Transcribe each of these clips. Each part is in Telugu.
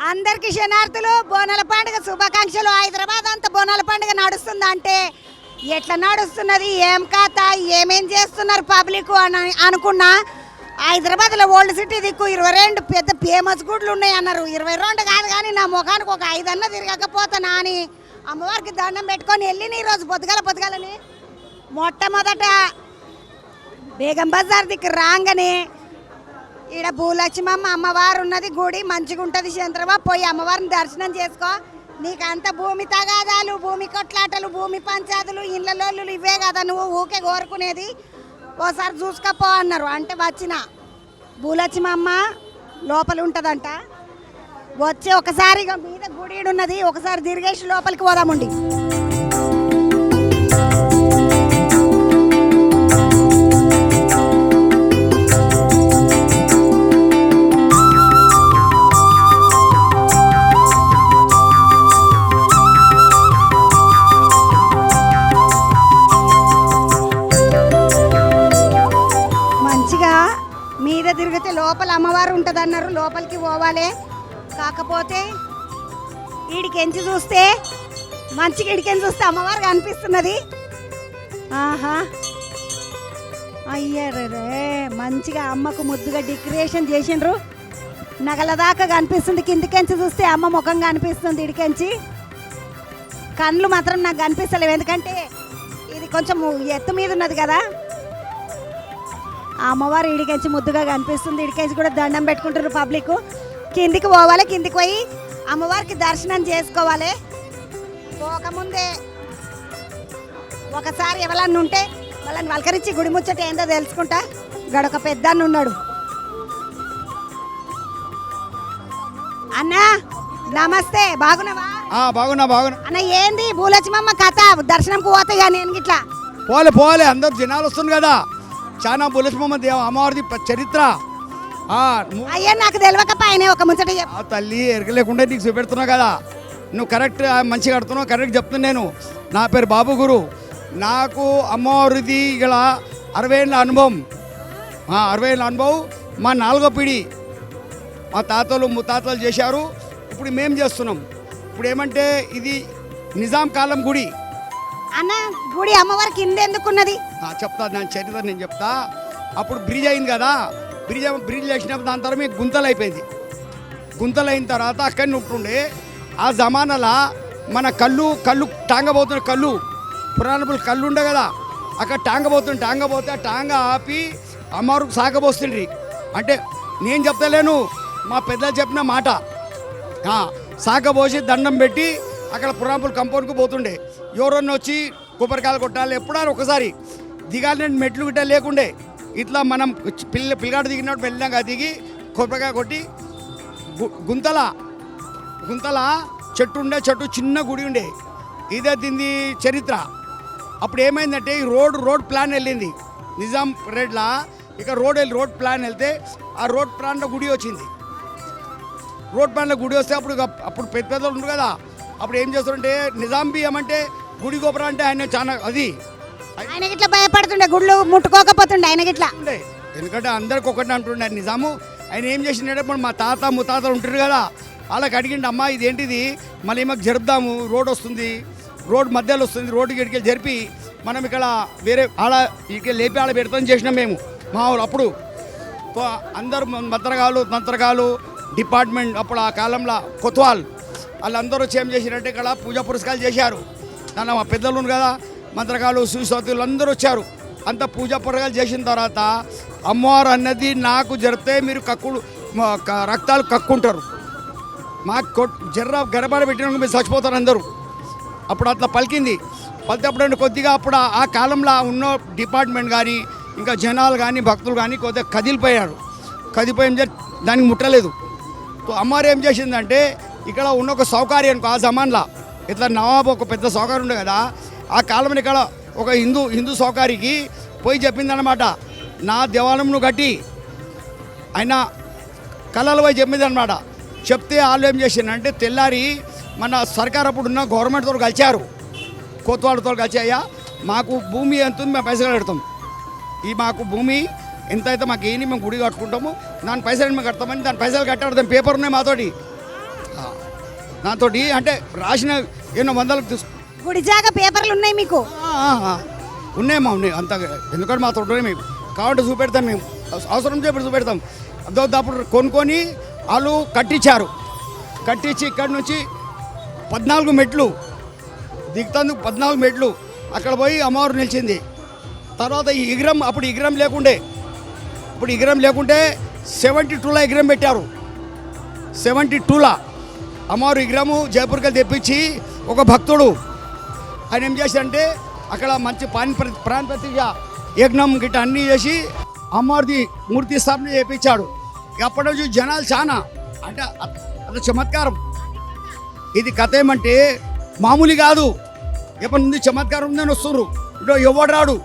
అందరికి శనార్థులు బోనాల పండుగ శుభాకాంక్షలు. హైదరాబాద్ అంతా బోనాల పండుగ నడుస్తుంది అంటే ఎట్లా నడుస్తున్నది, ఏం కథ, ఏమేం చేస్తున్నారు పబ్లిక్ అని అనుకున్నా. హైదరాబాద్లో ఓల్డ్ సిటీ దిక్కు 22 పెద్ద ఫేమస్ గుడ్లు ఉన్నాయి అన్నారు. 22 కాదు కానీ నా ముఖానికి ఒక 5 అన్న తిరగకపోతానా అని అమ్మవారికి దండం పెట్టుకొని వెళ్ళిన ఈరోజు పొద్దుగాలని మొట్టమొదట బేగం బజార్ దిక్కు రాగానే ఈడ భూలక్ష్మమ్మ అమ్మవారు ఉన్నది, గుడి మంచిగా ఉంటుంది. చంద్రబాబు పోయి అమ్మవారిని దర్శనం చేసుకో. నీకంత భూమి తగాదాలు, భూమి కొట్లాటలు, భూమి పంచాదులు, ఇళ్ళ లోళ్ళు ఇవే కదా నువ్వు ఊకే కోరుకునేది, ఓసారి చూసుకపో అన్నారు. అంటే వచ్చిన భూలక్ష్మమ్మ లోపల ఉంటుందంట. వచ్చి ఒకసారి మీద గుడి ఉన్నది, ఒకసారి తిరిగేసి లోపలికి పోదామండి. మీద తిరిగితే లోపల అమ్మవారు ఉంటుంది అన్నారు, లోపలికి పోవాలి. కాకపోతే ఈడికెంచి చూస్తే మంచిగా ఈడికెంచి చూస్తే అమ్మవారు కనిపిస్తున్నది. ఆహా అయ్యారే, మంచిగా అమ్మకు ముద్దుగా డెకరేషన్ చేసిండ్రు. నగల దాకా కనిపిస్తుంది. కిందికెంచి చూస్తే అమ్మ ముఖం కనిపిస్తుంది. ఇడికెంచి కళ్ళు మాత్రం నాకు కనిపిస్తలేవు, ఎందుకంటే ఇది కొంచెం ఎత్తు మీద ఉన్నది కదా. ఆ అమ్మవారు ఇడికెంచి ముద్దుగా కనిపిస్తుంది. ఇడికెంచి కూడా దండం పెట్టుకుంటారు పబ్లిక్. కిందికి పోవాలి, కిందికి పోయి అమ్మవారికి దర్శనం చేసుకోవాలి. పోకముందే ఒకసారి ఎవరన్నా ఉంటే వాళ్ళని వలకరించి గుడి ముచ్చట ఏందో తెలుసుకుంటా. గడొక పెద్ద ఉన్నాడు. అన్నా నమస్తే, బాగున్నావా? బాగున్నా అన్న ఏంది భూలక్ష్మమ్మ కథ? దర్శనంకు పోతాయి నేను గిట్లా పోలే అందరు జనాలు వస్తుంది కదా. చాలా భూలక్ష్మమ్మ దేవ అమ్మవారిది చరిత్ర. అయ్యా నాకు తెలియకపోయినా ఒక ముచ్చట తల్లి ఎరగలేకుండా నీకు చూపెడుతున్నావు కదా. నువ్వు కరెక్ట్ మంచిగా ఆడుతున్నావు, కరెక్ట్ చెప్తున్నా. నేను నా పేరు బాబు గురు. నాకు అమ్మవారిది ఇలా 60 ఏళ్ళ అనుభవం. 60 ఏళ్ళ అనుభవం. మా 4వ పీడి మా తాతలు ముత్తాతలు చేశారు. ఇప్పుడు మేము చేస్తున్నాం. ఇప్పుడు ఏమంటే ఇది నిజాం కాలం గుడి. అన్న గుడి అమ్మవారి కింద ఎందుకున్నది చెప్తా, దాని చరిత్ర నేను చెప్తా. అప్పుడు బ్రిడ్జ్ అయింది కదా, బ్రిడ్జ్ వేసినప్పుడు దాని తర్వాత మీకు గుంతలు అయిపోయింది. గుంతలు అయిన తర్వాత అక్కడిని ఉంటుండే. ఆ జమానాలో మన కళ్ళు టాంగబోతున్న కళ్ళు పురాణపులు కళ్ళు ఉండే కదా, అక్కడ టాంగబోతే ఆ టాంగ ఆపి అమ్మవారికి సాగబోస్తుండ్రి. అంటే నేను చెప్తలేను, మా పెద్దలు చెప్పిన మాట. సాగబోసి దండం పెట్టి అక్కడ పురాణపులు కంపౌండ్కి పోతుండే. ఎవరన్నా వచ్చి కొబ్బరికాయలు కొట్టాలి, ఎప్పుడైనా ఒకసారి దిగాలి. మెట్లు గిట్ట లేకుండే. ఇట్లా మనం పిల్లగాడు దిగినట్టు వెళ్ళాక దిగి కొబ్బరికాయ కొట్టి గుంతల చెట్టు ఉండే, చెట్టు చిన్న గుడి ఉండే. ఇదే దీని చరిత్ర. అప్పుడు ఏమైందంటే ఈ రోడ్ ప్లాన్ వెళ్ళింది నిజాం రేట్లా. ఇక రోడ్ ప్లాన్ వెళ్తే ఆ రోడ్ ప్లాన్లో గుడి వచ్చింది. రోడ్ ప్లాన్లో గుడి వస్తే అప్పుడు పెద్దలు ఉండరు కదా. అప్పుడు ఏం చేస్తారంటే నిజాం బియ్యం అంటే గుడి గోపురం అంటే ఆయన చాలా అది ఆయన గిట్లా భయపడుతుండే, గుళ్ళు ముట్టుకోకపోతుండే ఆయన గిట్లా. ఎందుకంటే అందరికి ఒకటి అంటుండే నిజాము. ఆయన ఏం చేసిండే, మా తాత ముత్తాతలు ఉంటారు కదా, వాళ్ళకి అడిగిండి, అమ్మ ఇదేంటిది మళ్ళీ మాకు జరుపుదాము, రోడ్ వస్తుంది, రోడ్ మధ్యలో వస్తుంది, రోడ్డుకి ఇడికి జరిపి మనం ఇక్కడ వేరే ఇక లేపి పెడతాం చేసినాం మేము మా వాళ్ళు. అప్పుడు అందరూ మంత్రగాలు డిపార్ట్మెంట్ అప్పుడు ఆ కాలంలో కొత్వాల్ వాళ్ళందరూ వచ్చి ఏం చేసినట్టే ఇక్కడ పూజా పురస్కారాలు చేశారు. దాని మా పెద్దలు కదా, మంత్రగాలు సుశోతులు అందరూ వచ్చారు. అంత పూజా పురస్కారాలు చేసిన తర్వాత అమ్మవారు అన్నది నాకు జరిపితే మీరు రక్తాలు కక్కుంటారు, మాకు గర్భాడ పెట్టిన మీరు చచ్చిపోతారు అందరూ. అప్పుడు అట్లా పలికింది. పలికేప్పుడు కొద్దిగా అప్పుడు ఆ కాలంలో ఉన్న డిపార్ట్మెంట్ కానీ ఇంకా జనాలు కానీ భక్తులు కానీ కొద్దిగా కదిలిపోయి దానికి ముట్టలేదు. అమ్మవారు ఏం చేసిందంటే ఇక్కడ ఉన్న ఒక సౌకర్యం ఆ జమాన్లో ఇట్లా నవాబు ఒక పెద్ద సౌకర్యం ఉండే కదా, ఆ కాలంలో ఇక్కడ ఒక హిందూ సౌకర్యకి పోయి చెప్పిందనమాట, నా దేవాలయం నువ్వు కట్టి. ఆయన కళలు పోయి చెప్పిందనమాట. చెప్తే వాళ్ళు ఏం చేసిందంటే తెల్లారి మన సర్కార్ అప్పుడు ఉన్న గవర్నమెంట్తో కలిచారు, కోత్వాళ్ళతో కలిసి, అయ్యా మాకు భూమి ఎంత ఉంది మేము పైసలు కడతాం, మాకు భూమి ఎంత అయితే మాకు ఏంటి మేము గుడి కట్టుకుంటాము, దాని పైసలు మేము కడతామని దాని పైసలు కట్టాడు. దాని పేపర్ ఉన్నాయి మాతోటి. దాంతో అంటే రాసిన ఎన్నో వందలకు తీసుకు గుడి జాగా పేపర్లు ఉన్నాయి మీకు? ఉన్నాయమ్మా, ఉన్నాయి అంత. ఎందుకంటే మా తోటనే మేము కాబట్టి చూపెడతాం, మేము అవసరం చేపట్టి చూపెడతాం. అప్పుడు కొనుక్కొని వాళ్ళు కట్టించారు. కట్టించి ఇక్కడ నుంచి 14 మెట్లు దిగుతందుకు 14 మెట్లు అక్కడ పోయి అమ్మవారు నిలిచింది. తర్వాత ఈ విగ్రహం అప్పుడు విగ్రహం లేకుండే, ఇప్పుడు విగ్రహం లేకుంటే 72లా విగ్రహం పెట్టారు. 72లా అమ్మవారు విగ్రహము జయపూర్కి తెప్పించి ఒక భక్తుడు ఆయన ఏం చేశారంటే అక్కడ మంచి ప్రాణ ప్రతిష్ఠ యజ్ఞం గిట్ట అన్నీ చేసి అమ్మవారిది మూర్తి స్థాపన చేయించాడు. అప్పటి నుంచి జనాలు చాలా అంటే అది చమత్కారం. ఇది కథ ఏమంటే మామూలు కాదు, ఎప్పటి నుండి చమత్కారం ఉందని వస్తున్నారు. ఇప్పుడు ఎవడు రాడు.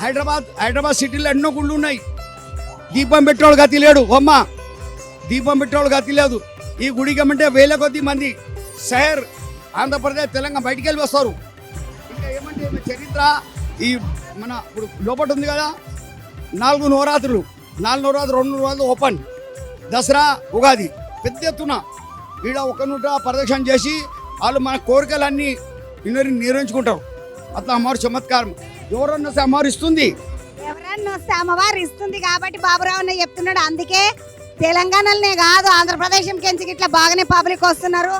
హైదరాబాద్ సిటీలో ఎన్నో గుళ్ళు ఉన్నాయి. దీపం పెట్టేవాళ్ళు గతి లేడు. అమ్మ దీపం పెట్టేవాళ్ళు గతి లేదు. ఈ గుడికి ఏమంటే వేల కొద్ది మంది షహర్ ఆంధ్రప్రదేశ్ తెలంగాణ బయటికి వెళ్ళి వస్తారు. ఇంకా ఏమంటే చరిత్ర ఈ మన ఇప్పుడు లోపల ఉంది కదా, 4 నవరాత్రులు 2 నవరాత్రులు ఓపెన్, దసరా ఉగాది పెద్ద ఎత్తున ఈడ ఒక నూట ప్రదక్షిణ చేసి వాళ్ళు మన కోరికలన్నీ నిర్వహించుకుంటారు. అట్లా అమ్మవారు చమత్కారం. ఎవరన్నా వస్తే అమ్మవారు ఇస్తుంది, ఎవరన్నా వస్తే అమ్మవారు ఇస్తుంది కాబట్టి బాబురావు అన్న చెప్తున్నాడు. అందుకే తెలంగాణలోనే కాదు ఆంధ్రప్రదేశ్ కెంచి ఇట్లా బాగానే పబ్లిక్ వస్తున్నారు,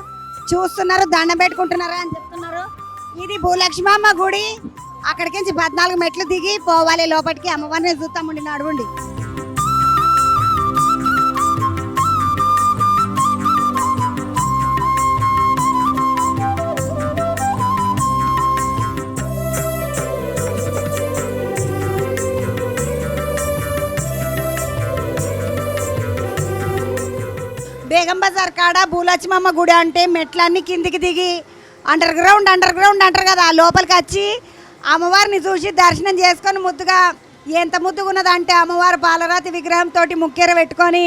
చూస్తున్నారు, దండం పెట్టుకుంటున్నారు అని చెప్తున్నారు. ఇది భూలక్ష్మమ్మ గుడి. అక్కడికించి 14 మెట్లు దిగి పోవాలి లోపలికి. అమ్మవారిని చూస్తామండి, నడవండి. బేగం బజార్ కాడ భూలక్ష్మమ్మ గుడి అంటే మెట్లన్నీ కిందికి దిగి అండర్ గ్రౌండ్ అంటారు కదా, లోపలికి వచ్చి అమ్మవారిని చూసి దర్శనం చేసుకొని ముద్దుగా ఎంత ముద్దుగా ఉన్నదంటే అమ్మవారు పాలరాతి విగ్రహంతో ముక్కెర పెట్టుకొని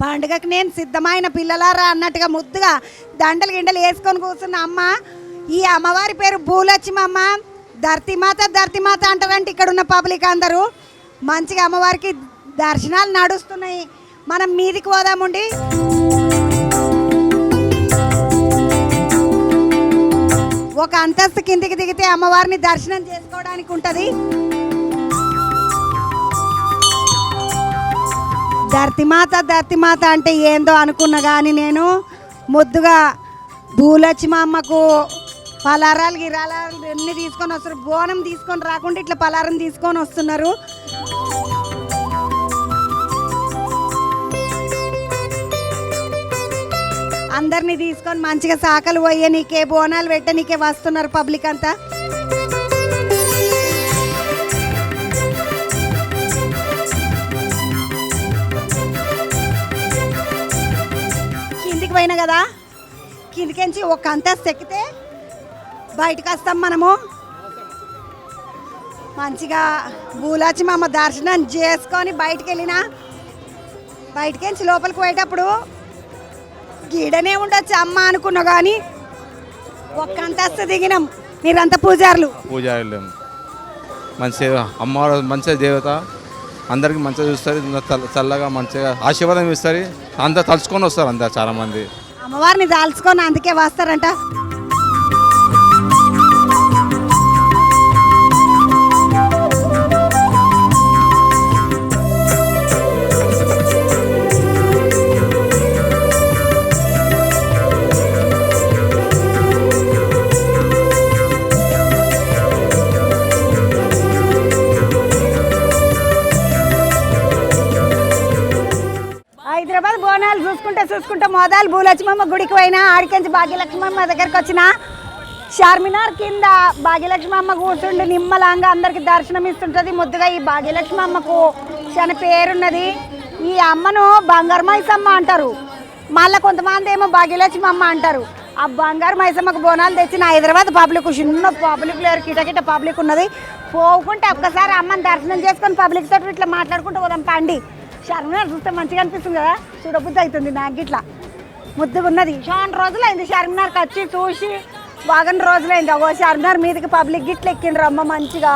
పండుగకి నేను సిద్ధమైన పిల్లలారా అన్నట్టుగా ముద్దుగా దండలు గిండలు వేసుకొని కూర్చున్న అమ్మ. ఈ అమ్మవారి పేరు భూలక్ష్మమ్మ. ధర్తిమాత అంటారంటే ఇక్కడ ఉన్న పబ్లిక్ అందరూ మంచిగా అమ్మవారికి దర్శనాలు నడుస్తున్నాయి. మనం మీదికి పోదామండి. ఒక అంతస్తు కిందికి దిగితే అమ్మవారిని దర్శనం చేసుకోవడానికి ఉంటుంది. ధర్తిమాత అంటే ఏందో అనుకున్నా కానీ నేను ముద్దుగా భూలక్ష్మమ్మకు పలారాలు గిరాలు అన్నీ తీసుకొని వస్తారు. బోనం తీసుకొని రాకుండా ఇట్లా పలారం తీసుకొని వస్తున్నారు. అందరినీ తీసుకొని మంచిగా సాకలు పోయనీకే బోనాలు పెట్టనీకే వస్తున్నారు పబ్లిక్ అంతా. కిందికి పోయినా కదా, కిందికించి ఒక అంతస్తు ఎక్కితే బయటకు వస్తాం మనము. మంచిగా భూలక్ష్మమ్మ దర్శనం చేసుకొని బయటకెళ్ళి లోపలికి పోయేటప్పుడు గీడనే ఉండొచ్చు అమ్మ అనుకున్నా కానీ ఒక్క అంతస్తు దిగినాం. మీరంతా పూజారులు మంచిగా అమ్మవారు మంచిగా దేవత, అందరికి మంచిగా చూస్తారు, చల్లగా మంచిగా ఆశీర్వాదం ఇస్తారు. అంతా తలుచుకొని వస్తారు అందరు చాలామంది అమ్మవారిని దాల్చుకొని అందుకే వస్తారంట. హైదరాబాద్ బోనాలు చూసుకుంటే మొదలు భూలక్ష్మమ్మ గుడికి పోయినా, ఆడికించి భాగ్యలక్ష్మమ్మ దగ్గరికి వచ్చిన చార్మినార్ కింద భాగ్యలక్ష్మమ్మ కూర్చుండి నిమ్మలంగా అందరికి దర్శనం ఇస్తుంటుంది. ముద్దుగా ఈ భాగ్యలక్ష్మమ్మకు చాలా పేరున్నది. ఈ అమ్మను బంగారు మైసమ్మ అంటారు, మళ్ళీ కొంతమంది ఏమో భాగ్యలక్ష్మమ్మ అంటారు. ఆ బంగారు మైసమ్మకు బోనాలు తెచ్చిన హైదరాబాద్ పబ్లిక్ చిన్న పబ్లిక్ లేరు, కిటకిట పబ్లిక్ ఉన్నది. పోకుంటే ఒక్కసారి అమ్మని దర్శనం చేసుకొని పబ్లిక్ తోటి ఇట్లా మాట్లాడుకుంటూ పోదాం పండి. చార్మినార్ చూస్తే మంచిగా అనిపిస్తుంది కదా, చూడబుద్ధి అవుతుంది నాకు. ఇట్లా ముద్దుగా ఉన్నది. చాలా రోజులైంది చార్మినార్కి వచ్చి చూసి, బాగున్న రోజులైంది. అగో చార్మినార్ మీదకి పబ్లిక్ గిట్ల ఎక్కిండ్రు అమ్మ, మంచిగా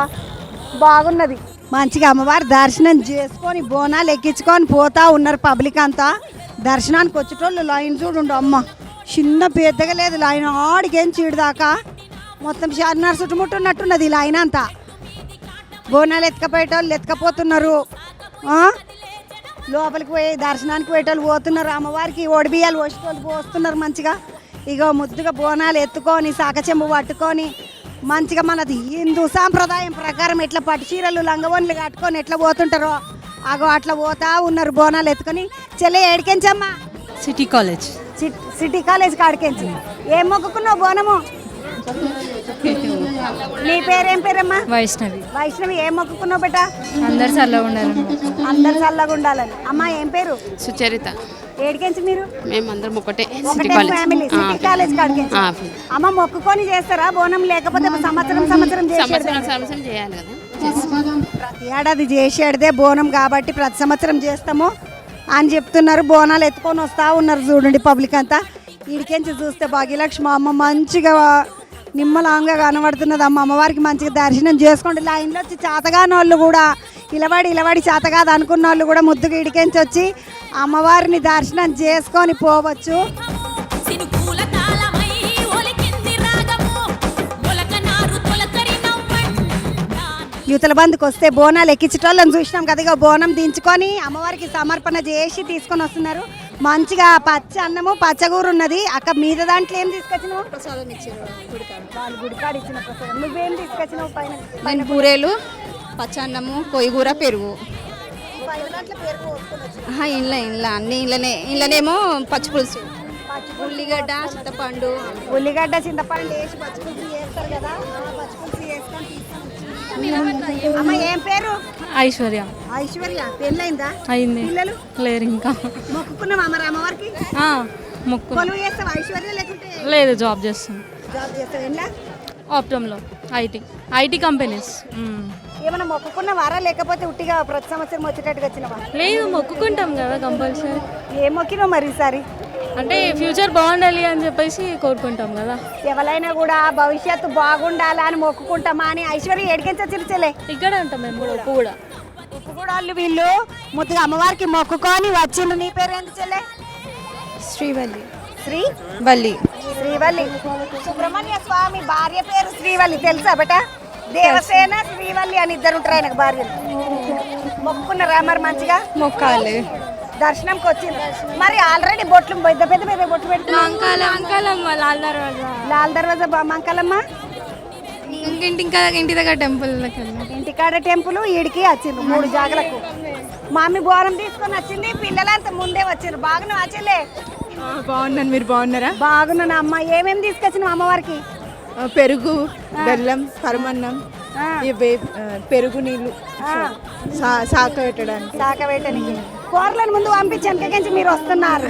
బాగున్నది. మంచిగా అమ్మవారి దర్శనం చేసుకొని బోనాలు ఎక్కించుకొని పోతా ఉన్నారు పబ్లిక్ అంతా. దర్శనానికి వచ్చేటోళ్ళు లైన్ చూడుండు అమ్మ, చిన్న పెద్దగా లేదు లైన్, ఆడికేం చీడదాకా మొత్తం చార్మినార్ చుట్టుముట్టున్నట్టున్నది ఈ లైన్ అంతా. బోనాలు ఎత్తుకపోయేటోళ్ళు ఎత్తుకపోతున్నారు, లోపలికి పోయి దర్శనానికి పోయేటోళ్ళు పోతున్నారు, అమ్మవారికి ఒడిబియ్యాలు పోసేటోళ్ళు పోస్తున్నారు మంచిగా. ఇగో ముద్దుగా బోనాలు ఎత్తుకొని సాకచెంబు పట్టుకొని మంచిగా మనది హిందూ సాంప్రదాయం ప్రకారం ఎట్లా పట్టు చీరలు లంగవోన్లు కట్టుకొని ఎట్లా పోతుంటారో అగో అట్లా పోతా ఉన్నారు బోనాలు ఎత్తుకొని. చెల్లె ఏడికెంచమ్మా? City college. సిటీ కాలేజ్ కాడికెంచి. ఏం మొక్కుకున్నావు బోనము? నీ పేరేం పేరమ్మా? వైష్ణవి. వైష్ణవి, ఏం మొక్కుకున్నావు బేట? అందరు చల్లగా ఉండాలని. అందరు చల్లగా ఉండాలని. అమ్మా ఏం పేరు? సుచరిత. ఏడికెంచి మీరు? మేము అందరం ఒకటే ఫ్యామిలీ సిటీ కాలేజ్ కాడికెంచి. అమ్మ మొక్కుకొని చేస్తారా బోనం, లేకపోతే సంవత్సరం సంవత్సరం సంవత్సరం చేయాలి కదా. ప్రతి ఏడాది చేసేదే బోనం కాబట్టి ప్రతి సంవత్సరం చేస్తాము అని చెప్తున్నారు. బోనాలు ఎత్తుకొని వస్తూ ఉన్నారు చూడండి పబ్లిక్ అంతా. ఇడికెంచి చూస్తే భాగ్యలక్ష్మి అమ్మ మంచిగా నిమ్మలాంగా కనబడుతున్నది. అమ్మవారికి మంచిగా దర్శనం చేసుకోండి. లైన్లో వచ్చి చేతగాని వాళ్ళు కూడా ఇలవాడి చేత కాదు అనుకున్న వాళ్ళు కూడా ముద్దుగా ఇడికెంచి వచ్చి అమ్మవారిని దర్శనం చేసుకొని పోవచ్చు. యువతల బంధుకు వస్తే బోనాలు ఎక్కించటోళ్ళని చూసినాం కదా, ఇక బోనం దించుకొని అమ్మవారికి సమర్పణ చేసి తీసుకొని వస్తున్నారు. మంచిగా పచ్చ అన్నము పచ్చగూర ఉన్నది. అక్క మీద దాంట్లో ఏం తీసుకొచ్చినావు? వాళ్ళు గుడికాడ ఇచ్చిన ప్రసాదం. నువ్వేం తీసుకొచ్చినావు? నేను పూరేలు, పచ్చన్నము, కొయ్యగూర, పెరుగు. ఇంట్లో అన్ని ఇంట్లోనేమో పచ్చి పులుసు, ఉల్లిగడ్డ, చింతపండు. ఉల్లిగడ్డ చింతపండు వేసి పచ్చి పులుసు చేస్తారు కదా, పచ్చి పులుసు వేసుకొని తీసుకొని. అమ్మ ఏం పేరు? ఐశ్వర్య. ఐశ్వర్య, పెళ్ళైందా? అయింది. పిల్లలు లేరు ఇంకా. మొక్కుకున్నావా మరి అమ్మవారికి? మొక్కు. కొలువు చేస్తావా ఐశ్వర్య? లేకుంటే లేదు, జాబ్ చేస్తాను. జాబ్ చేస్తావు? ఎలా? ఆప్టంలో ఐటీ కంపెనీస్. ఏమైనా మొక్కుకున్నవారా లేకపోతే ఉట్టిగా ప్రతి సంవత్సరం వచ్చేటట్టుగా వచ్చినవా? లేదు, మొక్కుకుంటాం కదా కంపల్సరీ. ఏం మొక్కినావు మరి ఈసారి? అంటే ఫ్యూచర్ బాగుండాలి అని చెప్పేసి కోరుకుంటాం కదా. ఎవరైనా కూడా భవిష్యత్తు బాగుండాలా అని మొక్కుకుంటామా అని. ఐశ్వర్య ఏడికెంచి వచ్చిరు చెల్లె? ఇక్కడ ఉంటాం మేము కూడా. ఉప్పు కూడా వాళ్ళు వీళ్ళు ముద్దుగా అమ్మవారికి మొక్కుకొని వచ్చిండు. నీ పేరు ఏంటి చెల్లె? శ్రీవల్లి. శ్రీవల్లి. సుబ్రహ్మణ్య స్వామి భార్య పేరు శ్రీవల్లి, తెలుసా బేట? దేవసేన శ్రీవల్లి అని ఇద్దరు ఉంటారు ఆయనకు భార్యలు. మొక్కుకున్నారా మరి మంచిగా? మొక్కాలి. దర్శనంకి వచ్చింది మరి. ఆల్రెడీ బొట్లు పెద్ద బొట్లు పెడుతున్నాం. లాల్ దర్వాజా మంకాలమ్మ ఇంటి దగ్గర టెంపుల్, ఇంటికాడ టెంపుల్ ఈడికి వచ్చింది 3 జాగలకు. మామి బోనం తీసుకొని వచ్చింది, పిల్లలంతా ముందే వచ్చిండ్రు. బాగున్నా వచ్చలే? బాగున్నాను, మీరు బాగున్నారా? బాగున్నాను అమ్మ. ఏమేమి తీసుకొచ్చినావు అమ్మవారికి? పెరుగు, బెల్లం, పరమన్నం, పెరుగు నీళ్ళు, శాఖ పెట్టడానికి. కూరలను ముందు పంపించాను, మీరు వస్తున్నారు.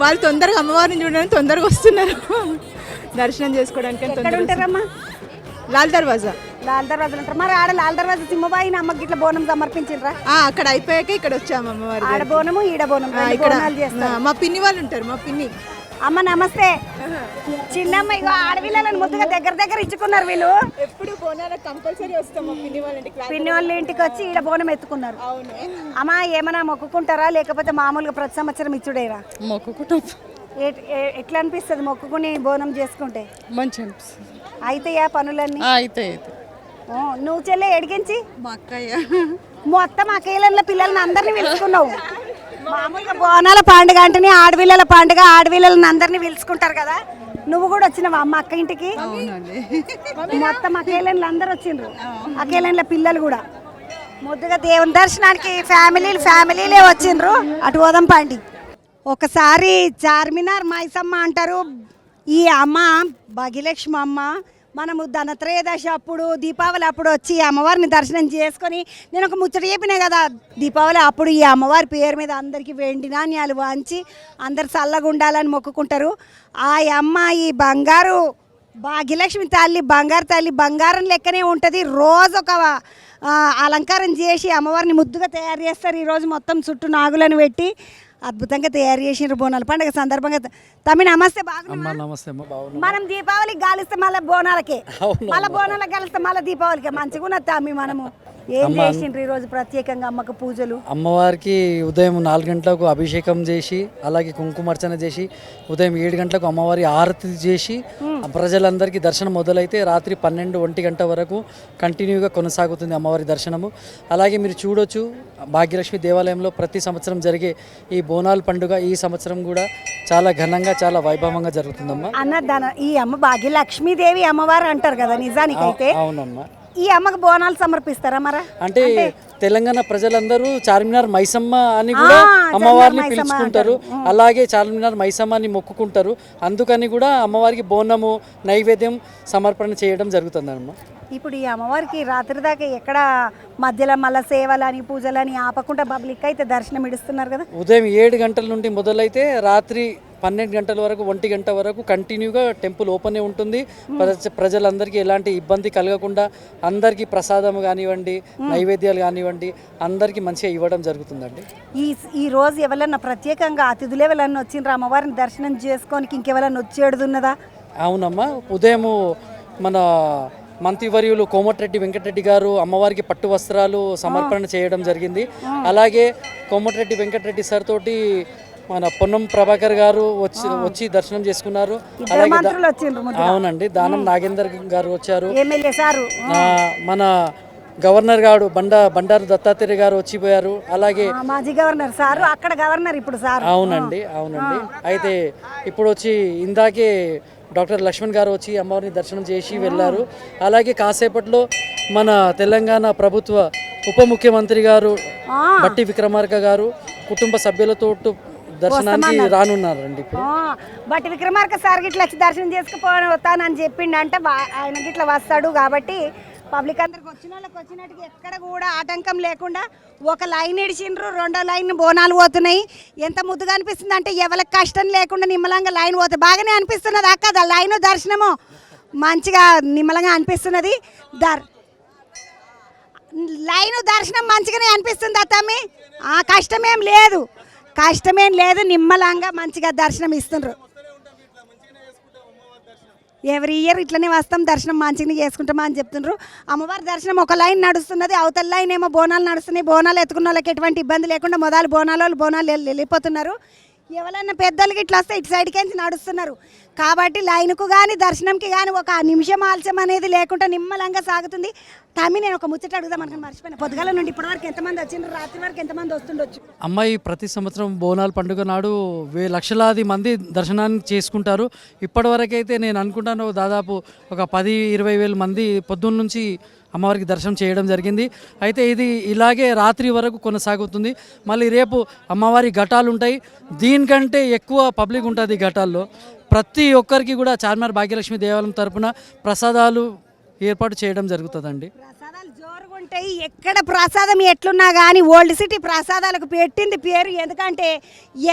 వాళ్ళు తొందరగా అమ్మవారిని చూడడానికి తొందరగా వస్తున్నారు దర్శనం చేసుకోవడానికి. ఎక్కడ ఉంటారమ్మా? లాల్ దర్వాజా ఉంటారు. మరి ఆడ లాల్ దర్వాజా సింహబాయిని అమ్మకి ఇట్లా బోనం సమర్పించారా? అక్కడ అయిపోయాక ఇక్కడ వచ్చాము అమ్మవారి. ఆడ బోనము ఈడ బోనం ఇక్కడ మా పిన్ని వాళ్ళు ఉంటారు. మా పిన్ని. అమ్మ నమస్తే. చిన్నమ్మ ఇగో ఆడపిల్లలను ముద్దుగా దగ్గర ఇచ్చుకున్నారు వీళ్ళు. ఎప్పుడు బోనాలకు కంపల్సరీ వస్తాం మా పిన్ని వాళ్ళ ఇంటికి. పిన్ని వాళ్ళ ఇంటికి వచ్చి ఈడ బోనం ఎత్తుకున్నారు. అమ్మ ఏమైనా మొక్కుకుంటారా లేకపోతే మామూలుగా ప్రతి సంవత్సరం ఇచ్చుడేరా? మొక్కుకుంటాం. ఎట్లా అనిపిస్తుంది మొక్కుకుని బోనం చేసుకుంటే? మంచి అయితే పనులన్నీ అయితే. నువ్వు చెల్లె ఎడిగించి మా అక్కయ్య మొత్తం అక్కయ్యల పిల్లల్ని అందరినీ పిలుచుకున్నావు. మామూలుగా బోనాల పండుగ అంటేనే ఆడపిల్లల పండుగ, ఆడపిల్లలని అందరినీ పిలుచుకుంటారు కదా. నువ్వు కూడా వచ్చినావా అమ్మ అక్క ఇంటికి? మొత్తం అక్కయ్యలు అందరు వచ్చిండ్రు, అక్కయ్యల పిల్లలు కూడా. ముద్దుగా దేవుని దర్శనానికి ఫ్యామిలీలే వచ్చిండ్రు. అటు పోదాం పండి. ఒకసారి చార్మినార్ మైసమ్మ అంటారు. ఈ అమ్మ భాగ్యలక్ష్మి అమ్మ మనము ధనత్రయోదశి అప్పుడు, దీపావళి అప్పుడు వచ్చి అమ్మవారిని దర్శనం చేసుకొని, నేను ఒక ముచ్చట చెప్పినా కదా, దీపావళి అప్పుడు ఈ అమ్మవారి పేరు మీద అందరికీ వెండి నాణ్యాలు వాంచి అందరు చల్లగా ఉండాలని మొక్కుకుంటారు. ఆ అమ్మ ఈ బంగారు భాగ్యలక్ష్మి తల్లి, బంగారు తల్లి బంగారం లెక్కనే ఉంటుంది. రోజు ఒక అలంకారం చేసి అమ్మవారిని ముద్దుగా తయారు చేస్తారు. ఈరోజు మొత్తం చుట్టూ నాగులను పెట్టి అద్భుతంగా తయారు చేసిన బోనాల పండుగ సందర్భంగా. తమ్మి నమస్తే. మనం దీపావళికి గాలిస్తే మళ్ళీ బోనాలకే, మళ్ళీ బోనాలకు కలిస్తే మళ్ళీ దీపావళికే. మంచిగా ఉన్నది తమ్మి. మనము ఏం చేసిండ్రు ఈ రోజు ప్రత్యేకంగా అమ్మకు పూజలు? అమ్మవారికి ఉదయం 4 గంటలకు అభిషేకం చేసి అలాగే కుంకుమార్చన చేసి ఉదయం 7 గంటలకు అమ్మవారి ఆరతి చేసి ప్రజలందరికీ దర్శనం మొదలైతే రాత్రి 12-1 గంట వరకు కంటిన్యూగా కొనసాగుతుంది అమ్మవారి దర్శనము. అలాగే మీరు చూడొచ్చు భాగ్యలక్ష్మి దేవాలయంలో ప్రతి సంవత్సరం జరిగే ఈ బోనాల పండుగ ఈ సంవత్సరం కూడా చాలా ఘనంగా చాలా వైభవంగా జరుగుతుందమ్మా. అన్నదాన ఈ అమ్మ భాగ్యలక్ష్మీదేవి అమ్మవారు అంటారు కదా, నిజానికైతే అవునమ్మా. ఈ అమ్మకు బోనాలు సమర్పిస్తారా మరా? అంటే తెలంగాణ ప్రజలందరూ చార్మినార్ మైసమ్మ అని కూడా అమ్మవారిని పిలుచుకుంటారు, అలాగే చార్మినార్ మైసమ్మ అని మొక్కుకుంటారు. అందుకని కూడా అమ్మవారికి బోనము నైవేద్యం సమర్పణ చేయడం జరుగుతుందమ్మా. ఇప్పుడు ఈ అమ్మవారికి రాత్రి దాకా ఎక్కడ మధ్యలో మళ్ళీ సేవలని పూజలని ఆపకుండా పబ్లిక్ అయితే దర్శనం ఇస్తున్నారు కదా. ఉదయం 7 గంటల నుండి మొదలైతే రాత్రి 12 గంటల వరకు 1 గంట వరకు కంటిన్యూగా టెంపుల్ ఓపెన్ ఉంటుంది. ప్రజలందరికీ ఎలాంటి ఇబ్బంది కలగకుండా అందరికీ ప్రసాదం కానివ్వండి, నైవేద్యాలు కానివ్వండి అందరికీ మంచిగా ఇవ్వడం జరుగుతుందండి. ఈ రోజు ఎవరన్నా ప్రత్యేకంగా అతిథులు ఎవరన్నా వచ్చిండ్రా అమ్మవారిని దర్శనం చేసుకోనికి? ఇంకెవరన్నా వచ్చేడుదున్నదా? అవునమ్మా, ఉదయము మన మంత్రివర్యులు కోమటిరెడ్డి వెంకటరెడ్డి గారు అమ్మవారికి పట్టు వస్త్రాలు సమర్పణ చేయడం జరిగింది. అలాగే కోమటిరెడ్డి వెంకటరెడ్డి సార్ తోటి మన పొన్నం ప్రభాకర్ గారు వచ్చి దర్శనం చేసుకున్నారు. అలాగే అవునండి, దానం నాగేందర్ గారు వచ్చారు. మన గవర్నర్ గారు బండారు దత్తాత్రేయ గారు వచ్చిపోయారు. అలాగే మాజీ గవర్నర్ సారు, అక్కడ గవర్నర్ ఇప్పుడు సార్. అవునండి. అయితే ఇప్పుడు వచ్చి ఇందాకే డాక్టర్ లక్ష్మణ్ గారు వచ్చి అమ్మవారిని దర్శనం చేసి వెళ్ళారు. అలాగే కాసేపట్లో మన తెలంగాణ ప్రభుత్వ ఉప ముఖ్యమంత్రి గారు బట్టి విక్రమార్క గారు కుటుంబ సభ్యులతో దర్శనానికి రానున్నారండి. ఇప్పుడు బట్టి విక్రమార్క సార్ గిట్లా దర్శనం చేసుకుపోతానని చెప్పిండంటే ఆయన గిట్లా వస్తాడు కాబట్టి పబ్లిక్ అందరికి వచ్చిన వాళ్ళకి వచ్చినట్టుగా ఎక్కడ కూడా ఆటంకం లేకుండా ఒక లైన్ ఇడిచిండ్రు, 2వ లైన్ బోనాలు పోతున్నాయి. ఎంత ముద్దుగా అనిపిస్తుంది అంటే ఎవరికి కష్టం లేకుండా నిమ్మలంగా లైన్ పోతుంది. బాగానే అనిపిస్తున్నది అక్క, లైన్ దర్శనము మంచిగా నిమ్మలంగా అనిపిస్తున్నది. లైన్ దర్శనం మంచిగానే అనిపిస్తుంది తమ్మి, కష్టమేం లేదు, నిమ్మలంగా మంచిగా దర్శనం ఇస్తుండ్రు. ఎవ్రీ ఇయర్ ఇట్లనే వస్తాం, దర్శనం మంచిగా చేసుకుంటామా అని చెప్తుండ్రు. అమ్మవారి దర్శనం ఒక లైన్ నడుస్తున్నది, అవతల లైన్ ఏమో బోనాలు నడుస్తున్నాయి. బోనాలు ఎత్తుకున్న వాళ్ళకి ఎటువంటి ఇబ్బంది లేకుండా మొదలు బోనాలు వెళ్ళిపోతున్నారు. ఎవరన్నా పెద్దలకి ఇట్లా వస్తే ఇటు సైడ్కి నడుస్తున్నారు కాబట్టి లైన్కు కానీ దర్శనంకి కానీ ఒక నిమిషం ఆలస్యం అనేది లేకుండా నిమ్మలంగా సాగుతుంది. తమ్మి నేను ఒక ముచ్చట అడుగుదాం అనుకుని మర్చిపోయినా, పొద్దుగాల నుండి ఇప్పటివరకు ఎంతమంది వచ్చిండ్రు, రాత్రి వరకు ఎంతమంది వస్తుండొచ్చు? అమ్మాయి ప్రతి సంవత్సరం బోనాల పండుగ నాడు లక్షలాది మంది దర్శనాన్ని చేసుకుంటారు. ఇప్పటివరకు అయితే నేను అనుకుంటాను దాదాపు ఒక 10-20 వేల మంది పొద్దున్న నుంచి అమ్మవారికి దర్శనం చేయడం జరిగింది. అయితే ఇది ఇలాగే రాత్రి వరకు కొనసాగుతుంది. మళ్ళీ రేపు అమ్మవారి ఘటాలు ఉంటాయి, దీనికంటే ఎక్కువ పబ్లిక్ ఉంటుంది ఘటాల్లో. ప్రతి ఒక్కరికి కూడా చార్మినార్ భాగ్యలక్ష్మి దేవాలయం తరపున ప్రసాదాలు ఏర్పాటు చేయడం జరుగుతుందండి. ప్రసాదాలు జోరుగా ఉంటాయి. ఎక్కడ ప్రసాదం ఎట్లున్నా కానీ ఓల్డ్ సిటీ ప్రసాదాలకు పెట్టింది పేరు. ఎందుకంటే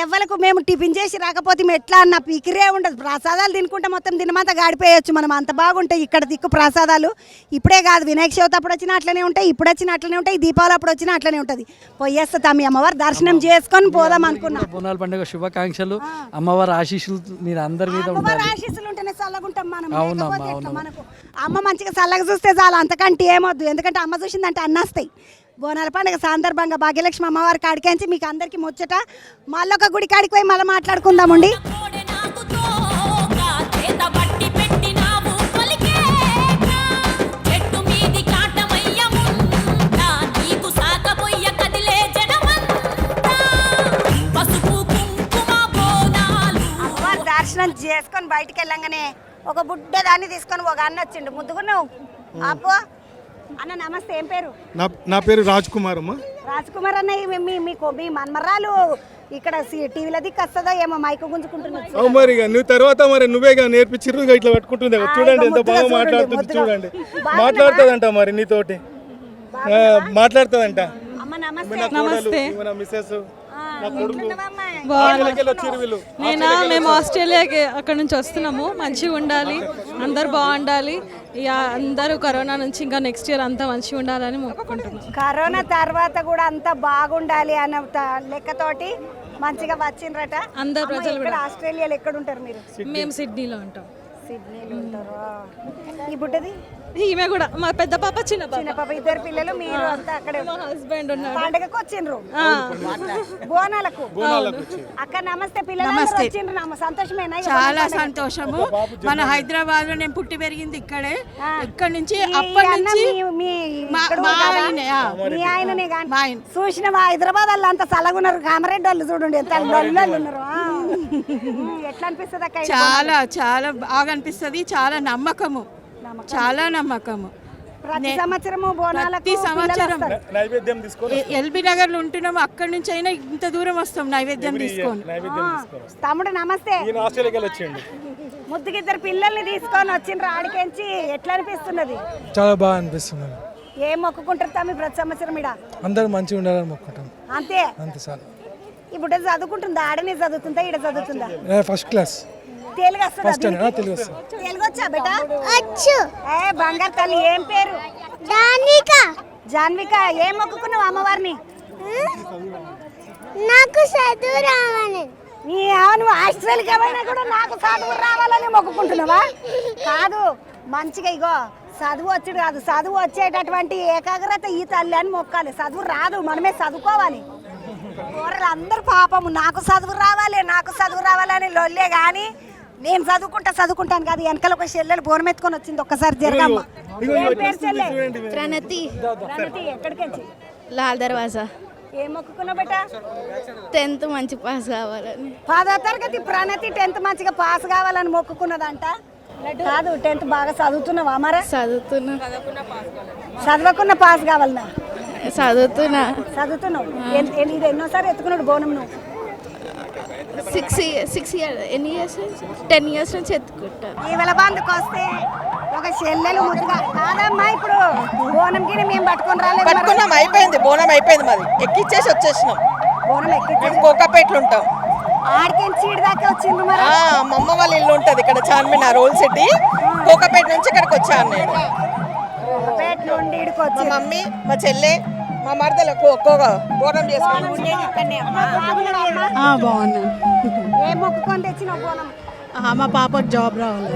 ఎవరికి మేము టిఫిన్ చేసి రాకపోతే ఎట్లా అన్న పికిరే ఉండదు. ప్రసాదాలు తినుకుంటే మొత్తం దినమంతా గాడిపోయచ్చు మనం, అంత బాగుంటాయి ఇక్కడ దిక్కు ప్రసాదాలు. ఇప్పుడే కాదు, వినాయక చవితి అప్పుడు వచ్చినా అట్లనే ఉంటాయి, ఇప్పుడు వచ్చినా అట్లనే ఉంటాయి, దీపావళి అప్పుడు వచ్చినా అట్లనే ఉంటుంది. పోయేస్తా తమ్మి అమ్మవారు దర్శనం చేసుకొని పోదాం అనుకున్నాం. బోనాల పండుగ శుభాకాంక్షలు. అమ్మవారి ఆశీస్సులు మీరు అందరి మీద అమ్మవారి ఆశీస్సులు ఉంటేనే చల్లగుంటాం మనం. మనకు అమ్మ మంచిగా చల్లగా చూస్తే చాలు, అంతకంటే ఏమొద్దు. ఎందుకంటే అమ్మ చూసిందంటే అన్నస్తాయి. బోనాల పండుగ సందర్భంగా భాగ్యలక్ష్మి అమ్మవారి కాడికించి మీకు అందరికీ ముచ్చట. మళ్ళీ ఒక గుడి కాడికి పోయి మళ్ళీ మాట్లాడుకుందామండి. అమ్మవారి దర్శనం చేసుకొని బయటికి వెళ్ళంగానే ఒక బుడ్డ దాన్ని తీసుకొని ఒక అన్న వచ్చిండు. ముద్దుగున్నావు అప్పో అన్న. నమస్తే, ఏం పేరు? నా పేరు రాజ్ కుమార్ అమ్మ. రాజ్ కుమార్ అన్న, మీకు మీ మన్మరాలు ఇక్కడ టీవీలో దిక్కు వస్తుందో ఏమో మైకు గుంజుకుంటున్నావు. మరి నువ్వు తర్వాత మరి నువ్వేగా నేర్పించిర్రు, ఇట్లా పట్టుకుంటుంది. చూడండి ఎంత బాగా మాట్లాడుతుంది, చూడండి మాట్లాడుతుందంట, మరి నీతోటి మాట్లాడుతుందంట. అమ్మ నమస్తే. నమస్తే. మిస్సెస్ మేము ఆస్ట్రేలియాకి అక్కడ నుంచి వస్తున్నాము. మంచిగా ఉండాలి, అందరు బాగుండాలి, అందరూ కరోనా నుంచి ఇంకా నెక్స్ట్ ఇయర్ అంతా మంచిగా ఉండాలని మొక్కుకుంటున్నాం. కరోనా తర్వాత కూడా అంతా బాగుండాలి అన్న లెక్కతోటి మంచిగా వచ్చిండ్రట అందరు ప్రజలు కూడా. ఆస్ట్రేలియాలో ఎక్కడ ఉంటారు మీరు? మేము సిడ్నీలో ఉంటాం. సిడ్నీలో ఉంటారు. ఈ బుడ్డది ఈమె కూడా మా పెద్ద పాప చిన్న చిన్న పాప, ఇద్దరు పిల్లలు, మీరు అంతా అక్కడే మా హస్బెండ్ ఉన్నాడు. పండగకు వచ్చిండ్రు బోనాలకు. అక్క నమస్తే, పిల్లలు వచ్చిండ్రు, సంతోషమేనా? చాలా సంతోషము. మన హైదరాబాద్ లో నేను పుట్టి పెరిగింది ఇక్కడే. ఇక్కడ నుంచి అప్పటి నుంచి మీ ఆయననే మా కానీ ఆయన. చూసిన హైదరాబాద్ వాళ్ళు అంత చల్లగున్నారు. కామరెడ్డి వాళ్ళు చూడండి ఎంత లొల్లు ఉన్నారు. ఎట్లా అనిపిస్తుంది అక్క? చాలా చాలా బాగా అనిపిస్తుంది. చాలా నమ్మకము, చాలా నమ్మకము. ప్రతి సంవత్సరము బోనాలకు ప్రతి సంవత్సరం నైవేద్యం తీసుకొని ఎల్బీ నగర్ లో ఉంటున్నాము. అక్కడి నుంచి అయినా ఇంత దూరం వస్తాం నైవేద్యం తీసుకొని. తమ్ముడు నమస్తే. ఈయన ఆస్ట్రేలియాకి వచ్చిండు. ముద్దుకిద్దరు పిల్లల్ని తీసుకొని వచ్చిండ్రు ఆడికెంచి. ఎట్లా అనిపిస్తున్నది? చాలా బాగా అనిపిస్తుంది. ఏం మొక్కుకుంటారు తమ్మి ప్రతి సంవత్సరం ఇడ? అందరూ మంచిగా ఉండాలని మొక్కుంటాం, అంతే. అంతే సార్. ఈ బుడ్డ చదువుకుంటుందా? ఆడనే చదువుతుందా, ఈడ చదువుతుందా? First class. తెలుగు వస్తుందా? ఫస్ట్ తెలుగు వస్తుంది. తెలుగు వచ్చా బేట? వచ్చు. ఏ బంగారు తల్లి, ఏం పేరు? జాన్విక. జాన్విక, ఏం మొక్కుకున్నావు అమ్మవారిని? నాకు చదువు రావాలని. నువ్వు ఆస్ట్రేలియాకి పోయినా కూడా నాకు చదువు రావాలని మొక్కుకుంటున్నావా? కాదు, మంచిగా ఇగో చదువు వచ్చుడు కాదు, చదువు వచ్చేటటువంటి ఏకాగ్రత ఈ తల్లి అని మొక్కాలి. చదువు రాదు, మనమే చదువుకోవాలి. కూరలు అందరు పాపము నాకు చదువు రావాలి, నాకు చదువు రావాలని లొల్లే. కానీ నేను చదువుకుంటాను కాదు. వెనకాల ఒక చెల్లెలు బోనం ఎత్తుకొని వచ్చింది, ఒక్కసారి జరగమ్మ. ప్రణతి. ప్రణతి, ఎక్కడికి వచ్చి? లాల్ దర్వాజా. ఏం మొక్కుకున్నావు బేట? 10th మంచి పాస్ కావాలని. 10వ తరగతి ప్రణతి 10th మంచిగా పాస్ కావాలని మొక్కుకున్నదంట. కాదు, 10th బాగా చదువుతున్నావా మరా? చదువుతున్నా. చదవకున్న పాస్ కావాలన్నా? చదువుతున్నావు. ఇది ఎన్నోసారి ఎత్తుకున్నాడు బోనం నువ్వు? 6 years. ఎన్ని ఇయర్స్? 10 years నుంచి ఎత్తుకుంటా. ఈవెల బందుకు వస్తే ఒక చెల్లెలు ముద్దుగా కాదమ్మా. ఇప్పుడు బోనంకి మేము పట్టుకొని రాలేదు. పట్టుకున్నాం, అయిపోయింది. బోనం అయిపోయింది, మాది ఎక్కిచ్చేసి వచ్చేసినాం. బోనం ఎక్కించి కోకాపేటలో ఉంటాం. ఆడికెంచి ఈడి దాకా వచ్చింది మరి. మా అమ్మ వాళ్ళ ఇల్లు ఉంటుంది ఇక్కడ చార్మినార్ ఓల్డ్ సిటీ. కోకాపేట నుంచి ఇక్కడికి వచ్చాను నేను. పేట నుండి ఈడికి వచ్చి మా మమ్మీ, మా చెల్లె, మా మరదలు బోనం చేసుకున్నాం. బాగున్నా. ఏ మొక్కుకొని తెచ్చినావు బోనం? మా పాపకు జాబ్ రావాలి.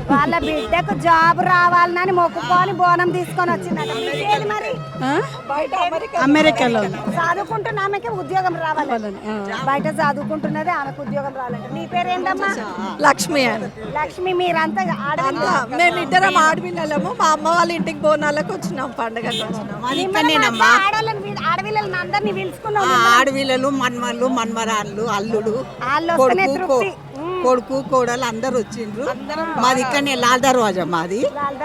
వాళ్ళ బిడ్డకు జాబ్ రావాలని మొక్కుకొని బోనం తీసుకొని వచ్చిందట. మీకేది మరి? అమెరికాలో చదువుకుంటున్న ఆమెకి ఉద్యోగం రావాలని. బయట చదువుకుంటున్నది, ఆమెకు ఉద్యోగం రావాలంటే. నీ పేరు ఏంటమ్మా? లక్ష్మి అని. లక్ష్మి, మీరంతా మేమిద్దరం ఆడపిల్లలము. మా అమ్మ వాళ్ళ ఇంటికి బోనాలకు వచ్చినాం, పండగకి వచ్చినాం. ఆడపిల్లలని అందరినీ పిలుచుకున్నాం. ఆడపిల్లలు, మన్మళ్ళు, మన్మరాళ్ళు, అల్లుడు, వాళ్ళు వస్తేనే తృప్తి. కొడుకు, కోడలు అందరు వచ్చిండ్రు. మాది ఇక్కడనే లాల్ దర్వాజా. మాది లాల్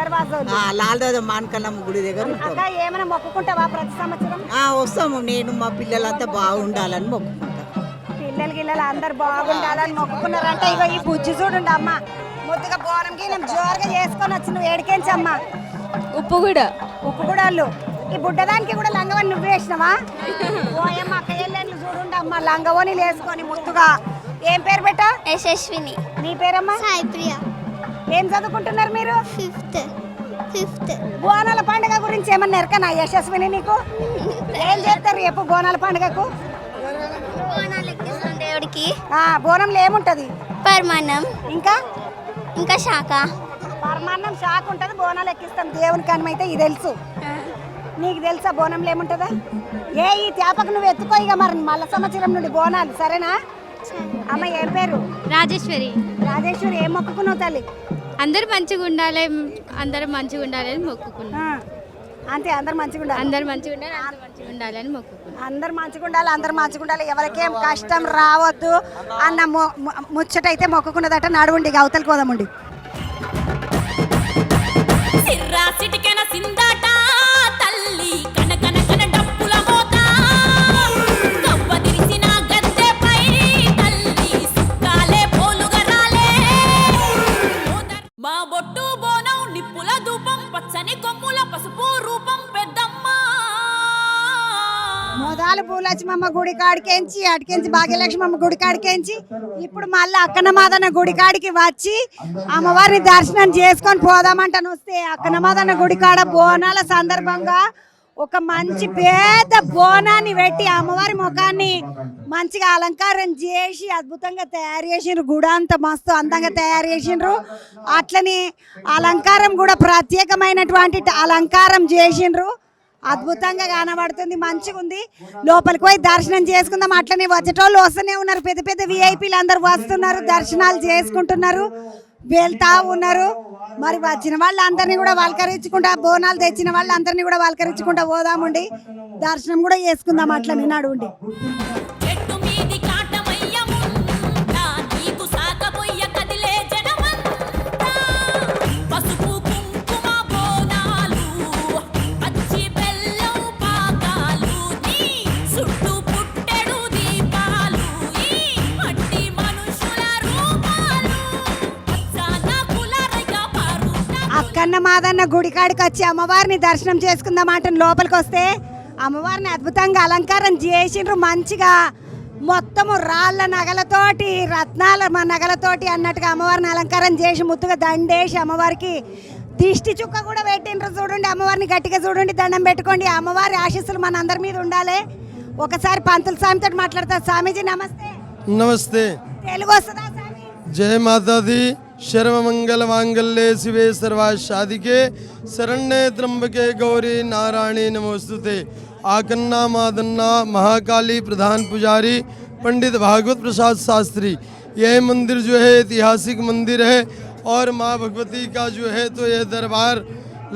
దర్వాజా మానకల్లమ్మ గుడి దగ్గర ఉంటాం. అక్క, ఏమైనా మొక్కుకుంటావా ప్రతి సంవత్సరం? వస్తాము. నేను మా పిల్లలంతా బాగుండాలని మొక్కుకుంటా. పిల్లలు అందరు బాగుండాలని మొక్కుకున్నారంటే ఇగో ఈ బుజ్జి చూడండి అమ్మ. ముద్దుగా బోనంకి నేను జోరుగా చేసుకొని వచ్చి. నువ్వు ఏడికేంచి అమ్మ? ఉప్పుగూడళ్ళు. ఈ బుడ్డదానికి కూడా లంగవని నువ్వు వేసినావా? ఓయమ్మ, అక్క ఎల్లెళ్ళు చూడండి అమ్మ, లంగవోని వేసుకొని ముద్దుగా. ఏం పేరు పెట్టా? యశస్విని. నీ పేరమ్మా? సాయి ప్రియ. ఏం చదువుకుంటున్నారు మీరు? 5th. బోనాల పండుగ గురించి ఏమన్నా ఎరకనా యశస్విని నీకు? ఏం చేస్తారు రేపు బోనాల పండుగకు? దేవుడికి బోనంలో ఏముంటది? పరమాన్నం, ఇంకా శాఖ. పరమాన్నం, శాఖ ఉంటుంది. బోనాలు ఎక్కిస్తాం దేవునికి అని అయితే ఇది తెలుసు. నీకు తెలుసా బోనంలో ఏముంటుందా? ఈ తేపకు నువ్వు ఎత్తుకో ఇక మరి మళ్ళా సంవత్సరం నుండి బోనాలు, సరేనా? అమ్మ, ఏం పేరు? రాజేశ్వరి. రాజేశ్వరి, ఏం మొక్కుకున్నావు తల్లి? అందరు మంచిగా ఉండాలి అని మొక్కుకున్నా. అంతే, అందరు మంచిగా ఉండాలి. అందరు మంచిగా ఉండాలని మొక్కుకున్నా. అందరు మంచిగా ఉండాలి. ఎవరికేం కష్టం రావద్దు అన్న ముచ్చటైతే మొక్కుకున్నదట. నడువుండి అవతలకి పోదామండి. మొదలు పూలక్ష్మమ్మ గుడి కాడికేంచి, అటుకెంచి భాగ్యలక్ష్మమ్మ గుడి కాడికేంచి, ఇప్పుడు మళ్ళీ అక్కనమాదన్న గుడి కాడికి వచ్చి అమ్మవారిని దర్శనం చేసుకొని పోదామంటాను. వస్తే అక్కనమాదన్న గుడి కాడ బోనాల సందర్భంగా ఒక మంచి పేద బోనాన్ని పెట్టి అమ్మవారి ముఖాన్ని మంచిగా అలంకారం చేసి అద్భుతంగా తయారు చేసిండ్రు. గుడి అంతా మస్తు అందంగా తయారు చేసిండ్రు. అట్లనే అలంకారం కూడా ప్రత్యేకమైనటువంటి అలంకారం చేసిండ్రు. అద్భుతంగా కనబడుతుంది, మంచిగా ఉంది. లోపలికి పోయి దర్శనం చేసుకుందాం. అట్లనే వచ్చేటోళ్ళు వస్తూనే ఉన్నారు, పెద్ద పెద్ద విఐపీలు అందరు వస్తున్నారు, దర్శనాలు చేసుకుంటున్నారు, వెళ్తా ఉన్నారు. మరి వచ్చిన వాళ్ళందరినీ కూడా వల్కరించుకుంటా, బోనాలు తెచ్చిన వాళ్ళందరినీ కూడా వల్కరించుకుంటా పోదామండి, దర్శనం కూడా చేసుకుందాం. అట్లనే నడుండి. అక్కన్న మాదన్న గుడి కాడికి వచ్చి అమ్మవారిని దర్శనం చేసుకుందాం అంటే లోపలికి వస్తే అమ్మవారిని అద్భుతంగా అలంకారం చేసిండ్రు. మంచిగా మొత్తము రాళ్ళ నగలతోటి, రత్నాల నగలతోటి అన్నట్టుగా అమ్మవారిని అలంకారం చేసి ముత్తుగా దండేసి అమ్మవారికి దిష్టి చుక్క కూడా పెట్టిండ్రు. చూడండి, అమ్మవారిని గట్టిగా చూడండి, దండం పెట్టుకోండి. అమ్మవారి ఆశీస్సులు మన అందరి మీద ఉండాలి. ఒకసారి పంతుల స్వామితో మాట్లాడతారు. స్వామీజీ నమస్తే. नमस्ते। తెలుగు వస్తుందా స్వామి? जय माता दी। शर्व मंगल मांगल्ये शिवे सर्वार्थ साधिके शरण्ये त्र्यंबके गौरी नारायणी नमोस्तुते। आकन्ना मादन्ना महाकाली प्रधान पुजारी पंडित भागवत प्रसाद शास्त्री। यह मंदिर जो है ऐतिहासिक मंदिर है और माँ भगवती का जो है तो यह दरबार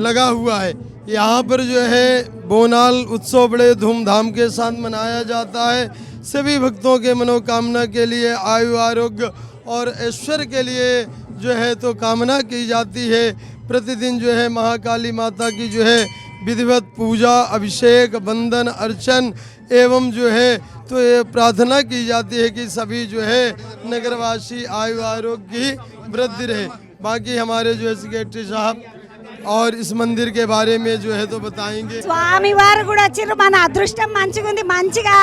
लगा हुआ है। यहाँ पर जो है बोनाल उत्सव बड़े धूमधाम के साथ मनाया जाता है। सभी भक्तों के मनोकामना के लिए, आयु आरोग्य और ऐश्वर्य के लिए जो है तो कामना की जाती है। प्रतिदिन जो है महाकाली माता की जो है विधिवत पूजा, अभिषेक, बंदन, अर्चन एवं जो है तो ये प्रार्थना की जाती है कि सभी जो है नगरवासी आयु आरोग्य की वृद्धि रहे। बाकी हमारे जो है सेक्रेटरी साहब और इस मंदिर के बारे में जो है तो बताएंगे। స్వామి వారు కూడా వచ్చిర్రు. మన అదృష్టం మంచిగా ఉంది. మంచిగా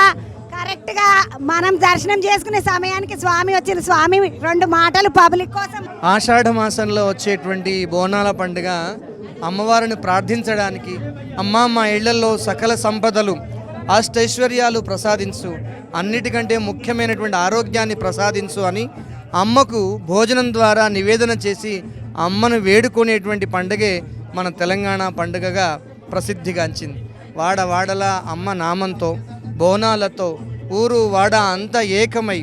కరెక్ట్ గా మనం దర్శనం చేసుకునే సమయానికి స్వామి వచ్చిర్రు. స్వామి రెండు మాటలు పబ్లిక్ కోసం. ఆషాఢ మాసంలో వచ్చేటువంటి బోనాల పండుగ అమ్మవారిని ప్రార్థించడానికి, అమ్మ మా ఇళ్లలో సకల సంపదలు అష్టైశ్వర్యాలు ప్రసాదించు, అన్నిటికంటే ముఖ్యమైనటువంటి ఆరోగ్యాన్ని ప్రసాదించు అని అమ్మకు భోజనం ద్వారా నివేదన చేసి అమ్మను వేడుకునేటువంటి పండుగే మన తెలంగాణ పండుగగా ప్రసిద్ధిగాంచింది. వాడవాడల అమ్మ నామంతో, బోనాలతో ఊరు వాడ అంతా ఏకమై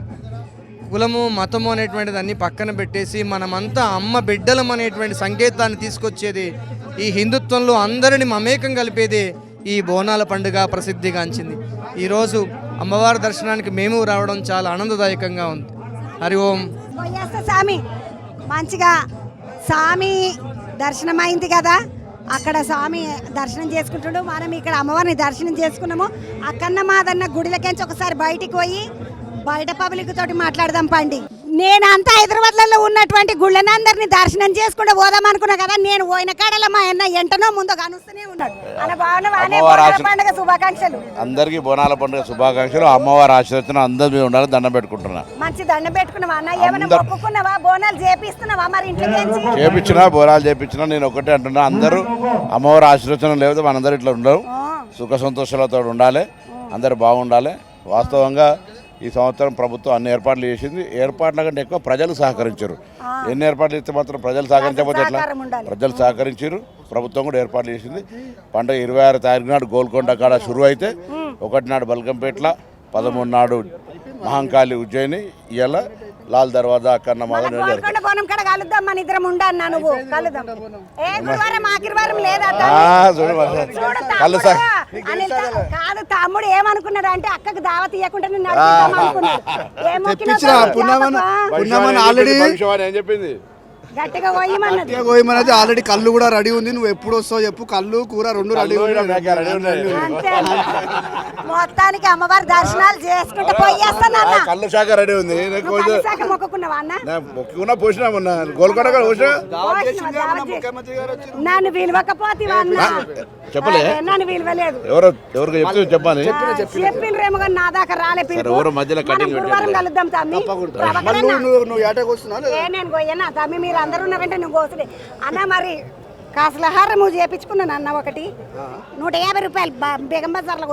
కులము మతము అనేటువంటిది అన్ని పక్కన పెట్టేసి మనమంతా అమ్మ బిడ్డలం అనేటువంటి సంకేతాన్ని తీసుకొచ్చేది, ఈ హిందుత్వంలో అందరిని మమేకం కలిపేదే ఈ బోనాల పండుగ ప్రసిద్ధిగాంచింది. ఈరోజు అమ్మవారి దర్శనానికి మేము రావడం చాలా ఆనందదాయకంగా ఉంది. హరి ఓం. స్వామి మంచిగా స్వామి దర్శనం అయింది కదా, అక్కడ స్వామి దర్శనం చేసుకుంటుండు. మనం ఇక్కడ అమ్మవారిని దర్శనం చేసుకున్నాము. అక్కన్న మాదన్న గుడిలకెంచి ఒకసారి బయటికి పోయి బయట పబ్లిక్ తోటి మాట్లాడదాం పండి. నేనంతా హైదరాబాద్లలో ఉన్నటువంటి గుళ్ళనందరినీ దర్శనం చేసుకుంటూ పోదాం అనుకున్నా కదా. నేను పోయిన కాడలో మా అన్న ఎంటనో ముందు కనుస్తూనే ఉన్నాడు. పండుగ శుభాకాంక్షలు. అందరికీ బోనాల పండుగ శుభాకాంక్షలు. అమ్మవారి ఆశీర్వచనం అందరి మీద ఉండాలి. దండం పెట్టుకుంటున్నా. మంచి దండం పెట్టుకున్నావా అన్న? ఏమైనా మొక్కుకున్నావా? బోనాలు చేపిస్తున్నావా? మరి ఇంట్లో చేపించినా బోనాలు చేపించినా నేను ఒకటే అంటున్నా, అందరూ అమ్మవారి ఆశీర్వచనం లేకపోతే మనందరూ ఇట్లా ఉండవు. సుఖ సంతోషాలతో ఉండాలి, అందరు బాగుండాలి. వాస్తవంగా ఈ సంవత్సరం ప్రభుత్వం అన్ని ఏర్పాట్లు చేసింది. ఏర్పాట్ల కంటే ఎక్కువ ప్రజలు సహకరించారు. ఎన్ని ఏర్పాట్లు చేస్తే మాత్రం ప్రజలు సహకరించకపోతే ఎట్లా? ప్రజలు సహకరించారు, ప్రభుత్వం కూడా ఏర్పాట్లు చేసింది. పండుగ 26 తారీఖు నాడు గోల్కొండ కాడ షురు అయితే 1 నాడు బల్కంపేట్ల, 13 నాడు మహంకాళి ఉజ్జయిని, ఇవాళ లాల్ దర్వాజా అక్కన్న మాదం కలుద్దాం. మన ఇద్దరం ఉండన్నా, నువ్వు కలుద్దాం. కాదు తమ్ముడు ఏమనుకున్నాడు అంటే అక్కకు దావత్ ఇవ్వకుండా చెప్పింది గట్టిగా పోయమన్నది. ఆల్రెడీ కళ్ళు కూడా రెడీ ఉంది. నువ్వు ఎప్పుడు వస్తావు చెప్పు. కళ్ళు కూర రెండు రెడీ మొత్తానికి అమ్మవారి దర్శనాలు చేసుకుంటే పోయేస్తాను. కళ్ళు శాఖ రెడీ ఉంది. మొక్కుకున్నావా అన్న? మొక్కుకున్నా, పోసినా మొన్న గోల్కొండ నన్ను పిలవకపోతే చెప్పలే, నన్ను పిలవలేదు. ఎవరికి చెప్తే చెప్పాలి. చెప్పిండ్రేమో కానీ నా దాకా రాలే. మధ్యలో గురువారం కలుద్దాం తమ్మి. నేను పోయినా తమ్మి, మీరు అందరూ ఉన్నారంటే నువ్వు కోసుడే అన్న. మరి కాసుల హారము చేపించుకున్నాను అన్న ఒకటి 150 రూపాయలు బేగం బజార్లో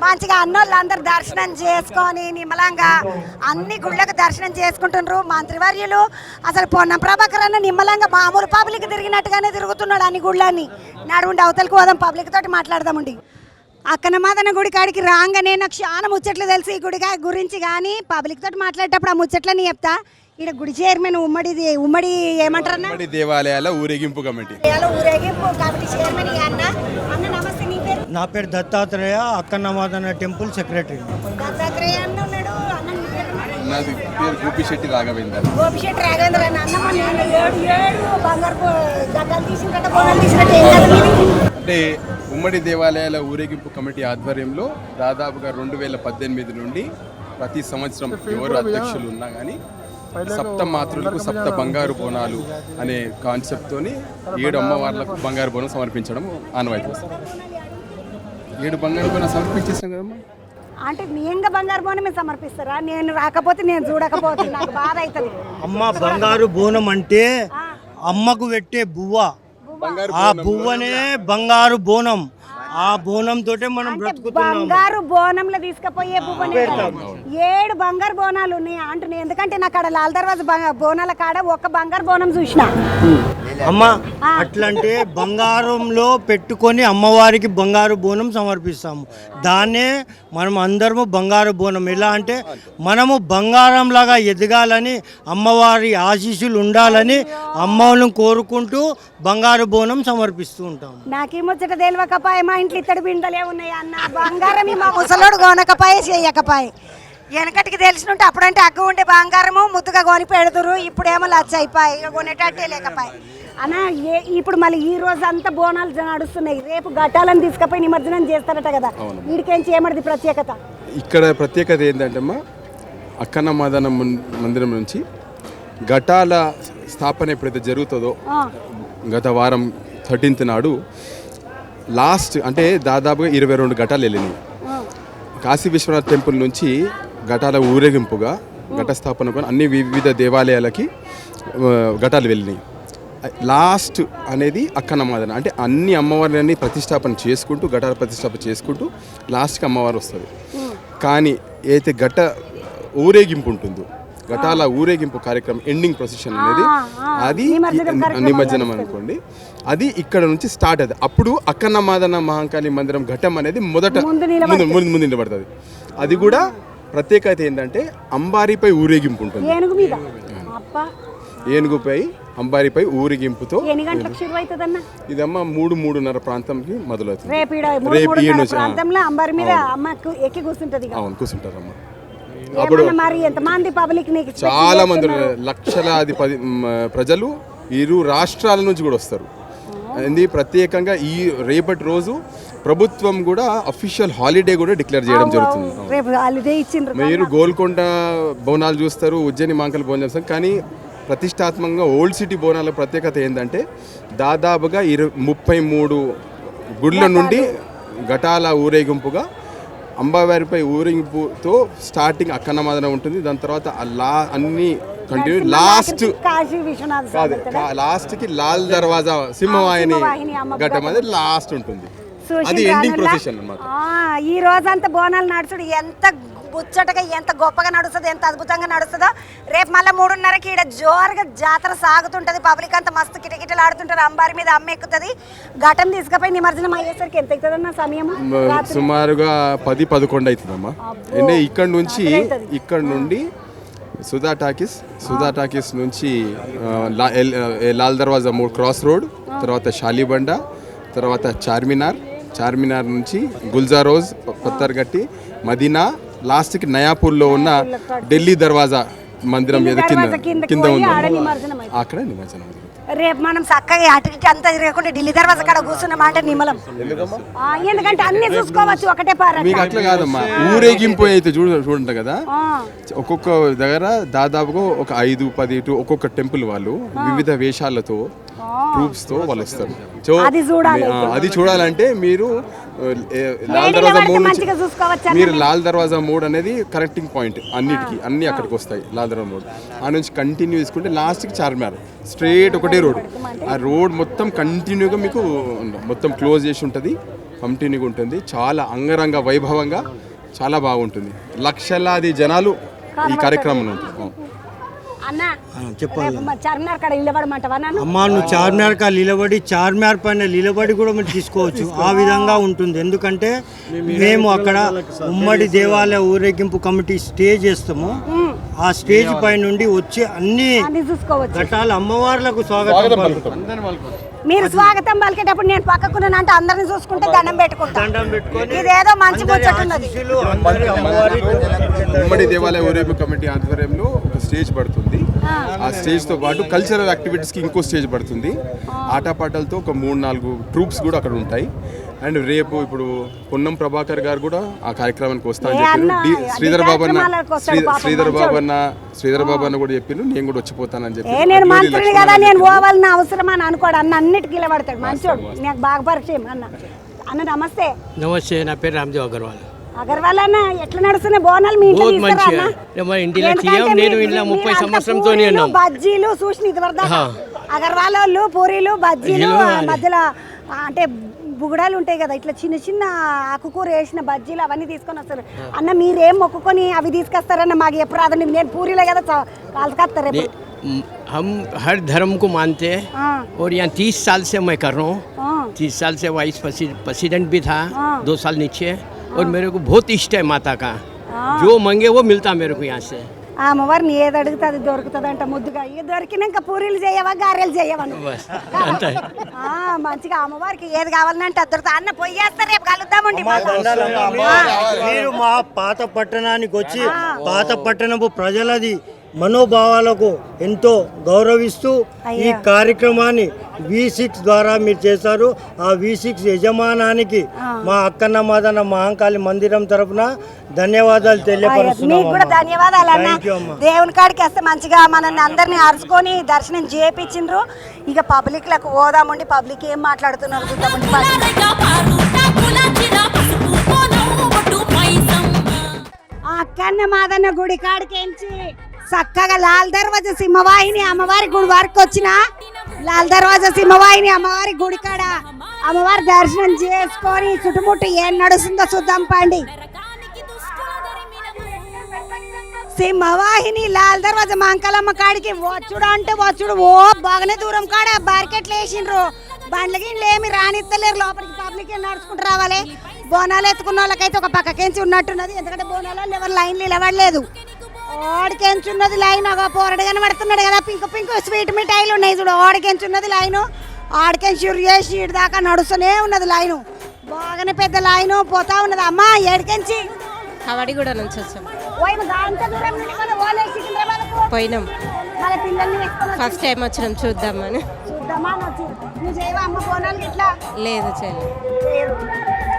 మంచిగా అన్నోళ్ళు అందరు దర్శనం చేసుకొని నిమ్మలంగా అన్ని గుళ్ళకు దర్శనం చేసుకుంటున్నారు. మంత్రివర్యులు అసలు పొన్నం ప్రభాకర్ అన్న నిమ్మలంగా మామూలు పబ్లిక్ తిరిగినట్టుగానే తిరుగుతున్నాడు అన్ని గుళ్ళని. నడువుండి అవతలకు పోదాం, పబ్లిక్ తోటి మాట్లాడదామండి. అక్కన మాదన గుడి కాడికి రాగానే నాకు చాలా ముచ్చట్లు తెలుసు ఈ గుడి గురించి, కానీ పబ్లిక్ తోటి మాట్లాడేటప్పుడు ఆ ముచ్చట్లని చెప్తా. ఇక్కడ గుడి చైర్మన్ ఉమ్మడి ఏమంటారన్నా దేవాలయాల ఊరేగింపు కమిటీ చైర్మన్ అన్న. అన్న నమస్తే, నీ పేరు? నా పేరు దత్తాత్రేయ, అక్కన్న మాదన టెంపుల్ సెక్రటరీ. దత్తాత్రేయ అన్న ఉన్నాడు. అన్న నీ పేరు? నాది పేరు గోపిశెట్టి రాఘవేందర్. గోపిశెట్టి రాఘవేంద్ర అన్న. అన్నమ్మ నేను 7 బంగారు గడ్డలు తీసినట్టు బోనాలు తీసినట్టు ఏం కదా మీది? అంటే ఉమ్మడి దేవాలయాల ఊరేగింపు కమిటీ ఆధ్వర్యంలో దాదాపుగా 2018 నుండి ప్రతి సంవత్సరం ఎవరు అధ్యక్షులు ఉన్నా కానీ సప్త మాతృలకు సప్త బంగారు బోనాలు అనే కాన్సెప్ట్తోని 7 అమ్మవార్లకు బంగారు బోనం సమర్పించడం ఆనవాయితీ. 7 బంగారు బోనం సమర్పించేసాం కదమ్మా. అంటే నియంగా బంగారు బోనమే సమర్పిస్తారా? నేను రాకపోతే నేను చూడకపోతే నాకు బాధ అవుతుంది. అమ్మ బంగారు బోనం అంటే అమ్మకు పెట్టే బువ్వ, ఆ బువ్వనే బంగారు బోనం. ఆ బోనం తోటే మనం బ్రతుకుతున్నాం. బంగారు బోనంలో తీసుకుపోయే బువ్వనే 7 బంగారు బోనాలు ఉన్నాయి అంటున్నాయి. ఎందుకంటే నాకు అక్కడ లాల్ దర్వాజా బోనాల కాడ ఒక బంగారు బోనం చూసిన. అమ్మ అట్లంటే బంగారంలో పెట్టుకొని అమ్మవారికి బంగారు బోనం సమర్పిస్తాము. దాన్నే మనం అందరము బంగారు బోనం. ఎలా అంటే మనము బంగారంలాగా ఎదగాలని, అమ్మవారి ఆశీస్సులు ఉండాలని అమ్మను కోరుకుంటూ బంగారు బోనం సమర్పిస్తూ ఉంటాము. నాకేమొచ్చట తెలియకపాయ, మా ఇంట్లో ఇత్తడి బిందలే ఉన్నాయి అన్న. బంగారం మా ముసలోడు కొనకపాయ చేయకపాయ. వెనకటికి తెలిసినట్టు అప్పుడంటే అగ్గు ఉండే బంగారము ముద్దుగా కొని పెడుతురు. ఇప్పుడేమో లచ్చ అయిపోయి కొనేటట్టే లేకపోయి అన్న. ఇప్పుడు మళ్ళీ ఈ రోజు అంతా బోనాలు నడుస్తున్నాయి. రేపు ఘటాలను తీసుకుపోయి నిమజ్జనం చేస్తారట కదా, వీడికేంచి ఏమడిది ప్రత్యేకత? ఇక్కడ ప్రత్యేకత ఏంటంటే అమ్మా, అక్కన్న మాదన మందిరం నుంచి ఘటాల స్థాపన ఎప్పుడైతే జరుగుతుందో గత వారం 13th నాడు లాస్ట్ అంటే దాదాపుగా 22 ఘటాలు వెళ్ళినాయి. కాశీ విశ్వనాథ్ టెంపుల్ నుంచి ఘటాల ఊరేగింపుగా ఘట స్థాపన అన్ని వివిధ దేవాలయాలకి ఘటాలు వెళ్ళినాయి. లాస్ట్ అనేది అక్కన్న మాదన అంటే అన్ని అమ్మవారిని ప్రతిష్టాపన చేసుకుంటూ ఘటాల ప్రతిష్టాపన చేసుకుంటూ లాస్ట్కి అమ్మవారు వస్తుంది. కానీ ఏదైతే ఘట ఊరేగింపు ఉంటుందో, ఘటాల ఊరేగింపు కార్యక్రమం ఎండింగ్ ప్రొసెషన్ అనేది అది నిమజ్జనం అనుకోండి, అది ఇక్కడ నుంచి స్టార్ట్ అవుతుంది. అప్పుడు అక్కన్న మాదన మహాకాళి మందిరం ఘటం అనేది ముందు నిలబడుతుంది. అది కూడా ప్రత్యేకత ఏంటంటే అంబారిపై ఊరేగింపు ఉంటుంది. ఏనుగుపై అంబారిపై ఊరేగింపుతో ఇదమ్మా 3-3:30 ప్రాంతంకి మొదలవుతుంది. అవును, కూర్చుంటారమ్మా. అప్పుడు చాలా మంది లక్షలాది ప్రజలు 2 రాష్ట్రాల నుంచి కూడా వస్తారు. ఇది ప్రత్యేకంగా ఈ రేపటి రోజు ప్రభుత్వం కూడా అఫీషియల్ హాలిడే కూడా డిక్లేర్ చేయడం జరుగుతుంది. మీరు గోల్కొండ బోనాలు చూస్తారు, ఉజ్జయిని మాంకల్ బోనాలు చూస్తారు, కానీ ప్రతిష్టాత్మకంగా ఓల్డ్ సిటీ బోనాల ప్రత్యేకత ఏంటంటే దాదాపుగా 33 గుళ్ళ నుండి ఘటాల ఊరేగింపుగా అంబావారిపై ఊరేగింపుతో స్టార్టింగ్ అక్కన్న మాదన ఉంటుంది. దాని తర్వాత అన్ని కంటిన్యూ లాస్ట్కి లాల్ దర్వాజా సింహవాహిని ఘట్టం అనేది లాస్ట్ ఉంటుంది. అది ఎండింగ్ ప్రొసెషన్ అన్నమాట. ఈ రోజంతా బోనాలు నడుచుడు ఎంత ముచ్చటగా, ఎంత గొప్పగా నడుస్తుంది, ఎంత అద్భుతంగా నడుస్తుందో. రేపు మళ్ళీ 3:30కి ఇక్కడ జోరుగా జాతర సాగుతుంటుంది. పబ్లిక్ అంతా మస్తు కిటకిటలు ఆడుతుంటారు. అంబారి మీద అమ్మ ఎక్కుతుంది. ఘటం తీసుకుపోయి నిమజ్జనం అయ్యేసరికి ఎంత అవుతుందన్న సమయం? సుమారుగా 10-11 అవుతుందమ్మా. అంటే ఇక్కడ నుండి సుధా టాకీస్ నుంచి లాల్ దర్వాజా క్రాస్ రోడ్, తర్వాత షాలిబండ, తర్వాత చార్మినార్ నుంచి గుల్జా రోజ్, పత్తర్గట్టి, మదీనా, లాస్ట్కి నయాపూర్లో ఉన్న ఢిల్లీ దర్వాజా మందిరం కింద ఉంది. అక్కడ నిమజ్జనం. రేపు మనం చక్కగా అటు అంతా తిరగకుండా ఢిల్లీ దర్వాజా కాడ కూర్చున్నాం అంటే నిమ్మలం. ఎందుకంటే అన్ని చూసుకోవచ్చు ఒకటే పార. మీకు అట్లా కాదమ్మా, ఊరేగింపు అయితే చూడండి కదా, ఒక్కొక్క దగ్గర దాదాపుగా ఒక 5-10 ఒక్కొక్క టెంపుల్ వాళ్ళు వివిధ వేషాలతో ట్రూప్స్తో వాళ్ళు వస్తారు. సో అది చూడాలంటే మీరు లాల్ దర్వాజా 3 మంచిగా చూసుకోవచ్చు మీరు లాల్ దర్వాజా 3 అనేది కనెక్టింగ్ పాయింట్ అన్నిటికీ, అన్ని అక్కడికి వస్తాయి. లాల్ దర్వాజా 3 ఆ నుంచి కంటిన్యూ తీసుకుంటే లాస్ట్కి చార్మినార్ స్ట్రేట్ ఒకటే రోడ్. ఆ రోడ్ మొత్తం కంటిన్యూగా మీకు మొత్తం క్లోజ్ చేసి ఉంటుంది, కంటిన్యూగా ఉంటుంది. చాలా అంగరంగ వైభవంగా చాలా బాగుంటుంది. లక్షలాది జనాలు ఈ కార్యక్రమం ఉంటుంది. అన్న చెప్పాలి చార్మినార్ కాడ నిలబడమంటావా నన్ను? అమ్మా, నువ్వు చార్మినార్ కా నిలబడి చార్మినార్ పైన నిలబడి కూడా మీరు తీసుకోవచ్చు. ఆ విధంగా ఉంటుంది. ఎందుకంటే మేము అక్కడ ఉమ్మడి దేవాలయ ఊరేగింపు కమిటీ స్టే చేస్తాము. ఆ స్టేజ్ పై నుండి వచ్చి అన్ని ఘటాల అమ్మవార్లకు స్వాగతం పలుకుతాం. మీరు స్వాగతం పలికేటప్పుడు నేను పక్కకున్నాను అంటే అందరిని చూసుకుంటే దండం పెట్టుకుంటాను. ఇదేదో మంచి ముచ్చటున్నది. ఉమ్మడి దేవాలయ ఊరేగింపు కమిటీ ఆధ్వర్యంలో ఒక స్టేజ్ పడుతుంది. ఆ స్టేజ్ తో పాటు కల్చరల్ యాక్టివిటీస్ కి ఇంకో స్టేజ్ పడుతుంది. ఆటపాటలతో ఒక 3-4 ట్రూప్స్ కూడా అక్కడ ఉంటాయి. అండ్ రేపు ఇప్పుడు పొన్నం ప్రభాకర్ గారు కూడా ఆ కార్యక్రమానికి వస్తా అని చెప్పారు. శ్రీధర్ బాబు అన్న కూడా చెప్పిండు, నేను కూడా వచ్చిపోతానని చెప్పి. నేను మంత్రిని కదా, నేను పోవాలని అవసరం అని అనుకోడు అన్న. అన్నిటికీ నిలబడతాడు, మంచోడు. నాకు బాగా పరిచయం అన్న. అన్న నమస్తే. నమస్తే, నా పేరు రామ్దేవ్ అగర్వాల్. అగర్వాల్ అన్న, ఎట్లా నడుస్తున్నాయి బోనాలు మీ ఇంట్లో? నేను ఇలా 30 సంవత్సరంతో బజ్జీలు చూసిన ఇదివరదాకా అగర్వాల్ వాళ్ళు పూరీలు బజ్జీలు మధ్యలో అంటే బుగడాలు ఉంటాయి కదా, ఇట్లా చిన్న చిన్న ఆకుకూర వేసిన బజ్జీలు అవన్నీ తీసుకొని వస్తారు. అన్న మీరేం మొక్కుకొని అవి తీసుకొస్తారన్న మాకు ఎప్పుడు రాదండి. నేను పూరీలే కదా కాల్చుకొస్తారు. हम हर धर्म को मानते हैं और यहाँ 30 साल से मैं कर रहा हूँ. 30 साल से वाइस प्रेसिडेंट भी था, 2 साल नीचे. और मेरे को बहुत इष्ट है माता का, जो मांगे वो मिलता मेरे को यहाँ से. ఆ అమ్మవారిని ఏది అడిగితే అది దొరుకుతుంది అంట ముద్దుగా. ఇది దొరికినాక పూరీలు చేయవా, గారెలు చేయవా? మంచిగా అమ్మవారికి ఏది కావాలంటే అది దొరుకుతుంది. అన్న పొయ్యేస్తారు, రేపు కలుద్దామండి. మీరు మా పాత పట్టణానికి వచ్చి పాత పట్టణపు ప్రజలది మనోభావాలకు ఎంతో గౌరవిస్తూ ఈ కార్యక్రమాన్ని V6 ద్వారా మీరు చేశారు. ఆ V6 యజమానానికి మా అక్కన్న మాదన్న మహంకాళి మందిరం తరపున ధన్యవాదాలు తెలియపరుస్తున్నాం. మీకు కూడా ధన్యవాదాలు అన్న. దేవుని కాడికి వస్తే మంచిగా మనల్ని అందరినీ అరుచుకొని దర్శనం చేయించిండ్రు. ఇక పబ్లిక్ లకు పోదామండి. పబ్లిక్ ఏం మాట్లాడుతున్నారు చూద్దామండి. అక్కన్న మాదన్న గుడి కాడికేంచి చక్కగా లాల్ దర్వాజా సింహవాహిని అమ్మవారి గుడి వరకు వచ్చిన లాల్ దర్వాజా సింహవాహిని అమ్మవారి గుడి కాడ అమ్మవారి దర్శనం చేసుకొని చుట్టుముట్టు ఏం నడుస్తుందో చూద్దాం పండి. సింహవాహిని లాల్ దర్వాజా మాంకాలమ్మ కాడికి వచ్చుడు అంటే వచ్చుడు. ఓ బాగానే దూరం కాడ బార్కెట్లు వేసిండ్రు. బండ్లకి ఏమి రానిత్తలేరు లోపలికి. పబ్లిక్ నడుచుకుంటూ రావాలి. బోనాలు ఎత్తుకున్న వాళ్ళకైతే ఒక పక్కకెంచి ఉన్నట్టున్నది. ఎందుకంటే బోనాలు ఎవరు లైన్లు నిలబడలేదు. ఓడికెంచున్నది లైన్. ఒక పోరడు కనబడుతున్నాడు కదా, పింక్ స్వీట్ మిఠాయిలు ఉన్నాయి చూడు. ఓడికెంచున్నది లైను. ఆడికెంచి చేసి ఇటు దాకా నడుస్తూనే ఉన్నది లైను. బాగానే పెద్ద లైను పోతా ఉన్నది. అమ్మ ఏడికెంచి? కవాడి కూడా నుంచి వచ్చాం. పోయినాం. ఫస్ట్ టైం వచ్చినాం చూద్దామని. లేదు చేయలేదు.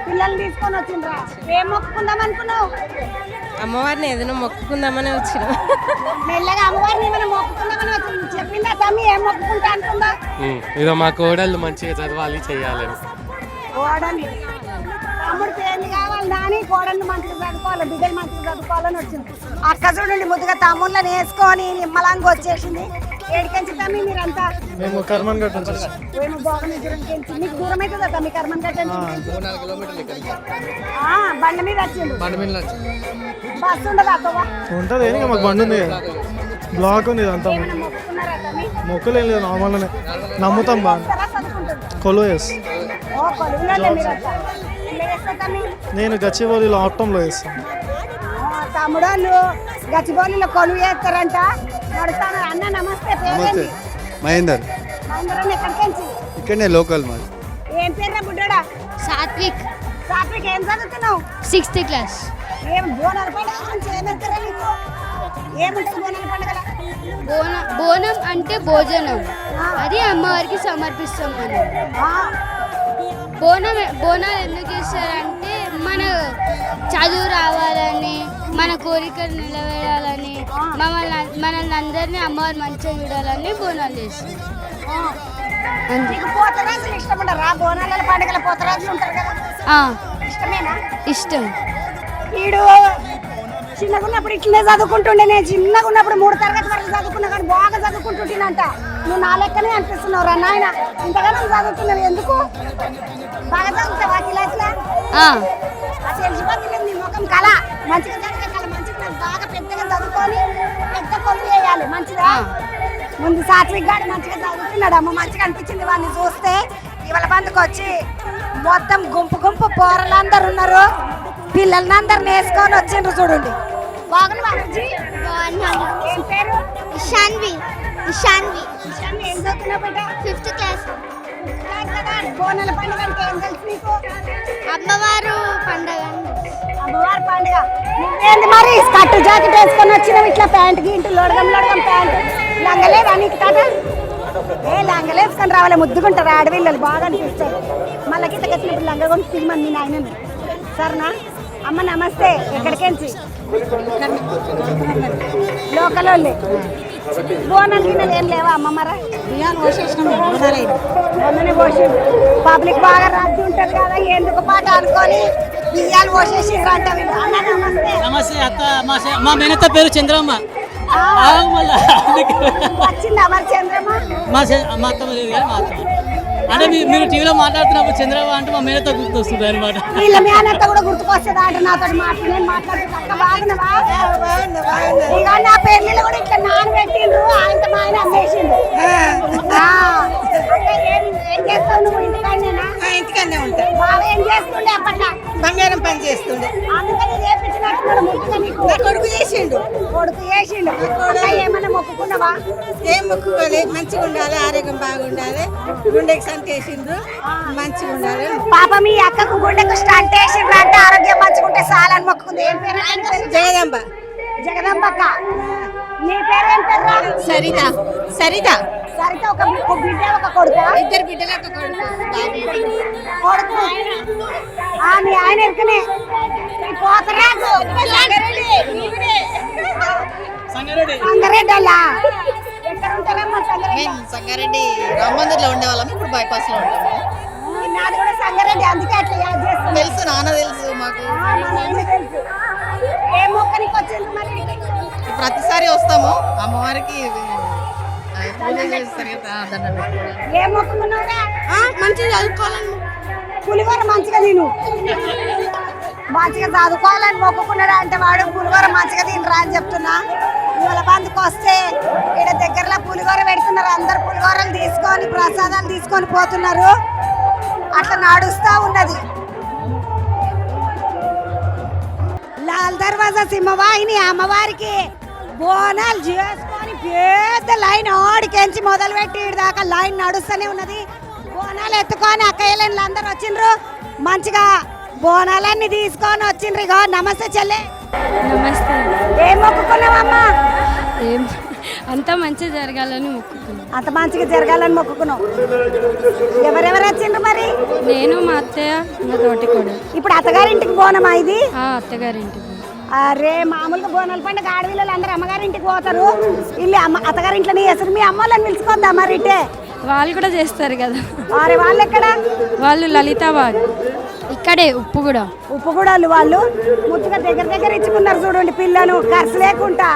పిల్లల్ని తీసుకొని వచ్చిండ్రా? ఏం మొక్కుకుందాం అనుకున్నావు? అమ్మవారిని ఏదైనా మొక్కుకుందామని వచ్చినాం. మెల్లగా అమ్మవారిని ఏమైనా మొక్కుకుందామని వచ్చింది. చెప్పిందా తమ్మి ఏం మొక్కుకుంటా అనుకుందా? ఇక మా కోడళ్ళు మంచిగా చదవాలి, చెయ్యాలని. కోడలు తమ్ముడు పేర్లు కావాలి దాని కోడళ్ళు మంచిగా చదువుకోవాలి, బిడ్డలు మంచిగా చదువుకోవాలని వచ్చింది. అక్క చూడండి ముద్దుగా తమ్ముళ్ళని వేసుకొని నిమ్మలాంగా వచ్చేసింది. ఏడికెంచి తమ్మి మీరంతా? మేము కర్మన్ గట్ట మేము భోగనిద్రంకెంచి. మీకు దూరం అవుతుందా తమ్మి కర్మన్ గట్ట? బండి మీద వచ్చింది. బస్సు ఉండదు అక్కవా? ఉంటుంది. మాకు బండి ఉంది కదా, బ్లాక్ ఉంది. ఇదంతా మొక్కలేం లేదు, నార్మల్గానే నమ్ముతాం. బాగా కొలువు వేస్తాం. నేను గచ్చిబౌలిలో ఆప్టంలో వేస్తాను. తమ్ముడు గచ్చిబౌలిలో కొలువు వేస్తారంట. నడుస్తాను. అన్న నమస్తే. నమస్తే. మహేందర్. ఇక్కడనే లోకల్ మాది. ఏం పేరు బుడ్డోడా? సాత్విక్. సాత్విక్ ఏం చదువుతున్నావు? 6th class. ఏం బోనాల పండుగ గురించి ఏమంటారా నీకు? ఏమంటారు బోనాల పండుగల? బోనం అంటే భోజనం, అది అమ్మవారికి సమర్పిస్తాం మనం. బోనాలు ఎందుకు చేస్తారంటే మన చదువు రావాలని, మన కోరికలు నిలవేయాలని, మనల్ని అందరినీ అమ్మవారు మంచిగా చూడాలని బోనాలు చేస్తాం. పోతరాజులు ఇష్టం ఉండరా? బోనాల పండుగల పోతరాజులు ఉంటారు కదా. ఇష్టమేనా? ఇష్టం. వీడు చిన్నగా ఉన్నప్పుడు ఇట్లనే చదువుకుంటుండే. నేను చిన్నగా ఉన్నప్పుడు 3 తరగతి వరకు చదువుకున్నా, కానీ బాగా చదువుకుంటుంటేనంట. నువ్వు నా లెక్కనే అనిపిస్తున్నావు రా నాయన, ఇంతగానో చదువుతున్నావు ఎందుకు? బాగా చదువుతావా క్లాస్లో? తెలిసిపోతుంది నీ ముఖం కళ, మంచిగా చదివే కళ, మంచిగా బాగా పెద్దగా చదువుకొని పెద్ద కొలు వేయాలి. మంచిదా? ముందు సాత్విక్ గాడు మంచిగా చదువుతున్నాడు అమ్మ, మంచిగా అనిపించింది వాడిని చూస్తే. ఇవాళ బందుకు వచ్చి మొత్తం గుంపు పోరలందరూ ఉన్నారు, పిల్లల్ని అందరిని వేసుకొని వచ్చిండ్రు చూడండి. బాగున్నా ఏం పేరు? ఇషాన్వి. ఇషాన్వి. ఇషాన్వి ఏం చదువుతున్నావు బిడ్డ? 5th class. బోనాల పండుగ అంటే ఏం తెలుసు నీకు? అమ్మవారు పండుగ. అమ్మవారి పండుగ. నువ్వేంది మరి కట్టు జాకెట్ వేసుకొని వచ్చినావు, ఇట్లా ప్యాంట్ గింటు లోడగం ప్యాంట్ లంగలేదా నీకు తాట? ఏ లంగలు వేసుకొని రావాలి, ముద్దుకుంటారు ఆడపిల్లలు, బాగా అనిపిస్తారు. మళ్ళీ గిట్ట వచ్చినప్పుడు లంగ కొని తీయమని మీ నాయనని. సరేనా అమ్మ? నమస్తే. ఎక్కడికెంచి? లోకల్ వాళ్ళే. బోనాలు గిన్నెలు ఏం లేవా అమ్మ? మరా మొన్ననే పోసి పబ్లిక్ బాగా రద్దీ ఉంటుంది కదా, ఎందుకు పాట అనుకొని బియ్యాలు పోసేసి అంట. అన్న నమస్తే. నమస్తే అత్త. మా మేనత్త పేరు చంద్రమ్మ. వచ్చిందా మరి చంద్రమ్మ? మా అత్తమ్మ లేదు కానీ మా అత్తమ్మ అంటే మీరు టీవీలో మాట్లాడుతున్నప్పుడు చంద్రబాబు అంటే మా మేనత్త గుర్తొస్తుంది అనమాట. వీళ్ళ మేనత్త కూడా గుర్తుకొస్తుందా అంటే నాతో నేను మాట్లాడుతున్నా. బాగున్నావా? ఇక నా పెళ్ళిళ్ళు కూడా ఇట్లా నాన్న పెట్టిండ్రు, ఆయనతో మా ఆయన అమ్మేసిండు. ఏం చేస్తావు నువ్వు? ఇంటికాడనేనా? ఇంటికనే ఉంటా. బాగా ఏం చేస్తుండే అప్పట్లో? బంగారం పని చేస్తుండే. అందుకని చేపించినట్టున్నాడు ముట్టుగా నీకు. కొడుకు చేసిండు. కొడుకు చేసిండు. ఏమన్నా మొక్కుకున్నావా? ఏం మొక్కుకోలేదు. మంచిగా ఉండాలి, ఆరోగ్యం బాగుండాలి, గుండెకి సంట వేసిండ్రు, మంచిగా ఉండాలి. పాప మీ అక్కకు గుండెకు స్టంట్ వేసిండ్రు అంటే ఆరోగ్యం మంచిగా ఉంటే చాలని మొక్కుకుంది. ఏం పేరు? జగదంబ. జగదంబక్క. నీ పేరు ఏం పేరు? సరిత. సరిత. సరిత. ఒక బిడ్డ ఒక కొడుకు? 2 బిడ్డలు, ఒక కొడుకు. కొడుకు మీ ఆయన ఎక్కనే పోతరాజు సంగారెడ్డి అలా ఎక్కడ ఉంటారమ్మా? సంగారెడ్డి రామమందిర్లో ఉండేవాళ్ళం, ఇప్పుడు బైపాస్ లో ఉంటాము. నాది కూడా సంగారెడ్డి, అందుకే అట్లా యాద్ చేస్తాను. తెలుసు, నాన్న తెలుసు మాకు. తెలుసు. ఏ మొక్క నీకు వచ్చింది మరి? ప్రతిసారి వస్తాము అమ్మవారికి పూజ చేస్తారు కదా, దండం పెట్టుకోవాలి. ఏ మొక్కుకున్నావురా? మంచిగా చదువుకోవాలని. పులిహోర మంచిగా తిను, మంచిగా చదువుకోవాలని మొక్కుకున్నాడు అంటే వాడు పులిహోర మంచిగా తినరా అని చెప్తున్నా. ఇవాళ బందుకు వస్తే ఇక్కడ దగ్గరలో పులిహోర పెడుతున్నారు, అందరు పులిహోరలు తీసుకొని ప్రసాదాలు తీసుకొని పోతున్నారు. అట్లా నడుస్తూ ఉన్నది. లాల్ దర్వాజా సింహవాహిని అమ్మవారికి బోనాలు చేసుకొని పెద్ద లైన్ ఆడికెంచి మొదలుపెట్టి దాకా లైన్ నడుస్తూనే ఉన్నది. బోనాలు ఎత్తుకొని అక్కయ్యలు అందరు వచ్చిండ్రు, మంచిగా బోనాలన్నీ తీసుకొని వచ్చిండ్రు. ఇగో నమస్తే చెల్లె. నమస్తే. ఏం మొక్కుకున్నావమ్మా? ఏం అంతా మంచిగా జరగాలని మొక్కుకున్నాం. అంత మంచిగా జరగాలని మొక్కుకున్నావు. ఎవరెవరు వచ్చిండ్రు మరి? నేను, మా అత్తయ్య, మా తోటి కూడా. ఇప్పుడు అత్తగారింటికి పోనమా ఇది? అత్తగారింటికి. అరే మామూలుగా బోనాల పండుగ ఆడవిల్లలు అందరూ అమ్మగారింటికి పోతారు, ఇల్లు అత్తగారింట్లోనే చేస్తారు. మీ అమ్మ వాళ్ళని పిలుచుకోద్దా మరి? ఇటే వాళ్ళు కూడా చేస్తారు కదా. అరే వాళ్ళు ఎక్కడ? వాళ్ళు లలితాబాద్, ఇక్కడే ఉప్పుగూడలు. వాళ్ళు ముద్దుగా దగ్గర ఇచ్చుకున్నారు చూడండి పిల్లను, ఖర్చు లేకుండా.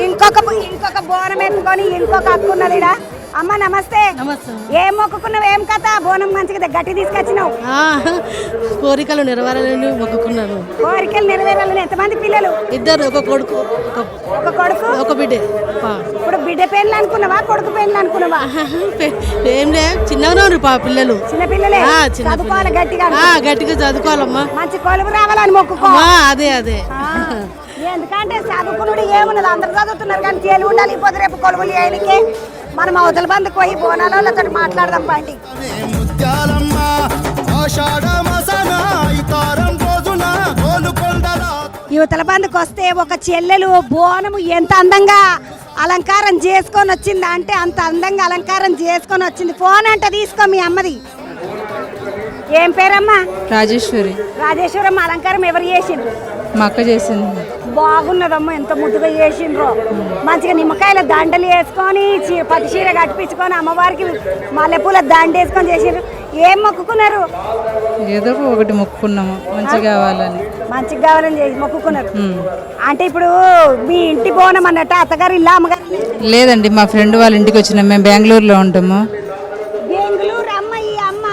ఇంకొక బోనం ఎత్తుకొని ఇంకొక అక్కున్నది. అమ్మ నమస్తే. ఏం మొక్కుకున్నావు? ఏం కథ? బోనం మంచిగా గట్టి తీసుకొచ్చినావు. కోరికలు నెరవేరాలని మొక్కుకున్నాను. కోరికలు నెరవేరాలని. ఎంతమంది పిల్లలు? 2, ఒక కొడుకు, ఒక కొడుకు, ఒక బిడ్డ. ఇప్పుడు బిడ్డ పెళ్ళి అనుకున్నావా, కొడుకు పెళ్ళి అనుకున్నావా? ఏం లే, చిన్నగానే ఉన్నారు పిల్లలు. చిన్న పిల్లలే. చదువుకోవాలి గట్టిగా. గట్టిగా చదువుకోవాలమ్మా, మంచి కొలువు రావాలని మొక్కుకో. అదే ఎందుకంటే చదువుకున్నాడు ఏమున్నది, అందరు చదువుతున్నారు కానీ తేలి ఉండాలి. ఇప్పుడు రేపు కొలువులు చేయడానికి మనం అవతల బందుకు పోయి బోనాలతో మాట్లాడదాం పాండి. యువతల బందుకు వస్తే ఒక చెల్లెలు బోనము ఎంత అందంగా అలంకారం చేసుకొని వచ్చిందా అంటే అంత అందంగా అలంకారం చేసుకొని వచ్చింది. ఫోన్ అంట తీసుకో మీ అమ్మది. ఏం పేరమ్మా? రాజేశ్వరి. రాజేశ్వరమ్మ. అలంకారం ఎవరు చేసిండ్రు? మా అక్క చేసింది. బాగున్నదమ్మా, ఎంత ముద్దుగా చేసిండ్రో. మంచిగా నిమ్మకాయల దండలు వేసుకొని పట్టు చీర కట్టించుకొని అమ్మవారికి మల్లెపూల దండ వేసుకొని చేసిండ్రు. ఏం మొక్కుకున్నారు? ఏదో ఒకటి మొక్కుకున్నాము మంచిగా కావాలని. మంచిగా కావాలని చేసి మొక్కుకున్నారు. అంటే ఇప్పుడు మీ ఇంటి బోనం అన్నట్టు అత్తగారు ఇల్లా అమ్మగారు? లేదండి, మా ఫ్రెండ్ వాళ్ళ ఇంటికి వచ్చినాం. మేము బెంగళూరులో ఉంటాము. బెంగళూరు అమ్మ, ఈ అమ్మ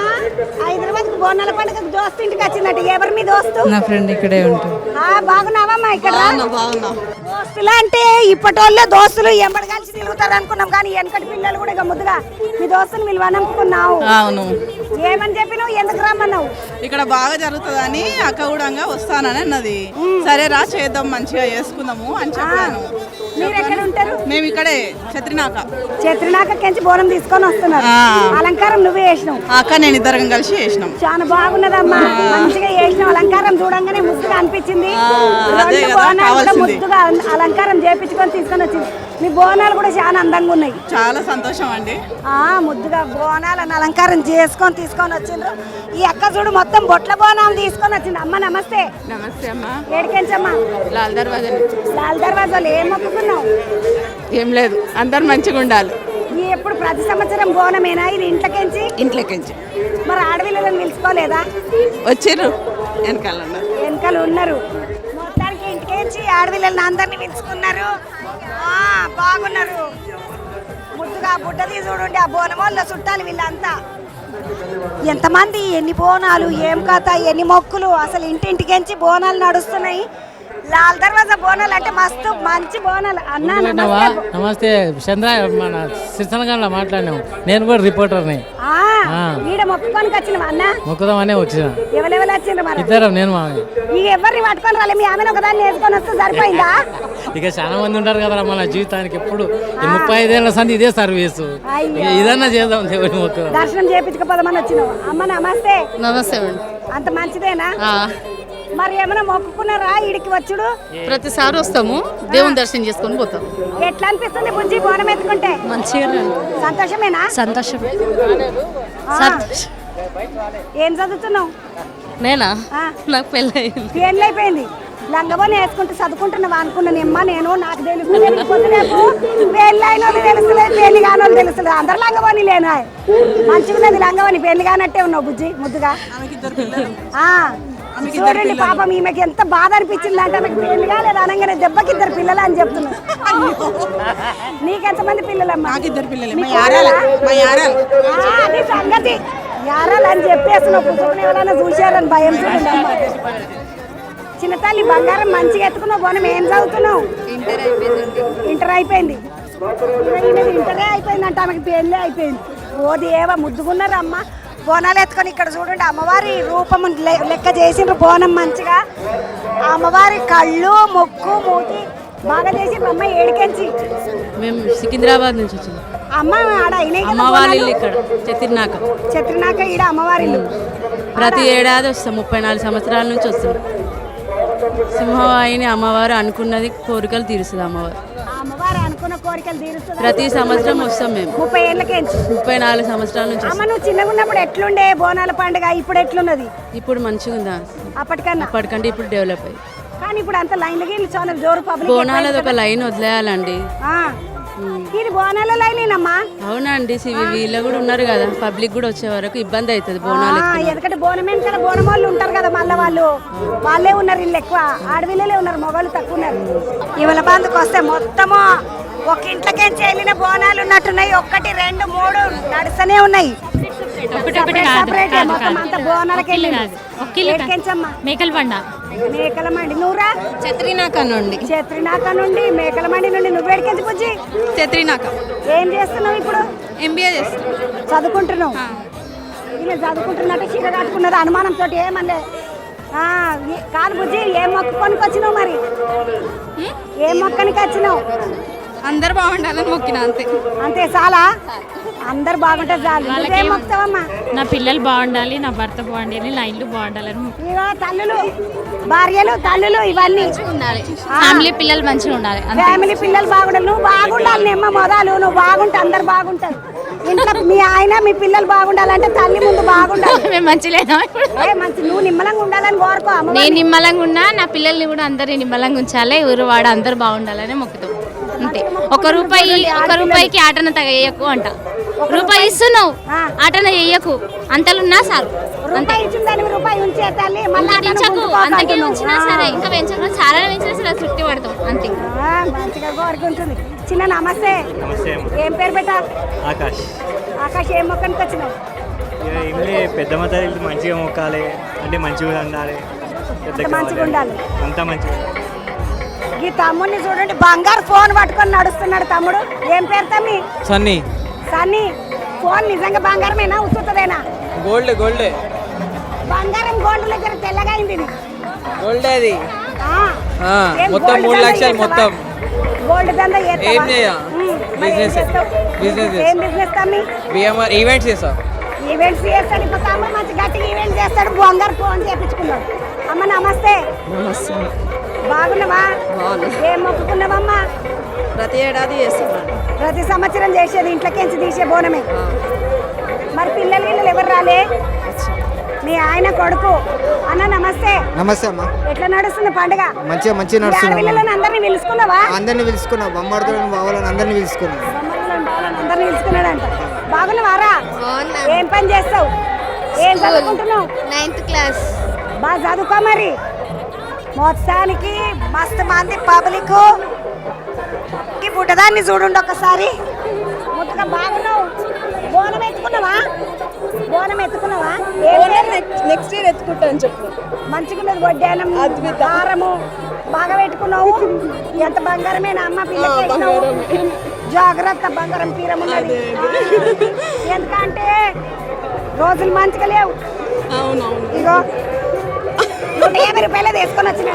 హైదరాబాద్ బోనాల పండుగ దోస్తు ఇంటికి వచ్చిందట. ఎవరు మీ దోస్తు? నా ఫ్రెండ్ ఇక్కడే ఉంటుంది. బాగున్నావమ్మా? ఇక్కడ దోస్తులు అంటే ఇప్పటి వాళ్ళే దోస్తులు ఎంబడి కలిసి తిరుగుతారు అనుకున్నాం, కానీ వెనకటి పిల్లలు కూడా ఇక ముద్దుగా మీ దోస్తుని విలువనుకున్నావు. అవును. ఏమని చెప్పినావు? ఎందుకు రమ్మన్నావు? ఇక్కడ బాగా జరుగుతుందని అక్క కూడా వస్తానని అన్నది. సరే రా చేద్దాం, మంచిగా చేసుకుందాము అని చెప్పాను. మీరు ఎక్కడ ఉంటారు? మేము ఇక్కడే చెత్రినాక కెంచి బోనం తీసుకొని వస్తున్నారు. అలంకారం నువ్వే చేసినావు? అక్క నేను ఇద్దరం కలిసి చేసినాం. చాలా బాగున్నదమ్మా, మంచిగా చేసినావు. అలంకారం చూడంగానే ముద్దుగా అనిపించింది. రెండు బోనాలు కూడా ముద్దుగా అలంకారం చేపించుకొని తీసుకొని వచ్చింది. మీ బోనాలు కూడా చాలా అందంగా ఉన్నాయి. చాలా సంతోషం అండి. ముద్దుగా బోనాలను అలంకారం చేసుకొని తీసుకొని వచ్చిండ్రు. ఈ అక్క చూడు మొత్తం బొట్ల బోనాలు తీసుకొని వచ్చింది. అమ్మ నమస్తే. నమస్తే అమ్మా. ఏడికెంచమ్మా? లాల్ దర్వాజా. లాల్ దర్వాజాలు ఏం మొక్కుకున్నావు? ఏం లేదు, అందరు మంచిగా ఉండాలి. ఎప్పుడు ప్రతి సంవత్సరం బోనమేనా ఇది? ఇంట్లోకెంచి? ఇంట్లోకించి. మరి ఆడవిళ్ళని పిలుచుకోలేదా? వచ్చిర్రు, వెనకాల ఉన్నారు. మొత్తానికి ఇంటికేంచి ఆడవిళ్ళని అందరినీ పిలుచుకున్నారు. బాగున్నారు. ముద్దుగా బుట్ట తీసి చూడండి. ఆ బోనమోళ్ళ చుట్టాలు వీళ్ళంతా. ఎంతమంది, ఎన్ని బోనాలు, ఏం కథ, ఎన్ని మొక్కులు. అసలు ఇంటింటికెంచి బోనాలు నడుస్తున్నాయి. లాల్ దర్వాజా బోనాలు అంటే మస్తు మంచి బోనాలు. అన్నా నమస్తే. చంద్ర మన సిరిసనగంలో మాట్లాడినాము. నేను కూడా రిపోర్టర్ని. ఈడ మొక్కుకొని వచ్చిన అన్న మొక్కుదామనే వచ్చిన. ఎవరెవరు వచ్చిండ్రు? మరి ఇద్దరు, నేను మామయ్య. ఇక ఎవరిని పట్టుకొని రాలే? మీ ఆమెను ఒకదాన్ని వేసుకొని వస్తే సరిపోయిందా? ఇక చాలా మంది ఉంటారు కదా మన జీవితానికి. ఎప్పుడు 35 ఏళ్ల సంది ఇదే సర్వీస్. ఇదన్నా చేద్దాం దేవుడి మొక్కు. దర్శనం చేయించుకోపోదామని వచ్చినావు. అమ్మ నమస్తే. నమస్తే. అంత మంచిదేనా? మరి ఏమైనా మొక్కుకున్నారా ఈడికి వచ్చుడు? ప్రతిసారి వస్తాము, దేవుని దర్శనం చేసుకొని పోతాం. ఎట్లా అనిపిస్తుంది బుజ్జి బోనం ఎత్తుకుంటే? మంచిగా. సంతోషమేనా? సంతోషం. ఏం చదువుతున్నావు? నేనా? నాకు పెళ్ళైపోయింది. లంగబోని వేసుకుంటూ చదువుకుంటున్నావా అనుకున్నాను. అమ్మా నేను నాకు తెలుస్తలేదు. పొద్దునేపు పెళ్ళి అయిన వాళ్ళు తెలుస్తలేదు, పెళ్లి కాని వాళ్ళు తెలుస్తలేదు. అందరు లంగబోని లేను. మంచిగా ఉన్నది లంగబోని. పెళ్లి కానట్టే ఉన్నావు బుజ్జి ముద్దుగా. చూడండి పాపం, ఈమెకి ఎంత బాధ అనిపించింది అంటే ఆమెకి పెళ్లి కాలేదు అనగానే దెబ్బకి 2 పిల్లలు అని చెప్తున్నావు. నీకెంతమంది పిల్లలమ్మా? అది సంగతి. యారాలు అని చెప్పేస్తున్నావు. పుస్తకం ఎవరైనా చూశారని భయం. చూడండి అమ్మా, చిన్న తల్లి బంగారం మంచిగా ఎత్తుకున్నావు. బోనం ఏం చదువుతున్నావు? ఇంటర్ అయిపోయింది. ఇంటరే అయిపోయిందంట. ఆమెకి పెళ్ళి అయిపోయింది. ఓ దేవ, ముద్దుకున్నారు అమ్మ. బోనాలు ఎత్తుకొని ఇక్కడ చూడండి. అమ్మవారి రూపము లెక్క చేసిండ్రు. బోనం మంచిగా అమ్మవారి కళ్ళు, ముక్కు, మూతి బాగా చేసిండ్రు. అమ్మ ఏడికెంచి? మేము సికింద్రాబాద్ నుంచి వచ్చాము. అమ్మ ఆడ అమ్మవారి ఇల్లు ఇక్కడ చెత్రినాక ఈడ అమ్మవారి ఇల్లు. ప్రతి ఏడాది వస్తాం. 34 సంవత్సరాల నుంచి వస్తాం. సింహవాహిని అమ్మవారు అనుకున్నది కోరికలు తీరుస్తుంది. అమ్మవారు అనుకున్న కోరికలు తీరుస్తుంది. ప్రతి సంవత్సరం వస్తాం మేము. 30 ఏళ్ళకేంచి? 34 సంవత్సరాల నుంచి. అమ్మ నువ్వు చిన్నగా ఉన్నప్పుడు ఎట్లుండే బోనాల పండుగ? ఇప్పుడు ఎట్లున్నది? ఇప్పుడు మంచిగా ఉందా? అప్పటికంటే ఇప్పుడు డెవలప్ అయ్యి. కానీ ఇప్పుడు అంత లైన్లకి చాలా జోరు పబ్లిక్. బోనాలది ఒక లైన్ వదిలేయాలండి. ఇది బోనాల లైనేనమ్మా? అవునండి. వీళ్ళు కూడా ఉన్నారు కదా, పబ్లిక్ కూడా వచ్చే వరకు ఇబ్బంది అవుతుంది బోనాలు. ఎందుకంటే బోనం వెనకాల బోనం వాళ్ళు ఉంటారు కదా, మళ్ళీ వాళ్ళే ఉన్నారు. ఇల్లు ఎక్కువ ఆడవిల్లలే ఉన్నారు, మగవాళ్ళు తక్కువ ఉన్నారు. ఇవాళ బందుకు వస్తే మొత్తము ఒక ఇంట్లోకేంచి వెళ్ళిన బోనాలు ఉన్నట్టున్నాయి. 1, 2, 3 నడుస్తూనే ఉన్నాయి. మేకల మండి. నువ్వురా? చెత్రినాక నుండి మేకల మండి నుండి. నువ్వు వేడికెంచి బుజ్జి? చెత్రినాక. ఏం చేస్తున్నావు ఇప్పుడు? MBA చేస్తున్నావు. చదువుకుంటున్నావు? ఇలా చదువుకుంటున్నట్టు చీర కట్టుకున్నది అనుమానంతో ఏమన్నా కాదు బుజ్జి. ఏం మొక్కుకొనికి వచ్చినావు? మరి ఏం మొక్కనికి వచ్చినావు? అందరు బాగుండాలని మొక్కిన. అంతే చాలా? అందరు బాగుంటే చాలు. నువ్వేం మొక్కుతావమ్మా? నా పిల్లలు బాగుండాలి, నా భర్త బాగుండాలి, నా ఇల్లు బాగుండాలని. తల్లులు, భార్యలు, తల్లులు ఇవన్నీ ఉండాలి. ఫ్యామిలీ పిల్లలు మంచిగా ఉండాలి. ఫ్యామిలీ పిల్లలు బాగుండాలి. నువ్వు బాగుండాలి అమ్మ. మొదలు నువ్వు బాగుంటే అందరు బాగుంటారు. ఇంట్లో మీ ఆయన మీ పిల్లలు బాగుండాలంటే తల్లి ముందు బాగుండాలి. మేము మంచిలేదా? మంచి. నువ్వు నిమ్మలంగా ఉండాలని కోరుకో. నేను నిమ్మలంగా ఉన్నా, నా పిల్లల్ని కూడా అందరినీ నిమ్మలంగా ఉంచాలి. ఊరు వాడు అందరు బాగుండాలని మొక్కుతాం. అంతే. 1 రూపాయికి ఆటన తగ ఎక్కువ అంట. రూపాయి ఇస్తున్నావు అటన చెయ్యకు అంతలున్నా సార్ రూపాయి ఇచ్చిందని రూపాయి ఉంచే తల్లి మళ్ళీ అంతకే ఉంచినా సరే ఇంకా పెంచకుండా చాలా పెంచినా సరే తృప్తి పడతాం అంతే. మంచిగా కోరుకుంటుంది. చిన్న నమస్తే. ఏం పేరు పెట్టా? ఆకాష్. ఆకాష్ ఏం మొక్కనికి వచ్చినావు? ఏమి పెద్దమ్మ తల్లి మంచిగా మొక్కాలి అంటే మంచిగా ఉండాలి, మంచిగా ఉండాలి, అంతా మంచిగా. ఈ తమ్ముడిని చూడండి, బంగారు ఫోన్ పట్టుకొని నడుస్తున్నాడు తమ్ముడు. ఏం పేరు తమ్మి? సన్నీ. సన్నీ, ఫోన్ నిజంగా బంగారమేనా ఉత్తుతదేనా? గోల్డే బంగారం గోల్డ్ దగ్గర తెల్లగా అయింది. గోల్డ్ అది ఏం మొత్తం గోల్డ్ 3 దందా లక్షలు చేస్తావా? మొత్తం. గోల్డ్ దందా చేస్తావా? ఏం చేయ? మరి ఏం బిజినెస్. చేస్తావు? బిజినెస్ ఏం బిజినెస్ తమ్మి? బిఎంఆర్ ఈవెంట్స్ చేస్తా. ఈవెంట్స్ చేస్తాడు. ఇప్పుడు తమ్ముడు మంచి గట్టిగా ఈవెంట్ చేస్తాడు. బంగారు ఫోన్ చేపించుకున్నాడు. అమ్మ నమస్తే. బాగున్నావా? ఏం మొక్కుకున్నావమ్మా? ప్రతి ఏడాది చేస్తున్నాను. ప్రతి సంవత్సరం చేసేది ఇంట్లోకించి తీసే బోనమే. మరి పిల్లలు ఎవరు రాలే? మీ ఆయన కొడుకు. అన్న నమస్తే. నమస్తే అమ్మా. ఎట్లా నడుస్తుంది పండుగ? మంచిగా నడుస్తుంది. ఆడపిల్లలను అందరినీ పిలుచుకున్నావా? అందరిని పిలుచుకున్నా, బొమ్మడుతులను బావాలని అందరిని పిలుచుకున్నా. అందరినీ పిలుచుకున్నాడంట. బాగున్నావారా? ఏం పని చేస్తావు? ఏం చదువుకుంటున్నావు? 9th class. బాగా చదువుకో మరి. మొత్తానికి మస్తు మంది పబ్లిక్ ఈ పుట్టదాన్ని చూడండి ఒకసారి. ముట్టుగా బాగున్నావు. బోనం ఎత్తుకున్నావా? బోనం ఎత్తుకున్నావా? నెక్స్ట్ ఇయర్ ఎత్తుకుంటాను చెప్పు. మంచిగున్నది. వడ్డానం దారము బాగా పెట్టుకున్నావు. ఎంత బంగారమేనా అమ్మ పిల్లకి? జాగ్రత్త, బంగారం తీరమున్నది. ఎందుకంటే రోజులు మంచిగా లేవు. ఇగో 150 రూపాయలు తీసుకొని వచ్చిన.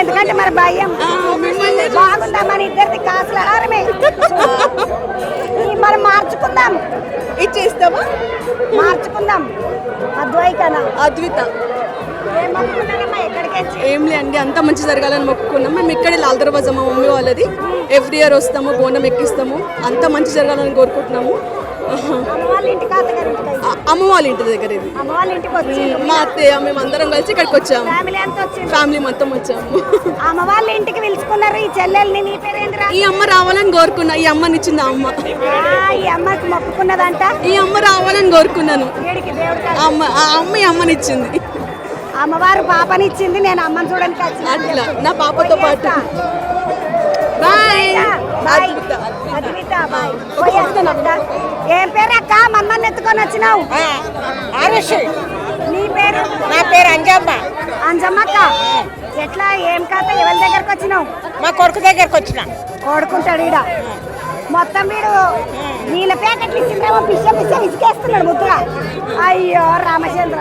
ఎందుకంటే మరి భయం. బాగుందా మన ఇద్దరిది కాసుల హారమే. మనం మార్చుకుందాం. ఇచ్చేస్తావా? మార్చుకుందాం. అద్వైతనా? అద్విత. ఎక్కడికి? ఏం లేండి, అంతా మంచి జరగాలని మొక్కుకున్నాం. మేము ఇక్కడే లాల్ దర్వాజా మా మమ్మీ వాళ్ళది. ఎవ్రీ ఇయర్ వస్తాము, బోనం ఎక్కిస్తాము. అంతా మంచి జరగాలని కోరుకుంటున్నాము. అమ్మ వాళ్ళ ఇంటికి అమ్మ వాళ్ళ ఇంటి దగ్గర ఇది. అమ్మ వాళ్ళ ఇంటికి వచ్చి మా అత్తయ్య మేము అందరం కలిసి ఇక్కడికి వచ్చాము. ఫ్యామిలీ అంతా వచ్చింది. ఫ్యామిలీ మొత్తం వచ్చాము. అమ్మ వాళ్ళ ఇంటికి పిలుచుకున్నారు ఈ చెల్లెల్ని. నీ పేరేంద్రా? ఈ అమ్మ రావాలని కోరుకున్నా. ఈ అమ్మని ఇచ్చింది ఆ అమ్మ. ఈ అమ్మకి మొక్కుకున్నదంట. ఈ అమ్మ రావాలని కోరుకున్నాను. అమ్మ ఆ అమ్మ ఈ అమ్మని ఇచ్చింది. అమ్మవారు పాపనిచ్చింది. నేను అమ్మని చూడడానికి వచ్చిన. అట్లా నా పాపతో పాటు. అద్విత బాయ్. ఏం పేరు అక్క? మమ్మల్ని ఎత్తుకొని వచ్చినావు? నీ పేరు? నా పేరు అంజమ్మ. అంజమ్మక్క, ఎట్లా ఏం కథ? ఎవరి దగ్గరకు వచ్చినావు? మా కొడుకు దగ్గరకు వచ్చిన. కొడుకుంటాడు ఈడ. మొత్తం వీడు నీళ్ళ ప్యాకెట్లు ఇచ్చిందేమో పిచ్చ ఇసుకేస్తున్నాడు ముద్దుగా. అయ్యో రామచంద్ర.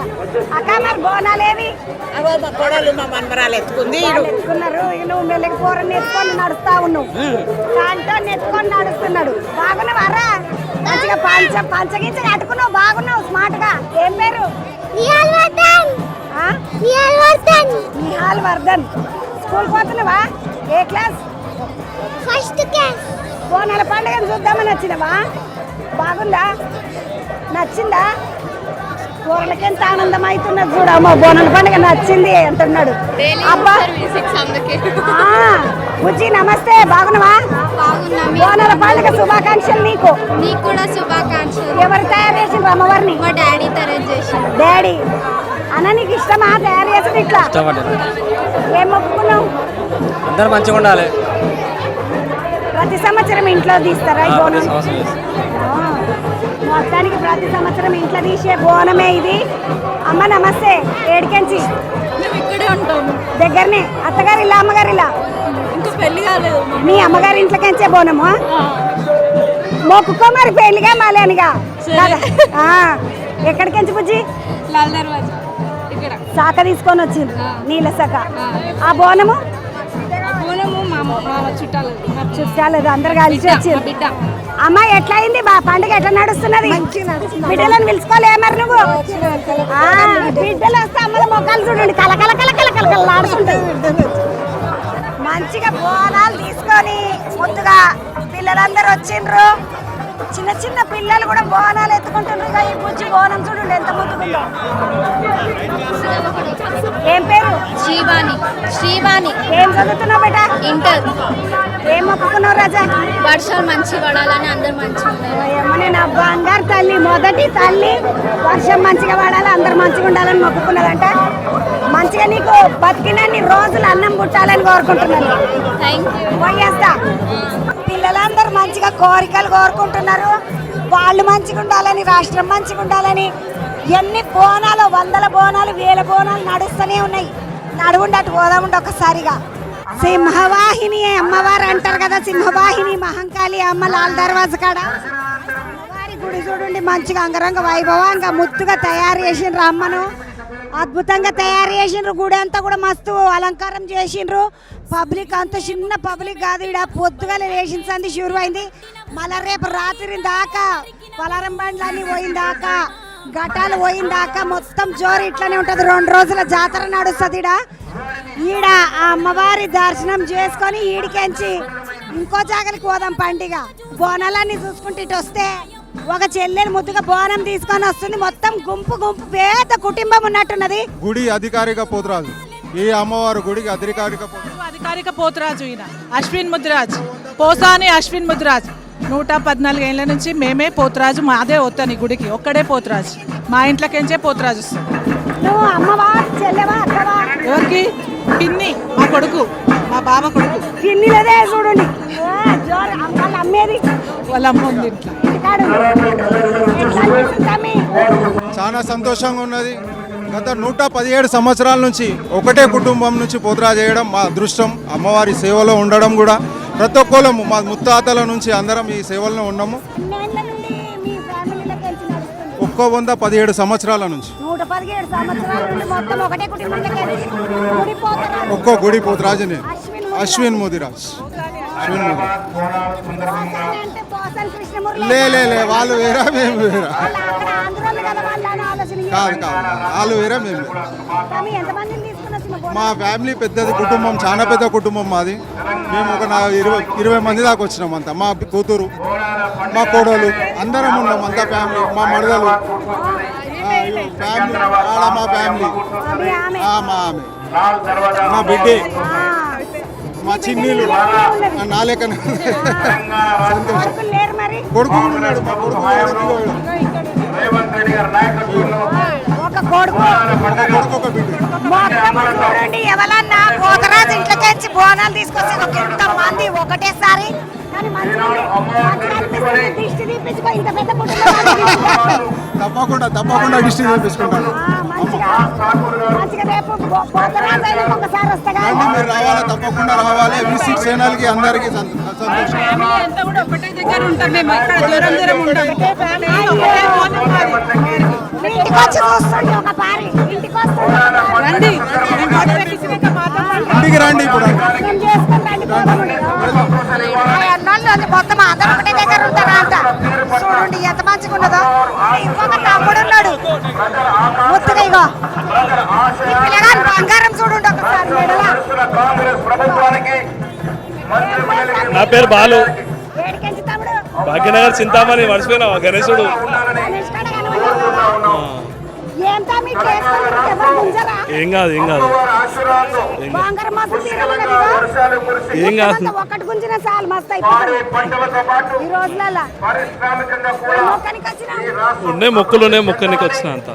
అక్క మరి బోనాలేవి? మా కోడలు మా మనమరాలు ఎత్తుకుంది. ఎత్తుకున్నారు. నువ్వు మెల్లకి కూరని ఎత్తుకొని నడుస్తా ఉన్నావు. కాంటో ఎత్తుకొని నడుస్తున్నాడు. బాగున్నావారా? మంచిగా పంచగించి కట్టుకున్నావు. బాగున్నావు స్మార్ట్ గా. ఏం పేరు? నిహాల్ వర్ధన్. స్కూల్ పోతున్నావా? ఏ క్లాస్? First class. బోనాల పండుగను చూద్దామని వచ్చినవా? బాగుందా? నచ్చిందా? కూరలకి ఎంత ఆనందం అవుతున్నది చూడమ్మా. బోనాల పండుగ నచ్చింది అంటున్నాడు. అబ్బా బుజ్జి నమస్తే. బాగున్నావా? బోనాల పండుగ శుభాకాంక్షలు. నీకు కూడా శుభాకాంక్షలు. ఎవరు తయారు చేసిండ్రు అమ్మవారిని? మా డాడీ తయారు చేసి. డాడీ అన్న నీకు ఇష్టమా తయారు చేసింది? ఇట్లా ఏం మొక్కుకున్నావు? అందరూ మంచిగా ఉండాలి. ప్రతి సంవత్సరం ఇంట్లో తీస్తారా ఈ బోనం? మొత్తానికి ప్రతి సంవత్సరం ఇంట్లో తీసే బోనమే ఇది. అమ్మ నమస్తే. ఏడికెంచి? ఇక్కడే ఉంటాము. దగ్గరనే. అత్తగారి ఇలా అమ్మగారి ఇలా? ఇంకా పెళ్లి కాలేదు. మీ అమ్మగారి ఇంట్లోకెంచే బోనము? మొక్కుకో మరి పెళ్లిగా మాలేనిగా. ఎక్కడికెంచి బుజ్జి? లాల్ దర్వాజా ఇక్కడ. శాఖ తీసుకొని వచ్చింది. నీళ్ళ శాఖ. ఆ బోనము? చుట్టాలేదు. అందరు కలిసి వచ్చింది. బిడ్డ. అమ్మ ఎట్లా అయింది? పండుగ ఎట్లా నడుస్తున్నది? బిడ్డలను పిలుచుకోలే మరి నువ్వు? బిడ్డలు వస్తే అమ్మల మొక్కలు చూడండి కలకల కలకల కలకల ఆడుతుంటాయి. మంచిగా బోనాలు తీసుకొని ముందుగా పిల్లలందరూ వచ్చిండ్రు. చిన్న చిన్న పిల్లలు కూడా బోనాలు ఎత్తుకుంటున్నారు. ఇక ఈ బుజ్జి బోనం చూడండి ఎంత ముద్దుకుందో. ఏం పేరు? శ్రీవాణి. శ్రీవాణి. ఏం చదువుతున్నావు బేటా? ఇంటర్. ఏం మొక్కుకున్నావు రాజా? వర్షాలు మంచి పడాలని అందరు మంచిగా ఉండాలి. నా బంగారు తల్లి, మొదటి తల్లి వర్షం మంచిగా పడాలి, అందరు మంచిగా ఉండాలని మొక్కుకున్నదంట. మంచిగా నీకు బతికినన్ని రోజులు అన్నం పుట్టాలని కోరుకుంటున్నాను. పోయేస్తా. పిల్లలందరూ మంచిగా కోరికలు కోరుకుంటున్నారు. వాళ్ళు మంచిగా ఉండాలని, రాష్ట్రం మంచిగా ఉండాలని. ఎన్ని బోనాలు, వందల బోనాలు, వేల బోనాలు నడుస్తూనే ఉన్నాయి. నడువుండటు పోదాముండి ఒక్కసారిగా. సింహవాహిని అమ్మవారు అంటారు కదా, సింహవాహిని మహంకాళి అమ్మ లాల్ దర్వాజా కాడ అమ్మవారి గుడి చూడండి. మంచిగా అంగరంగ వైభవంగా ముద్దుగా తయారు చేసిండ్రు అమ్మను. అద్భుతంగా తయారు చేసిండ్రు. గుడి అంతా కూడా మస్తు అలంకారం చేసిండ్రు. పబ్లిక్ అంత చిన్న పబ్లిక్ కాదు. ఇక్కడ పొద్దుగా లేచిన సంది షూరు అయింది. మళ్ళీ రేపు రాత్రి దాకా పలారం బండ్లన్నీ పోయిందాకా, ఘటాలు పోయిందాకా మొత్తం జోరు ఇట్లనే ఉంటుంది. 2 రోజుల జాతర నడుస్తుంది. ఈడ ఆ అమ్మవారి దర్శనం చేసుకొని ఈడికెంచి ఇంకో జాగలికి పోదాం. పండుగ బోనాలన్నీ చూసుకుంటే ఇటు వస్తే ఒక చెల్లెలు ముద్దుగా బోనం తీసుకొని వస్తుంది. మొత్తం గుంపు గుంపు పేద కుటుంబం ఉన్నట్టున్నది. గుడి అధికారిక పోతురాజు. ఈ అమ్మవారు గుడికి అధికారిక పోతురాజు ఈయన అశ్విన్ ముద్రాజ్, పోసాని అశ్విన్ ముద్రాజ్. 114 ఏళ్ళ నుంచి మేమే పోతురాజు, మాదే వస్తాను ఈ గుడికి. ఒక్కడే పోతురాజు, మా ఇంట్లోకించే పోతురాజు వస్తాం. నువ్వు అమ్మవా చెల్లెవా అక్కవా? ఎవరికి? పిన్ని, మా కొడుకు, మా బావ కొడుకు. పిన్నిలదే చూడండి అమ్మేది, వాళ్ళ అమ్మ ఉంది ఇంట్లో. చాలా సంతోషంగా ఉన్నది. గత 117 సంవత్సరాల నుంచి ఒకటే కుటుంబం నుంచి పోతురా చేయడం మా అదృష్టం. అమ్మవారి సేవలో ఉండడం కూడా ప్రతి ఒక్కళ్ళము, మా ముత్తాతల నుంచి అందరం ఈ సేవల్లో ఉన్నాము. 117 సంవత్సరాల నుంచి 117 సంవత్సరాల నుండి మొత్తం ఒకటే కుటుంబంలో ఒక్కో గుడి పోతురాజునే. అశ్విన్ ముదిరాజ్. లే వాళ్ళు వేరా, మేము వేరా. కాదు వాళ్ళు వేరా, మేము మా ఫ్యామిలీ పెద్దది కుటుంబం, చాలా పెద్ద కుటుంబం మాది. మేము ఒక 20 మంది దాకా వచ్చినాం. అంతా మా కూతురు, మా కోడలు, అందరం ఉన్నాం. అంతా ఫ్యామిలీ, మా మడదలు ఫ్యామిలీ, మా ఫ్యామిలీ, మా ఆమె, మా బిడ్డే, మా చిన్నీళ్ళు, నా లెక్క సంతోషం. కొడుకు ఉన్నాడు, మా కొడుకు ఒక బిడ్డ. ఎవరన్నా పోతరాజు ఇంట్లోకి బోనాలు తీసుకొచ్చి ఇంత మంది ఒకటేసారి తప్పకుండా దిష్టి తీపించుకుంటాను. మీరు రావాలి, తప్పకుండా రావాలి. V6 ఛానల్కి అందరికీ సంతోషం. ఇంటికి రండి ఇప్పుడు. మొత్తం అందరూ ఒకటే దగ్గర ఉంటారా అంట. చూడండి ఎంత మంచిగా ఉన్నదో. ఇంకొక తమ్ముడు ఉన్నాడు ముద్దుగా. ఇగో ఈ పిల్లగాని బంగారం చూడండి ఒకసారి. నా పేరు బాలు, భాగ్యనగర్ చింతామణి. మర్చిపోయినా గణేశుడు. ఏం కాదు ఏం కాదు ఏం కాదు. ఒకటి గుంజిన చాలు మస్తు అయిపోతుంది ఈ రోజులలో. ఉన్నాయి మొక్కులు ఉన్నాయి, మొక్కనికి వచ్చిన అంత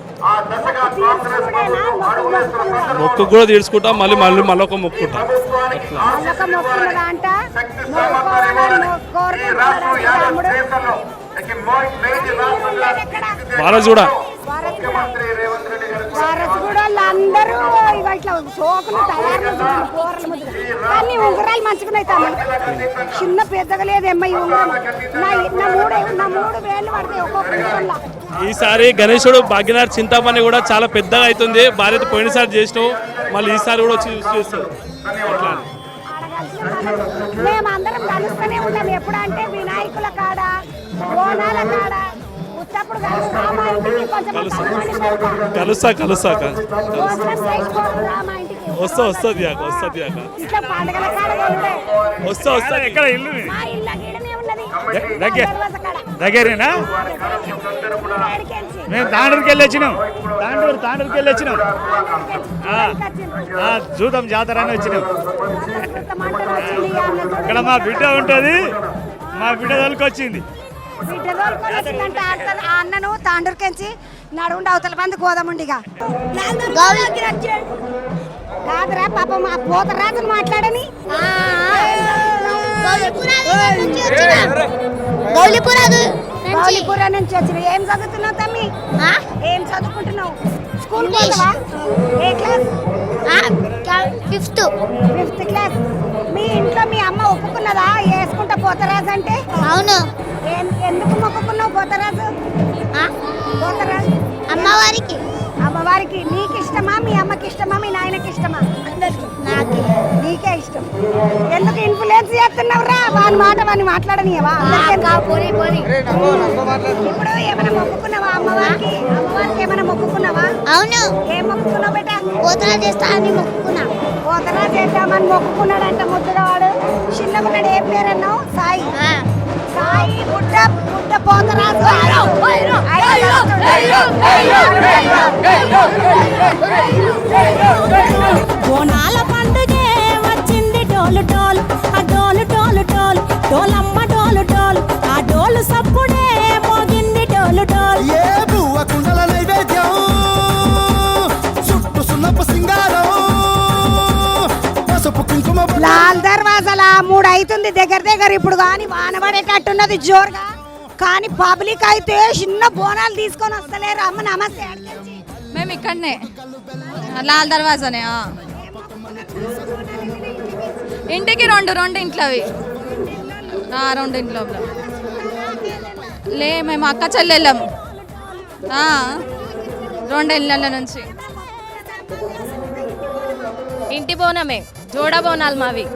మొక్కు కూడా తీర్చుకుంటాం. మళ్ళీ ఒక మొక్కుంటాం. వారసు కూడా అందరూ ఇట్లా సోకులు తయారు అన్ని ఉంగరాలు మంచిగా చిన్న పెద్దగా లేదమ్మా ఈ ఉంగరం. నా 3 వేలు పడతాయి ఒక్కొక్క. ఈసారి గణేశుడు భాగ్యనగర్ చింతామణి కూడా చాలా పెద్దగా అవుతుంది. భార్యతో పోయినసారి చేసినావు, మళ్ళీ ఈసారి కూడా వచ్చి యూజ్ చేస్తాం. మేమందరం కలుస్తూనే ఉన్నాం. ఎప్పుడంటే వినాయకుల కాడ, బోనాల కాడ. కలుస్తా వస్తుంది ఎక్కడ ఇల్లు దగ్గరేనా? మేము తాండూరుకి వెళ్ళి వచ్చినాం. తాండూరుకి వెళ్ళి వచ్చినాం. చూద్దాం జాతర అని వచ్చినాం. ఇక్కడ మా బిడ్డ ఉంటుంది, మా బిడ్డ తోలుకొచ్చింది. అన్నను తాండూరుకెంచి నడుండి అవతల మంది గోదాముండిగా కాదురా పాప మా పోతరాజును మాట్లాడని గౌలిపురా నుంచి వచ్చిన. ఏం చదువుతున్నావు తమ్మి? ఏం చదువుకుంటున్నావు? స్కూల్ పోతావా? ఏ క్లాస్? Fifth class. మీ ఇంట్లో మీ అమ్మ ఒప్పుకున్నదా వేసుకుంటా పోతరాజు అంటే? అవును. ఎందుకు మొక్కుకున్నావు పోతరాజు? పోతరాజు అమ్మవారికి. నీకు ఇష్టమా, మీ అమ్మకి ఇష్టమా, మీ నాయనకి ఇష్టమా? నాకు నీకే ఇష్టం. ఎందుకు ఇన్ఫ్లుయెన్స్ చేస్తున్నావు రా? వాని మాట వాని మాట్లాడనియవా? ఇప్పుడు ఏమైనా మొక్కుకున్నావా అమ్మవారికి? ఏమైనా మొక్కుకున్నావా? అవును. ఏం మొక్కుకున్నావు బేట? పోతరా చేస్తా అని మొక్కుకున్నా. పోతరా చేద్దామని మొక్కుకున్నాడంట ముద్దుగా వాడు. చిన్నకున్నాడు. ఏం పేరన్నావు? సాయి. సాయి గుడ్డ పోతరాజు. బోనాల పండుగే వచ్చింది డోలు డోలు, ఆ డోలు డోలు డోలు డోలమ్మ డోలు డోలు, ఆ డోలు సప్పుడే మోగింది డోలు డోలు. ఏ బువ్వ కుండల నైవేద్యం, చుట్టూ సున్నపు సింగారం, పసుపు కుంకుమ. లాల్ దర్వాజాల 3 అవుతుంది దగ్గర. ఇప్పుడు కానీ వాన పడేటట్టున్నది జోరుగా. కానీ పబ్లిక్ అయితే చిన్న బోనాలు తీసుకొని వస్తలేరు. అమ్మ నమస్తే. మేము ఇక్కడనే లాల్ దర్వాజానే. ఇంటికి రెండు ఇంట్లోవి. 2 ఇంట్లో లే. మేము అక్క చెల్లెళ్ళం 2 ఇళ్ళ నుంచి. ఇంటి బోనమే, జోడ బోనాలు మావి.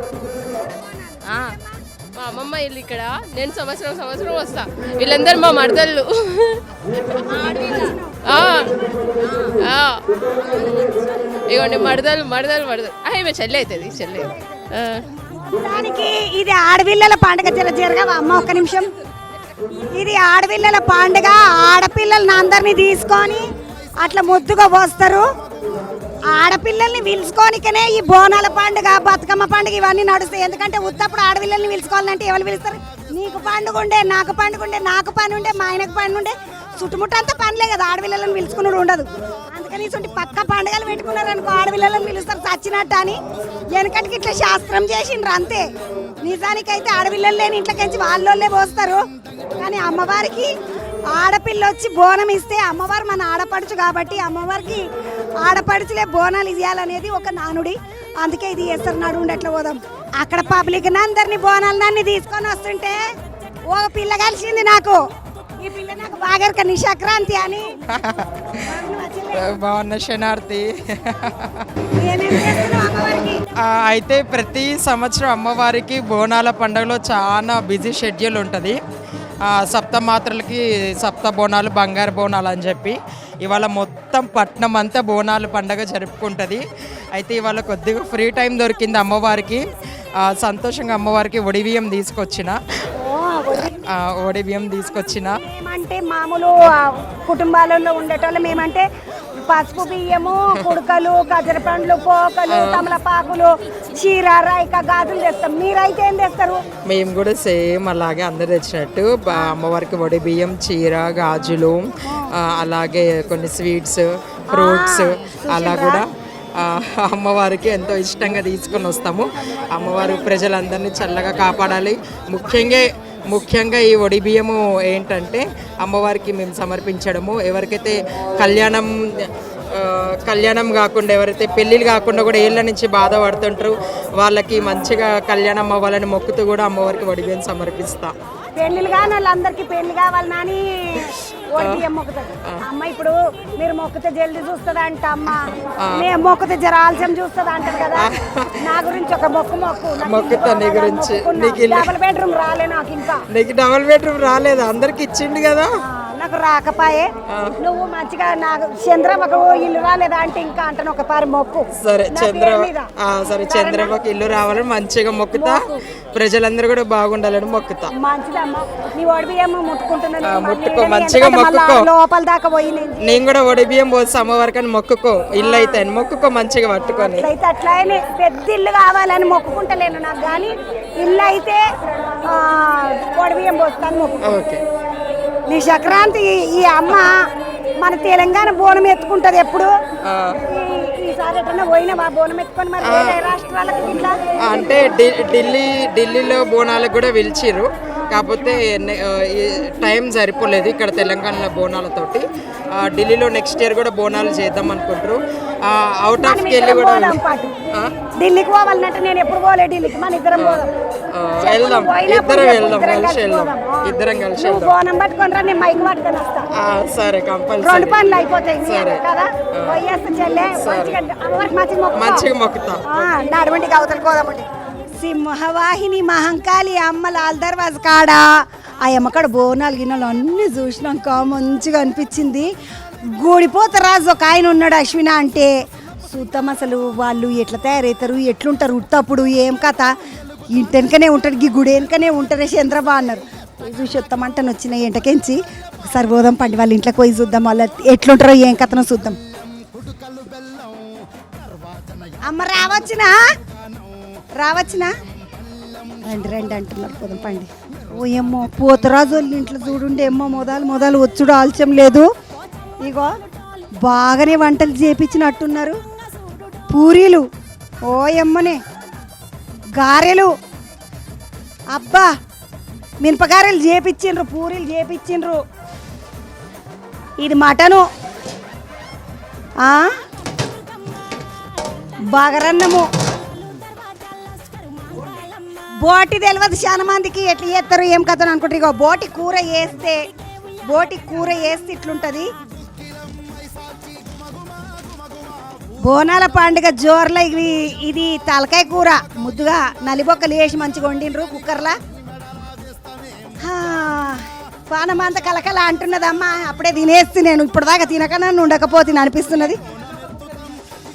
మా అమ్మమ్మ ఇల్లు ఇక్కడ. నేను సంవత్సరం వస్తా. వీళ్ళందరూ మా మరదళ్ళు. ఇగోండి మరదలు. ఈమె చెల్లి అవుతుంది. చెల్లి. దానికి ఇది ఆడపిల్లల పండుగ. జరగా అమ్మ ఒక్క నిమిషం. ఇది ఆడపిల్లల పండుగ. ఆడపిల్లల్ని అందరినీ తీసుకొని అట్లా ముద్దుగా పోస్తారు. ఆడపిల్లల్ని పిలుచుకోనికనే ఈ బోనాల పండుగ, బతుకమ్మ పండుగ ఇవన్నీ నడుస్తాయి. ఎందుకంటే ఉత్తప్పుడు ఆడపిల్లల్ని పిలుచుకోవాలంటే ఎవరు పిలుస్తారు? నీకు పండుగ ఉండే, నాకు పండుగ ఉండే, నాకు పని ఉండే, మా ఆయనకు పని ఉండే, చుట్టుముట్టంతా పనిలే కదా. ఆడపిల్లలను పిలుచుకున్నాడు ఉండదు. అందుకని ఇటువంటి పక్క పండుగలు పెట్టుకున్నారు అనుకో, ఆడపిల్లలను పిలుస్తారు చచ్చినట్టు అని. వెనకటికి ఇట్లా శాస్త్రం చేసిండ్రు అంతే. నిజానికైతే ఆడపిల్లలు లేని ఇంట్లోకించి వాళ్ళోళ్ళే పోస్తారు. కానీ అమ్మవారికి ఆడపిల్ల వచ్చి బోనం ఇస్తే అమ్మవారు మన ఆడపడుచు కాబట్టి అమ్మవారికి ఆడపడుచులే బోనాలు ఇవ్వాలనేది ఒక నానుడి. అందుకే ఇది చేస్తారు. నడుండి ఎట్లా పోదాం. అక్కడ పబ్లిక్ అందరినీ బోనాలన్నీ తీసుకొని వస్తుంటే ఒక పిల్ల కలిసింది నాకు. ఈ పిల్ల నాకు బాగా నిశాక్రాంతి అని. బాగున్న శనార్థి. అయితే ప్రతి సంవత్సరం అమ్మవారికి బోనాల పండుగలో చాలా బిజీ షెడ్యూల్ ఉంటుంది. సప్తమాత్రలకి సప్త బోనాలు, బంగారు బోనాలు అని చెప్పి ఇవాళ మొత్తం పట్నం అంతా బోనాలు పండుగ జరుపుకుంటుంది. అయితే ఇవాళ కొద్దిగా ఫ్రీ టైం దొరికింది అమ్మవారికి. సంతోషంగా అమ్మవారికి ఒడిబియ్యం తీసుకొచ్చిన. మేమంటే మామూలు కుటుంబాలలో ఉండేటోళ్ళు. మేమంటే పసుపు బియ్యము, కుడుకలు, గజర పండ్లు, పోకలు, తమలపాకులు, చీర, రైక, గాజులు తెస్తాం. మీరైతే ఏం తెస్తారు? మేము కూడా సేమ్ అలాగే అందరు తెచ్చినట్టు అమ్మవారికి వడి బియ్యం, చీర, గాజులు, అలాగే కొన్ని స్వీట్స్, ఫ్రూట్స్ అలా కూడా అమ్మవారికి ఎంతో ఇష్టంగా తీసుకొని వస్తాము. అమ్మవారు ప్రజలందరినీ చల్లగా కాపాడాలి. ముఖ్యంగా ఈ వడి బియ్యము ఏంటంటే అమ్మవారికి మేము సమర్పించడము. ఎవరికైతే కళ్యాణం కాకుండా, ఎవరైతే పెళ్ళిళ్ళు కాకుండా కూడా ఏళ్ళ నుంచి బాధపడుతుంటారు వాళ్ళకి మంచిగా కళ్యాణం అవ్వాలని మొక్కుతూ కూడా అమ్మవారికి వడి బియ్యం సమర్పిస్తాం. పెళ్ళిళ్ళు కాని వాళ్ళందరికీ పెళ్లి కావాలి నాని వడి బియ్యం మొక్కుతారు. అమ్మ ఇప్పుడు మీరు మొక్కితే జల్దీ చూస్తుంది అంట. అమ్మ మేము మొక్కితే జర ఆలస్యం చూస్తుంది అంటారు కదా. నా గురించి ఒక మొక్కుతా. నీ గురించి డబుల్ బెడ్రూమ్ రాలే నాకు. ఇంకా నీకు డబుల్ బెడ్రూమ్ రాలేదు, అందరికి ఇచ్చిండు కదా. మనకు రాకపాయే నువ్వు మంచిగా నాకు చంద్రమ్మకు ఇల్లు రాలేదా అంటే ఇంకా అంటాను ఒక పారి మొక్కు సరే నా పేరు మీద. సరే చంద్రబాబుకి ఇల్లు రావాలని మంచిగా మొక్కుతా, ప్రజలందరూ కూడా బాగుండాలని మొక్కుతా. మంచిదమ్మా నీ ఒడిబియ్యమ్మ ముట్టుకుంటున్నాను ముట్టుకో, మంచిగా మొక్కుకో. లోపల దాకా పోయి నేను కూడా ఒడిబియ్యం పోసి అమ్మవారికి అని మొక్కుకో, ఇల్లు అయితే అని మొక్కుకో మంచిగా పట్టుకొని. అయితే అట్లానే పెద్ద ఇల్లు కావాలని మొక్కుకుంటలేను నాకు కానీ ఇల్లు అయితే ఒడిబియ్యం పోస్తాను మొక్కు. ఓకే. నీ సంక్రాంతి ఈ అమ్మ మన తెలంగాణ బోనం ఎత్తుకుంటది ఎప్పుడు ఈసారి ఎట్లా పోయినా బోనం ఎత్తుకొని మరి వేరే రాష్ట్రాలకు ఇట్లా అంటే ఢిల్లీలో బోనాలకు కూడా పిలిచిర్రు, కాకపోతే టైం సరిపోలేదు ఇక్కడ తెలంగాణలో బోనాలతోటి. ఢిల్లీలో నెక్స్ట్ ఇయర్ కూడా బోనాలు చేద్దాం అనుకుంటారు. అవుట్ ఆఫ్కి వెళ్ళి కూడా ఢిల్లీకి పోవాలంటే నేను ఎప్పుడు పోలే ఢిల్లీకి, మన ఇద్దరం పోదాం. వెళ్దాం, ఇద్దరం కలిసి వెళ్దాం. బోనం పట్టుకొని రా, నేను మైక్ పట్టుకొని వస్తా. సరే, రెండు కంపల్సరీ. పనులు అయిపోతాయి సరే కదా, పోయేస్తా చెల్లె. మంచిగా మొక్కుతా. నడవండి అవతల పోదామండి. సింహవాహిని మహంకాళి అమ్మ లాల్ దర్వాజ కాడ ఆ అమ్మకాడ బోనాలు గిన్నెలు అన్నీ చూసినాక మంచిగా అనిపించింది. గూడిపోత రాజు ఒక ఆయన ఉన్నాడు అశ్విన అంటే చూద్దాం అసలు వాళ్ళు ఎట్లా తయారవుతారు, ఎట్లుంటారు, ఉట్టప్పుడు ఏం కథ. ఇంటి వెనకనే ఉంటాడు, ఈ గుడి వెనకనే ఉంటారే చంద్రబా అన్నారు. పోయి చూసి వస్తామంటాను వచ్చిన ఎంటకెంచి ఒకసారి పోదాం పండి వాళ్ళ ఇంట్లోకి పోయి చూద్దాం, వాళ్ళు ఎట్లుంటారో ఏం కథనో చూద్దాం. అమ్మ రావచ్చునా రండి రండి అంటున్నారు, పోదాం పండి. ఓ ఏమో పోతరాజు వాళ్ళ ఇంట్లో చూడుండి ఏమో మొదలు వచ్చుడు ఆలస్యం లేదు. ఇగో బాగానే వంటలు చేపించినట్టున్నారు. పూరీలు ఓ ఎమ్మనే, గారెలు అబ్బా మినపగారెలు చేపించిండ్రు, పూరీలు చేపించిండ్రు. ఇది మటను, బగరన్నము. బోటి తెలియదు చాలా మందికి ఎట్లా చేస్తారు ఏం కథను అనుకుంటారు. ఇగో బోటి కూర వేస్తే ఇట్లుంటుంది. బోనాల పండుగ జోర్ల ఇది తలకాయ కూర ముద్దుగా నలిబొక్కలు వేసి మంచిగా వండినరు కుక్కర్లా. పానం అంతా కలకల అంటున్నదమ్మా, అప్పుడే తినేస్తే నేను ఇప్పటిదాకా తినకనా ఉండకపోతే అనిపిస్తున్నది.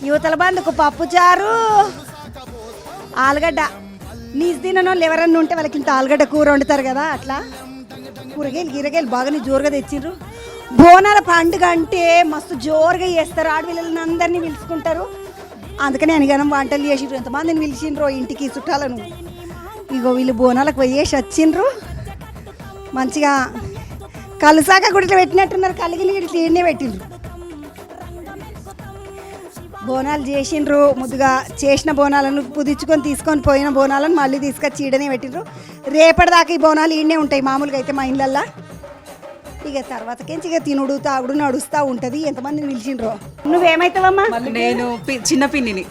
యువతల బందుకు పప్పుచారు, ఆలుగడ్డ. నీసు తినని వాళ్ళు ఎవరన్నా ఉంటే వాళ్ళకి ఇంత ఆలుగడ్డ కూర వండుతారు కదా, అట్లా కూరగాయలు బాగానే జోరుగా తెచ్చిండ్రు. బోనాల పండుగ అంటే మస్తు జోరుగా చేస్తారు, ఆడపిల్లలని అందరినీ పిలుచుకుంటారు. అందుకని అనగానం వంటలు చేసిండ్రు, ఎంతమందిని పిలిచిండ్రు ఇంటికి చుట్టాలను. ఇగో వీళ్ళు బోనాలకు పోయేసి వచ్చిండ్రు. మంచిగా కలుసాక గుడిలో పెట్టినట్టున్నారు, కలిగిన ఇట్లా ఈడనే పెట్టిండ్రు. బోనాలు చేసిండ్రు, ముద్దుగా చేసిన బోనాలను పుదించుకొని తీసుకొని పోయిన బోనాలను మళ్ళీ తీసుకొచ్చి ఈడనే పెట్టిండ్రు. రేపటిదాకా ఈ బోనాలు ఈడనే ఉంటాయి మామూలుగా అయితే మా ఇళ్ళల్లో. ఇక తర్వాతకేంచి ఇక తినుడు తాగుడు నడుస్తూ ఉంటుంది. ఎంతమందిని పిలిచిండ్రు? నువ్వేమైతావమ్మా? నేను చిన్న పిన్నిని.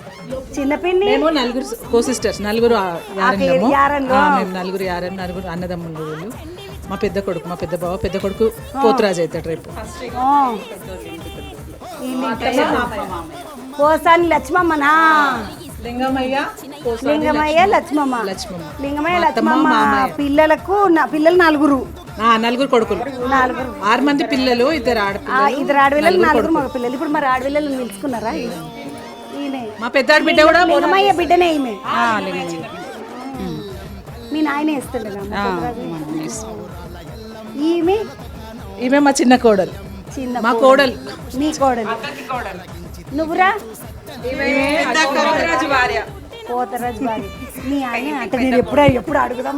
మేము నలుగురు కో-సిస్టర్స్, నలుగురు నలుగురు అన్నదమ్ములు. వీళ్ళు మా పెద్ద కొడుకు, మా పెద్ద బావ, పెద్ద కొడుకు పోతురాజు అవుతాడు రేపు. పోసాని లక్ష్మమ్మనా? లింగమయ్య లక్ష్మమ్మ. పిల్లలు నలుగురు కొడుకులు, 6 మంది పిల్లలు, 2 ఆడపిల్లలు, 4 మగ పిల్లలు. ఇప్పుడు మరి ఆడపిల్లలు నిలుచుకున్నారా? మా పెద్ద బిడ్డ కూడా లింగమయ్య బిడ్డనే ఈమె. మీ నాయన వేస్తుండే ఈమె మా చిన్న కోడలు, మా కోడలు. మీ కోడలు. నువ్వురా? పోతరాజు భార్య. పోతరాజు భార్య. మీ ఆయన అంటే నేను ఎప్పుడు అడుగుదాం.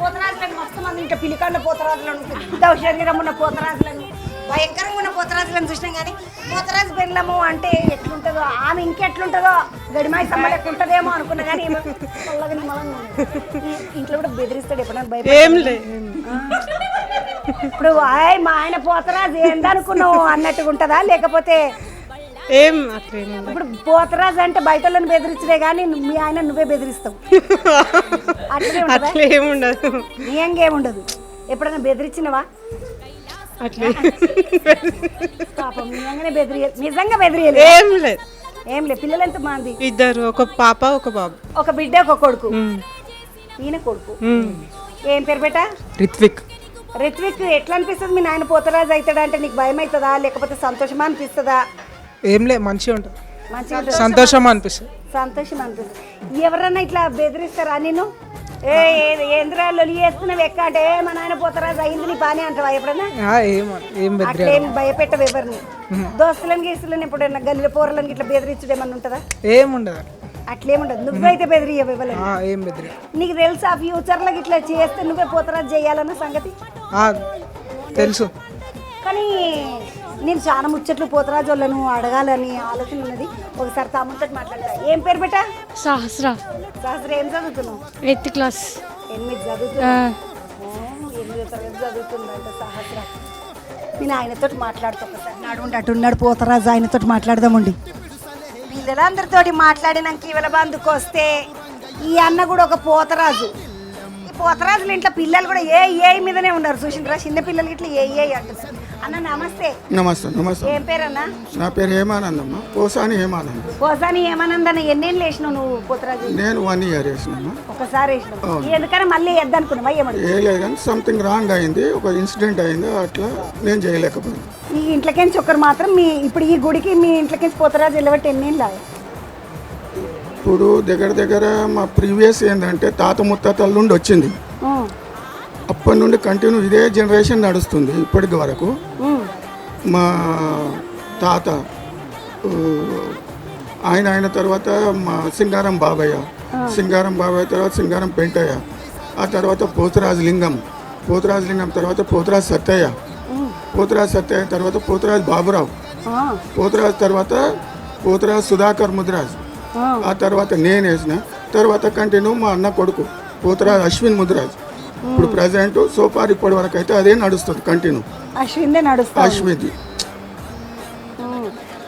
పోతరాజులను మస్తు మంది ఇంకా పిలికాళ్ళ పోతరాజులను, శరీరం ఉన్న పోతరాజులను, భయంకరంగా ఉన్న పోతరాజులను చూసినాం. కానీ పోతరాజు బెల్లము అంటే ఎట్లుంటుందో, ఆమె ఇంకెట్లుంటుందో గడిమాయి సమ్మలెక్క ఉంటుందేమో అనుకున్నా. కానీ ఇంట్లో కూడా బెదిరిస్తాడు ఎప్పుడన్నా భయపడి. ఇప్పుడు మా ఆయన పోతరాజు ఏందనుకున్నావు అన్నట్టుగా ఉంటుందా? లేకపోతే ఏం ఇప్పుడు పోతరాజు అంటే బయట వాళ్ళని బెదిరించడే కానీ మీ ఆయన నువ్వే బెదిరిస్తావు, అట్లే ఏముండదు. నీకేముండదు. ఎప్పుడైనా బెదిరించినవా? అట్లే పాపం నిజంగా బెదిరియలేదు. ఏం లేదు. పిల్లలు ఎంత మంది? 2, ఒక పాప ఒక బాబు. ఒక బిడ్డ ఒక కొడుకు. ఈయన కొడుకు. ఏం పేరు పెట్ట? రిత్విక్. రిత్విక్ ఎట్లా అనిపిస్తుంది మీ నాయన పోతరాజు అవుతాడా అంటే నీకు భయం అవుతుందా లేకపోతే సంతోషమా అనిపిస్తుందా? ఏం లే మంచిగా ఉంటుంది, మంచిగా ఉంటుందా? సంతోషం అనిపిస్తుంది. సంతోషం అనిపిస్తుంది. ఎవరన్నా ఇట్లా బెదిరిస్తారా నేను ఏంద్రా లొలి చేస్తున్నావు ఎక్క అంటే మా నాయన పోతరాజు అయింది నీ పని అంటావా ఎప్పుడన్నా? ఏం అట్లేం భయపెట్టవు ఎవరిని? దోస్తులను గీస్తులను ఎప్పుడైనా గల్లీల పోరలను ఇట్లా బెదిరించడం ఏమన్నా ఉంటుందా? ఏముండదు, అట్లేముండదు. నువ్వైతే బెదిరియవు ఎవరు? ఏం బెదిరి. నీకు తెలుసా ఫ్యూచర్లో ఇట్లా చేస్తే నువ్వే పోతరాజు చేయాలన్న సంగతి తెలుసు. కానీ నేను చాలా ముచ్చట్లు పోతరాజు వాళ్ళను అడగాలని ఆలోచన ఉన్నది. ఒకసారి తమ్ముతో మాట్లాడతా. ఏం పేరు పెట్టా? సహస్ర. సహస్ర ఏం చదువుతున్నావు? 8th class. 8 చదువుతున్నావు. 8వ తరగతి చదువుతుందంట సహస్ర. నేను ఆయనతో మాట్లాడుతా ఒకసారి. నాడు అటున్నాడు పోతరాజు, ఆయనతో మాట్లాడదామండి. పిల్లలందరితోటి మాట్లాడినాక ఇవాళ బందుకు వస్తే ఈ అన్న కూడా ఒక పోతరాజు. ఈ పోతరాజుల ఇంట్లో పిల్లలు కూడా ఏ మీదనే ఉన్నారు చూసిండ్రా, చిన్న పిల్లలకి ఇట్లా ఏ అంటారు. అన్న నమస్తే. నమస్తే. నమస్తే. ఏం పేరు అన్న? నా పేరు హేమానందమ్మ, పోసాని హేమానంద్. పోసాని హేమానంద్ అన్న ఎన్నేళ్ళు వేసినావు నువ్వు పోతరాజు? నేను 1 year వేసినామ్మా. ఒకసారి వేసినావు. ఎందుకని మళ్ళీ వేద్దానుకున్నావా? ఏమన్నా ఏ లేదు కానీ సంథింగ్ రాంగ్ అయింది, ఒక ఇన్సిడెంట్ అయింది, అట్లా నేను చేయలేకపోయాను. ఈ ఇంట్లోకించి ఒకరు మాత్రం మీ ఇప్పుడు ఈ గుడికి మీ ఇంట్లోకించి పోతరాజు వెళ్ళబట్టి ఎన్నేళ్ళు? ఇప్పుడు దగ్గర మా ప్రీవియస్ ఏంటంటే తాత ముత్తాతల నుండి వచ్చింది. అప్పటి నుండి కంటిన్యూ ఇదే జనరేషన్ నడుస్తుంది ఇప్పటికి వరకు. మా తాత ఆయన తర్వాత మా సింగారం బాబయ్య తర్వాత సింగారం పెంటయ్య, ఆ తర్వాత పోతరాజు లింగం తర్వాత పోతరాజు సత్తయ్య తర్వాత పోతరాజు బాబురావు, పోతరాజు తర్వాత పోతరాజు సుధాకర్ ముదిరాజ్, ఆ తర్వాత నేను వేసిన తర్వాత కంటిన్యూ మా అన్న కొడుకు పోతరాజు అశ్విన్ ముదిరాజ్. ఇప్పుడు ప్రజెంట్ సోఫార్ ఇప్పటి వరకు అయితే అదే నడుస్తుంది కంటిన్యూ. అశ్విన్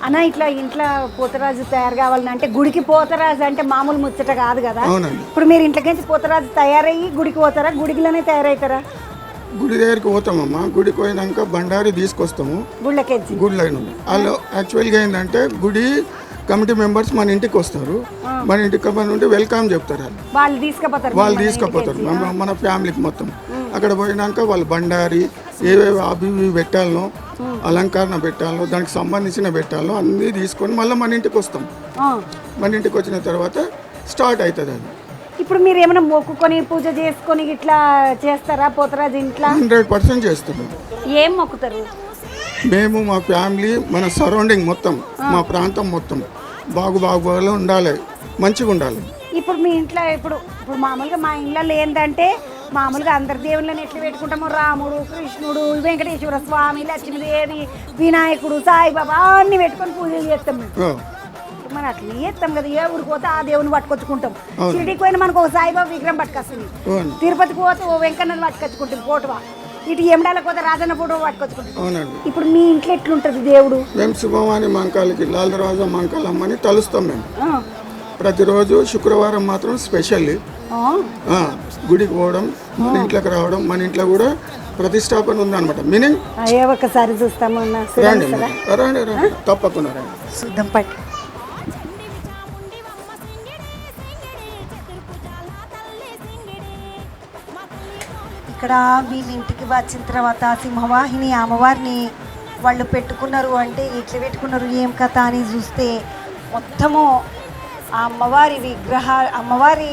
అన్న ఇట్లా ఇంట్లో పోతరాజు తయారు కావాలంటే గుడికి పోతరాజు అంటే మామూలు ముచ్చట కాదు కదా. ఇప్పుడు మీరు ఇంట్లోకి పోతరాజు తయారయ్యి గుడికి పోతారా? గుడికిలోనే తయారవుతారా? గుడి దగ్గరికి పోతామమ్మా. గుడికి పోయినాక బండారి తీసుకొస్తాము గుడిలో నుండి. వాళ్ళు యాక్చువల్గా ఏంటంటే గుడి కమిటీ మెంబర్స్ మన ఇంటికి వస్తారు, మన ఇంటికి నుండి వెల్కమ్ చెప్తారు. వాళ్ళు తీసుకుపోతారు మన ఫ్యామిలీకి మొత్తం. అక్కడ పోయినాక వాళ్ళు బండారి ఏవేవి అవి పెట్టాలనో అలంకరణ పెట్టాలనో దానికి సంబంధించిన పెట్టాలనో అన్నీ తీసుకొని మళ్ళీ మన ఇంటికి వస్తాం. మన ఇంటికి వచ్చిన తర్వాత స్టార్ట్ అవుతుంది అది. ఇప్పుడు మీరు ఏమైనా మొక్కుకొని పూజ చేసుకొని ఇట్లా చేస్తారా పోతరాజు ఇంట్లో? 100% చేస్తున్నాం. ఏం మొక్కుతారు? మేము మా ఫ్యామిలీ మన సరౌండింగ్ మొత్తం మా ప్రాంతం మొత్తం బాగుబాగులో ఉండాలి, మంచిగా ఉండాలి. ఇప్పుడు మీ ఇంట్లో ఇప్పుడు మామూలుగా మా ఇళ్ళల్లో ఏంటంటే మామూలుగా అందరి దేవుళ్ళని ఎట్లా పెట్టుకుంటాము, రాముడు, కృష్ణుడు, వెంకటేశ్వర స్వామి, లక్ష్మీదేవి, వినాయకుడు, సాయిబాబా అన్ని పెట్టుకొని పూజలు చేస్తాం. మనం అట్లా చేస్తాం కదా. ఏ ఊరికి పోతే ఆ దేవుని పట్టుకొచ్చుకుంటాం. షిరిడికి పోయినా మనకు ఒక సాయిబాబా విగ్రహం పట్టుకొస్తుంది, తిరుపతికి పోతే ఓ వెంకన్నను పట్టుకొచ్చుకుంటాం, ఫోటో ఇటు ఎమడాలకు పోతే రాజన్న ఫోటో పట్టుకొచ్చుకుంటాం. ఇప్పుడు మీ ఇంట్లో ఎట్లుంటది దేవుడు? మేము శుభవాణి మంకాలకి లాల్ దర్వాజా మంకాలమ్మని తలుస్తాం. మేము ప్రతిరోజు శుక్రవారం మాత్రం స్పెషల్లీ గుడికి పోవడం, మన ఇంట్లోకి రావడం. మన ఇంట్లో కూడా ప్రతిష్టాపన ఉందన్నమాట. మీనింగ్ ఒకసారి చూస్తాము. రండి తప్పకుండా రండి. చూద్దాం పట్టి. ఇక్కడ వీళ్ళ ఇంటికి వచ్చిన తర్వాత సింహవాహిని అమ్మవారిని వాళ్ళు పెట్టుకున్నారు. అంటే ఎట్లా పెట్టుకున్నారు ఏం కథ అని చూస్తే మొత్తము ఆ అమ్మవారి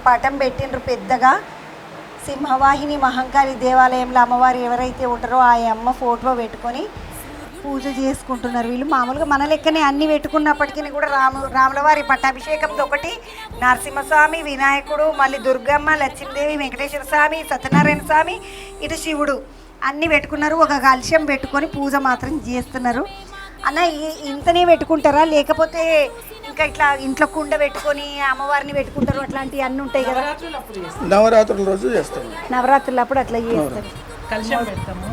పటం పెట్టిండ్రు పెద్దగా. సింహవాహిని మహంకాళి దేవాలయంలో అమ్మవారు ఎవరైతే ఉంటారో ఆ అమ్మ ఫోటో పెట్టుకొని పూజ చేసుకుంటున్నారు. వీళ్ళు మామూలుగా మన లెక్కనే అన్ని పెట్టుకున్నప్పటికీ కూడా రాములవారి పట్టాభిషేకంతో ఒకటి, నరసింహస్వామి, వినాయకుడు, మళ్ళీ దుర్గమ్మ, లక్ష్మీదేవి, వెంకటేశ్వర స్వామి, సత్యనారాయణ స్వామి, ఇటు శివుడు అన్నీ పెట్టుకున్నారు. ఒక కలశం పెట్టుకొని పూజ మాత్రం చేస్తున్నారు. అన్న ఇంతనే పెట్టుకుంటారా లేకపోతే ఇంకా ఇట్లా ఇంట్లో కుండ పెట్టుకొని అమ్మవారిని పెట్టుకుంటారు అట్లాంటివి అన్నీ ఉంటాయి కదా? నవరాత్రుల రోజు చేస్తాం. నవరాత్రులప్పుడు అట్లా చేస్తారు. కలశం పెడతాము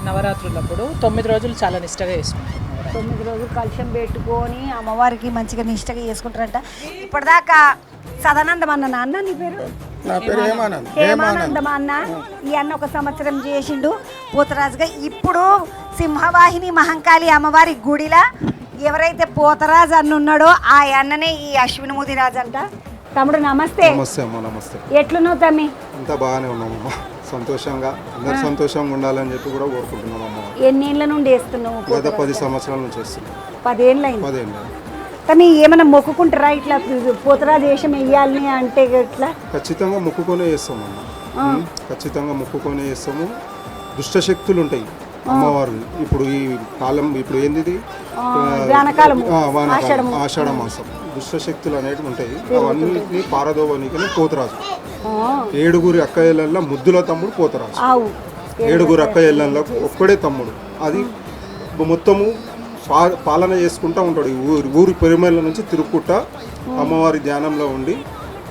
నవరాత్రులప్పుడు. 9 రోజులు చాలా నిష్టగా చేసుకుంటాం. 9 రోజులు కలశం పెట్టుకొని అమ్మవారికి మంచిగా నిష్టగా చేసుకుంటారంట. ఇప్పటిదాకా సదానందం అన్న నాన్న నీ పేరు? నా పేరు హేమానందం అన్న. ఈ అన్న ఒక సంవత్సరం చేసిండు పోతరాజుగా. ఇప్పుడు సింహవాహిని మహంకాళి అమ్మవారి గుడిలా ఎవరైతే పోతరాజు అన్న ఉన్నాడో ఆ అన్ననే ఈ అశ్విని ముదిరాజు అంట. తమ్ముడు నమస్తే. నమస్తే. ఎట్లున్నావు తమ్మి? అంతా బాగానే ఉన్నాము. సంతోషంగా అందరు సంతోషంగా ఉండాలని చెప్పి కూడా కోరుకుంటున్నాం అమ్మవారు. ఎన్నేళ్ళ నుండి వేస్తున్నావు? గత 10 సంవత్సరాల నుంచి చేస్తున్నాం. 10 ఏళ్ళు అయింది. 10 ఏళ్ళు. కానీ ఏమైనా మొక్కుకుంటారా ఇట్లా పోతరాజు వేషం వేయాలని అంటే ఇట్లా? ఖచ్చితంగా మొక్కుకొనే చేస్తాము అమ్మ. ఖచ్చితంగా మొక్కుకొనే చేస్తాము. దుష్టశక్తులు ఉంటాయి అమ్మవారు. ఇప్పుడు ఈ కాలం ఇప్పుడు ఏంది వానాకాలం, ఆషాఢ మాసం దుష్టశక్తులు అనేటివి ఉంటాయి. అవన్నీ పారదోవనికనే పోతరాజు. 7 అక్కయ్యల ముద్దుల తమ్ముడు పోతరాజు. 7 అక్కయ్యల ఒక్కడే తమ్ముడు. అది మొత్తము పాలన చేసుకుంటూ ఉంటాడు. ఊరి పరిమళ నుంచి తిరుక్కుంటా అమ్మవారి ధ్యానంలో ఉండి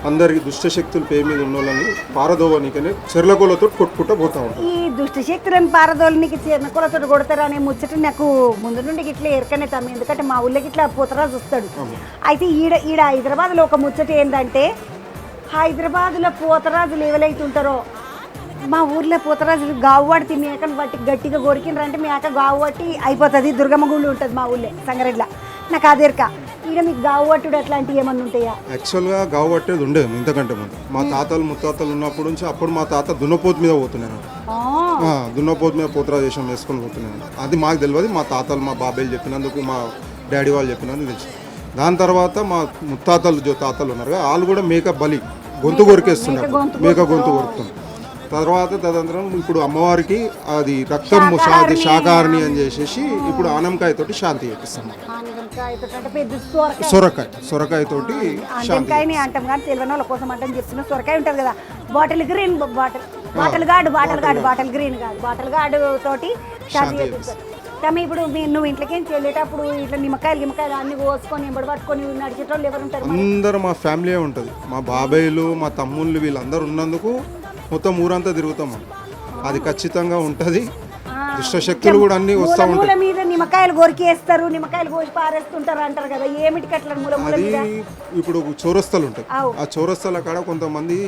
అందరికి దుష్టశక్తులు పే మీద ఉన్న వాళ్ళని పారదోవనికనే చెర్లగోలతో కొట్టుకుంటూ పోతూ ఉంటాడు. ఈ దుష్టశక్తులను పారదోలనికి చెర్లగోలతో కొడతారు అనే ముచ్చట నాకు ముందు నుండి ఇట్లా ఎరకనే తమ్మి. ఎందుకంటే మా ఊళ్ళోకి ఇట్లా పోతరాజు వస్తాడు. అయితే ఈడ హైదరాబాద్లో ఒక ముచ్చట ఏంటంటే, హైదరాబాద్లో పోతరాజులు ఎవరైతే ఉంటారో మా ఊర్లో పోతరాజులు గావు పడితే మేకను బట్టి గట్టిగా కొరికినరంటే మేక గావు పట్టి అయిపోతుంది. దుర్గమ్మ గుళ్ళు ఉంటుంది మా ఊళ్ళో సంగారెడ్డిలో. నాకు అదేరక ఈడ మీకు గావు పట్టుడు అట్లాంటివి ఏమన్నా ఉంటాయా? యాక్చువల్గా గావు పట్టేది ఉండేది ఇంతకంటే ముందు. మా తాతలు ముత్తాతలు ఉన్నప్పటి నుంచి అప్పుడు మా తాత దున్నపోతు మీద పోతున్నాను. దున్నపోతు మీద పోతరాజేషం వేసుకొని పోతున్నాను. అది మాకు తెలియదు. మా తాతలు మా బాబాయ్లు చెప్పినందుకు, మా డాడీ వాళ్ళు చెప్పినందుకు తెలుసు. దాని తర్వాత మా ముత్తాతలు తాతలు ఉన్నారు వాళ్ళు కూడా మేక బలి గొంతు కొరికేస్తున్నారు. మేక గొంతు కొరుకుతుంది. తర్వాత తదనంతరం ఇప్పుడు అమ్మవారికి అది రక్తం శాకాహారిని అని చేసేసి ఇప్పుడు ఆనంకాయతోటి శాంతి చేపిస్తాం. సొరకాయ తోటి ఆనంకాయని అంటాం కానీ తెలియని వాళ్ళ కోసం అంటే చెప్తున్నా. సొరకాయ ఉంటుంది కదా, బాటిల్ గ్రీన్ బాటిల్ గ్రీన్ కాదు, బాటిల్ గార్డు తోటి శాంతి చేపిస్తాం. తమ ఇప్పుడు నువ్వు ఇంట్లోకి వెళ్ళేటప్పుడు ఇట్లా నిమ్మకాయలు అన్ని కోసుకొని ఎంబడి పట్టుకొని నడిచేటోళ్ళు ఎవరు ఉంటారు? అందరూ మా ఫ్యామిలీ ఉంటుంది. మా బాబాయ్లు, మా తమ్ముళ్ళు వీళ్ళందరూ ఉన్నందుకు మొత్తం ఊరంతా తిరుగుతాం. అది ఖచ్చితంగా ఉంటుంది. దుష్టశక్తులు కూడా అన్ని వస్తూ ఉంటాయి. మీద నిమ్మకాయలు గొరికేస్తారు, నిమ్మకాయలు కోసి పారేస్తుంటారు అంటారు కదా, ఏమిటికి అట్లా? అది ఇప్పుడు చౌరస్తలు ఉంటాయి. ఆ చౌరస్తల కాడ కొంతమంది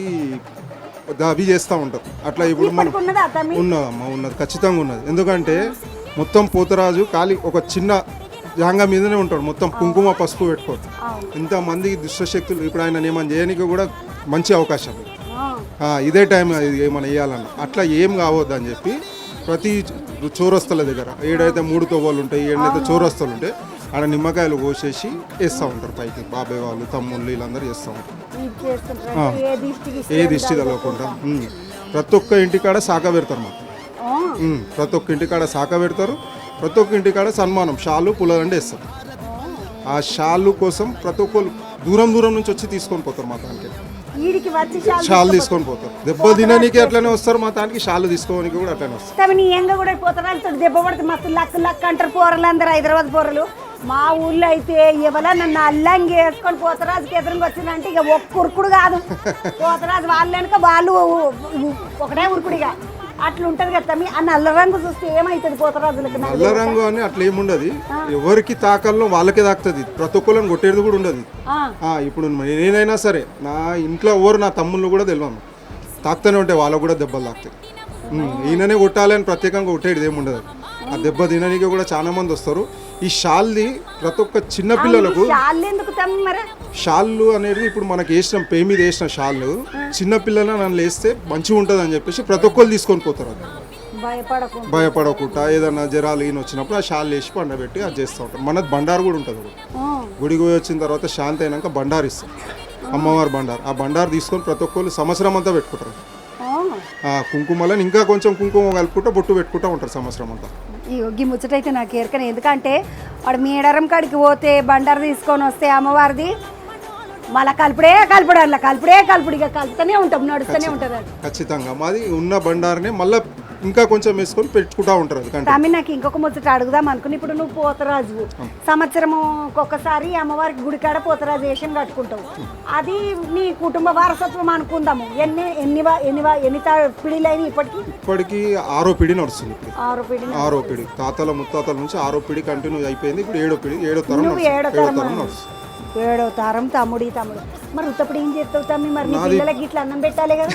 అవి చేస్తూ ఉంటారు. అట్లా ఇప్పుడు మనం ఉన్నది ఖచ్చితంగా ఉన్నది. ఎందుకంటే మొత్తం పోతరాజు ఖాళీ ఒక చిన్న జాంగా మీదనే ఉంటాడు. మొత్తం కుంకుమ పసుపు పెట్టుకోడు. ఇంతమందికి దుష్టశక్తులు ఇప్పుడు ఆయన ఏమైనా చేయడానికి కూడా మంచి అవకాశం. ఇదే టైం ఏమైనా వేయాలన్న అట్లా ఏం కావద్దు అని చెప్పి ప్రతి చౌరస్తల దగ్గర ఏడైతే 3 తోవలు ఉంటాయి, ఏడైతే చౌరస్తలు ఉంటాయి, ఆడ నిమ్మకాయలు కోసేసి వేస్తూ ఉంటారు పైకి. బాబాయ్ వాళ్ళు, తమ్ముళ్ళు వీళ్ళందరూ చేస్తూ ఉంటారు. ఏ దిష్టి తగలకుండా ప్రతి ఒక్క ఇంటికాడ శాఖ పెడతారు. మాకు ప్రతి ఒక్క ఇంటికాడ శాఖ పెడతారు. ప్రతి ఒక్క ఇంటికాడ సన్మానం షాలు పుల్లలండి వేస్తారు. ఆ షాలు కోసం ప్రతి ఒక్కరు దూరం నుంచి వచ్చి తీసుకొని పోతారు. మా దానికి షాలు తీసుకొని పోతారు. దెబ్బ తినడానికి అట్లనే వస్తారు. మా దానికి షాలు తీసుకోవడానికి కూడా అట్లనే వస్తారు. పోతరాజు దెబ్బ పడితే మస్తు లక్ అంటారు పోరలు అందరు, హైదరాబాద్ పోరలు. మా ఊళ్ళో అయితే ఎవరా నన్ను అల్లంగి వేసుకొని పోతరాజుకి ఎదురుగా వచ్చిందంటే ఇక ఒక్క ఉరుకుడు కాదు. పోతరాజు వాళ్ళ వెనుక వాళ్ళు ఒకటే ఉరుకుడిగా అట్లా ఉంటది కదా. ఆ నల్ల రంగు చూస్తే ఏమైతుంది పోతరాజులకి? నల్ల రంగు అని అట్లా ఏముండదు. ఎవరికి తాకల్లో వాళ్ళకే తాకుతుంది. ప్రతి ఒక్కళ్ళని కొట్టేది కూడా ఉండదు. ఇప్పుడు నేనైనా సరే నా ఇంట్లో ఎవరు నా తమ్ముళ్ళు కూడా తెలియదు. తాకుతూనే ఉంటే వాళ్ళకు కూడా దెబ్బలు తాకుతాయి. ఈయననే కొట్టాలని ప్రత్యేకంగా కొట్టేది ఏముండదు. ఆ దెబ్బ తినడానికి కూడా చాలా మంది వస్తారు. ఈ షాల్ది ప్రతి ఒక్క చిన్న పిల్లలకు షాళ్ళు అనేది ఇప్పుడు మనకి వేసిన పే మీద వేసిన షాళ్ళు చిన్న పిల్లలు నన్ను వేస్తే మంచిగా ఉంటుంది అని చెప్పేసి ప్రతి ఒక్కరు తీసుకొని పోతారు. అది భయపడకుండా ఏదన్నా జ్వరాలు ఈయన వచ్చినప్పుడు ఆ షాల్ వేసి పండబెట్టి అది చేస్తూ ఉంటారు. మనది బండారు కూడా ఉంటుంది. గుడికి పోయి వచ్చిన తర్వాత శాంతి అయినాక బండారు ఇస్తాం, అమ్మవారి బండారు. ఆ బండారు తీసుకొని ప్రతి ఒక్కరు సంవత్సరం అంతా పెట్టుకుంటారు. కుంకుమలను ఇంకా కొంచెం కుంకుమ కలుపుకుంటూ బొట్టు పెట్టుకుంటూ ఉంటారు సంవత్సరం అంతా. ఈ ముచ్చటైతే నాకు ఎరకనే. ఎందుకంటే వాడు మేడారం కాడికి పోతే బండారు తీసుకొని వస్తే అమ్మవారిది మళ్ళీ కలుపుడే కలుపుడు ఇక కలుపుతూనే ఉంటాం, నడుస్తూనే ఉంటుంది. ఖచ్చితంగా మాది ఉన్న బండారనే మళ్ళీ ఇంకా కొంచెం వేసుకొని పెట్టుకుంటా ఉంటారు. తమ్మి నాకు ఇంకొక ముచ్చట అడుగుదాం అనుకుని. ఇప్పుడు నువ్వు పోతరాజు సంవత్సరము ఒక్కొక్కసారి అమ్మవారికి గుడికాడ పోతరాజు వేషం కట్టుకుంటావు. అది నీ కుటుంబ వారసత్వం అనుకుందాము. ఎన్ని పిడిలైన ఇప్పటికి 6వ పిడి నడుస్తుంది. 6వ పిడి తాతల ముత్తాతల నుంచి 6వ పిడి కంటిన్యూ అయిపోయింది. ఇప్పుడు 7వ పిడి 7వ తరం నడుస్తుంది. 7వ తరం తమ్ముడు. మరి ఉత్తప్పుడు ఏం చేస్తావు తమ్మి? మరి నీ పిల్లలకి ఇట్లా అన్నం పెట్టాలి కదా.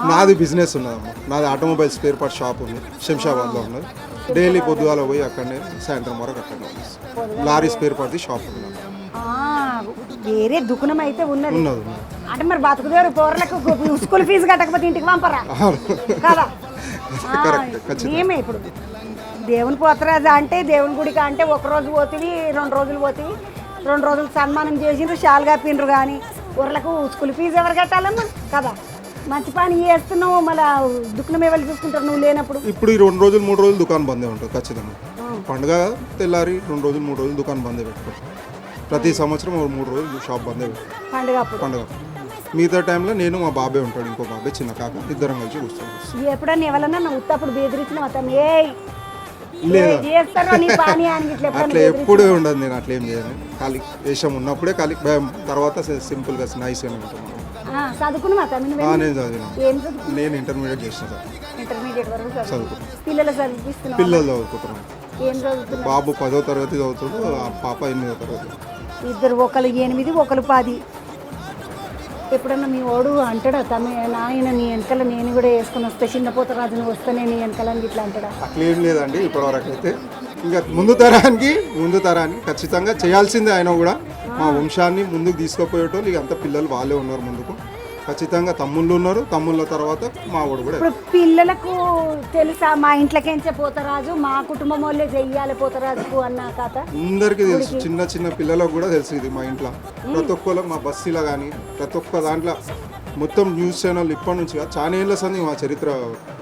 నాది బిజినెస్ ఉన్నదమ్మా. నాది ఆటోమొబైల్ స్పేర్ పార్ట్ షాప్ ఉంది, శంషాబాద్లో ఉన్నది. డైలీ పొద్దుగాల పోయి అక్కడనే సాయంత్రం వరకు అక్కడనే లారీ స్పేర్ పార్ట్ షాప్ ఉన్నది. వేరే దుకాణం అయితే ఉన్నది. అంటే మరి బతుకుదేరు పోరలకు స్కూల్ ఫీజు కట్టకపోతే ఇంటికి పంపరా కదా? మేమే ఇప్పుడు దేవుని పోతరాజు అంటే దేవుని గుడికి అంటే ఒకరోజు పోతుంది, 2 రోజులు పోతుంది, 2 రోజులు సన్మానం చేసిండ్రు, షాల్ కప్పిండ్రు. కానీ ఊర్లకు స్కూల్ ఫీజు ఎవరు కట్టాలమ్మా కదా? మంచి పని చేస్తున్నావు, మళ్ళీ దుఃఖం ఎవరు చూసుకుంటారు నువ్వు లేనప్పుడు? ఇప్పుడు ఈ 2 రోజులు 3 రోజులు దుకాణం బందే ఉంటుంది ఖచ్చితంగా. పండుగ తెల్లారి 2 రోజులు 3 రోజులు దుకాణం బందే పెట్టుకుంటాం. ప్రతి సంవత్సరం 3 రోజులు షాప్ బందే పెట్టుకుంటాం పండుగ. మిగతా టైంలో నేను మా బాబాయ్ ఉంటాడు, ఇంకో బాబాయ్ చిన్న కాక, ఇద్దరం కలిసి కూర్చోం. ఎప్పుడన్నా ఎవరన్నా నువ్వు ఉత్తప్పుడు బెదిరించిన అట్లా ఎప్పుడూ ఉండదు. నేను అట్లా ఏం చేయను. ఖాళీ వేషం ఉన్నప్పుడే ఖాళీ, తర్వాత సింపుల్గా నైస్గానే ఉంటాను. నేను చదివినా, నేను ఇంటర్మీడియట్ చేసిన పిల్లలు చదువుకుంటున్నాను. బాబు 10వ తరగతి చదువుతాడు, పాప 8వ తరగతి. ఇద్దరు, ఒకరు 8, ఒకరు 10. ఎప్పుడన్నా మీ వాడు అంటాడా నాయన నీ వెనకాల నేను కూడా వేసుకుని వస్తే చిన్న పోతరాజుని వస్తేనే నీ వెనకాలని ఇట్లా అంటాడా? అట్లా ఏం లేదండి. ఇప్పటివరకు అయితే ఇంకా ముందు తరానికి ఖచ్చితంగా చేయాల్సిందే. ఆయన కూడా మా వంశాన్ని ముందుకు తీసుకుపోయేటోళ్ళు ఇక అంత పిల్లలు వాళ్ళే ఉన్నారు ముందుకు. ఖచ్చితంగా తమ్ముళ్ళు ఉన్నారు, తమ్ముళ్ళ తర్వాత మా వాడు కూడా. ఇప్పుడు పిల్లలకు తెలుసా మా ఇంట్లోకేంచే పోతరాజు, మా కుటుంబం వాళ్ళే చెయ్యాలి పోతరాజుకు అన్న కథ అందరికీ తెలుసు. చిన్న చిన్న పిల్లలకు కూడా తెలుసు ఇది. మా ఇంట్లో ప్రతి ఒక్కరు, మా బస్సులో కానీ ప్రతి ఒక్క దాంట్లో మొత్తం న్యూస్ ఛానల్ ఇప్పటి నుంచి చాలా ఏళ్ళ సంది మా చరిత్ర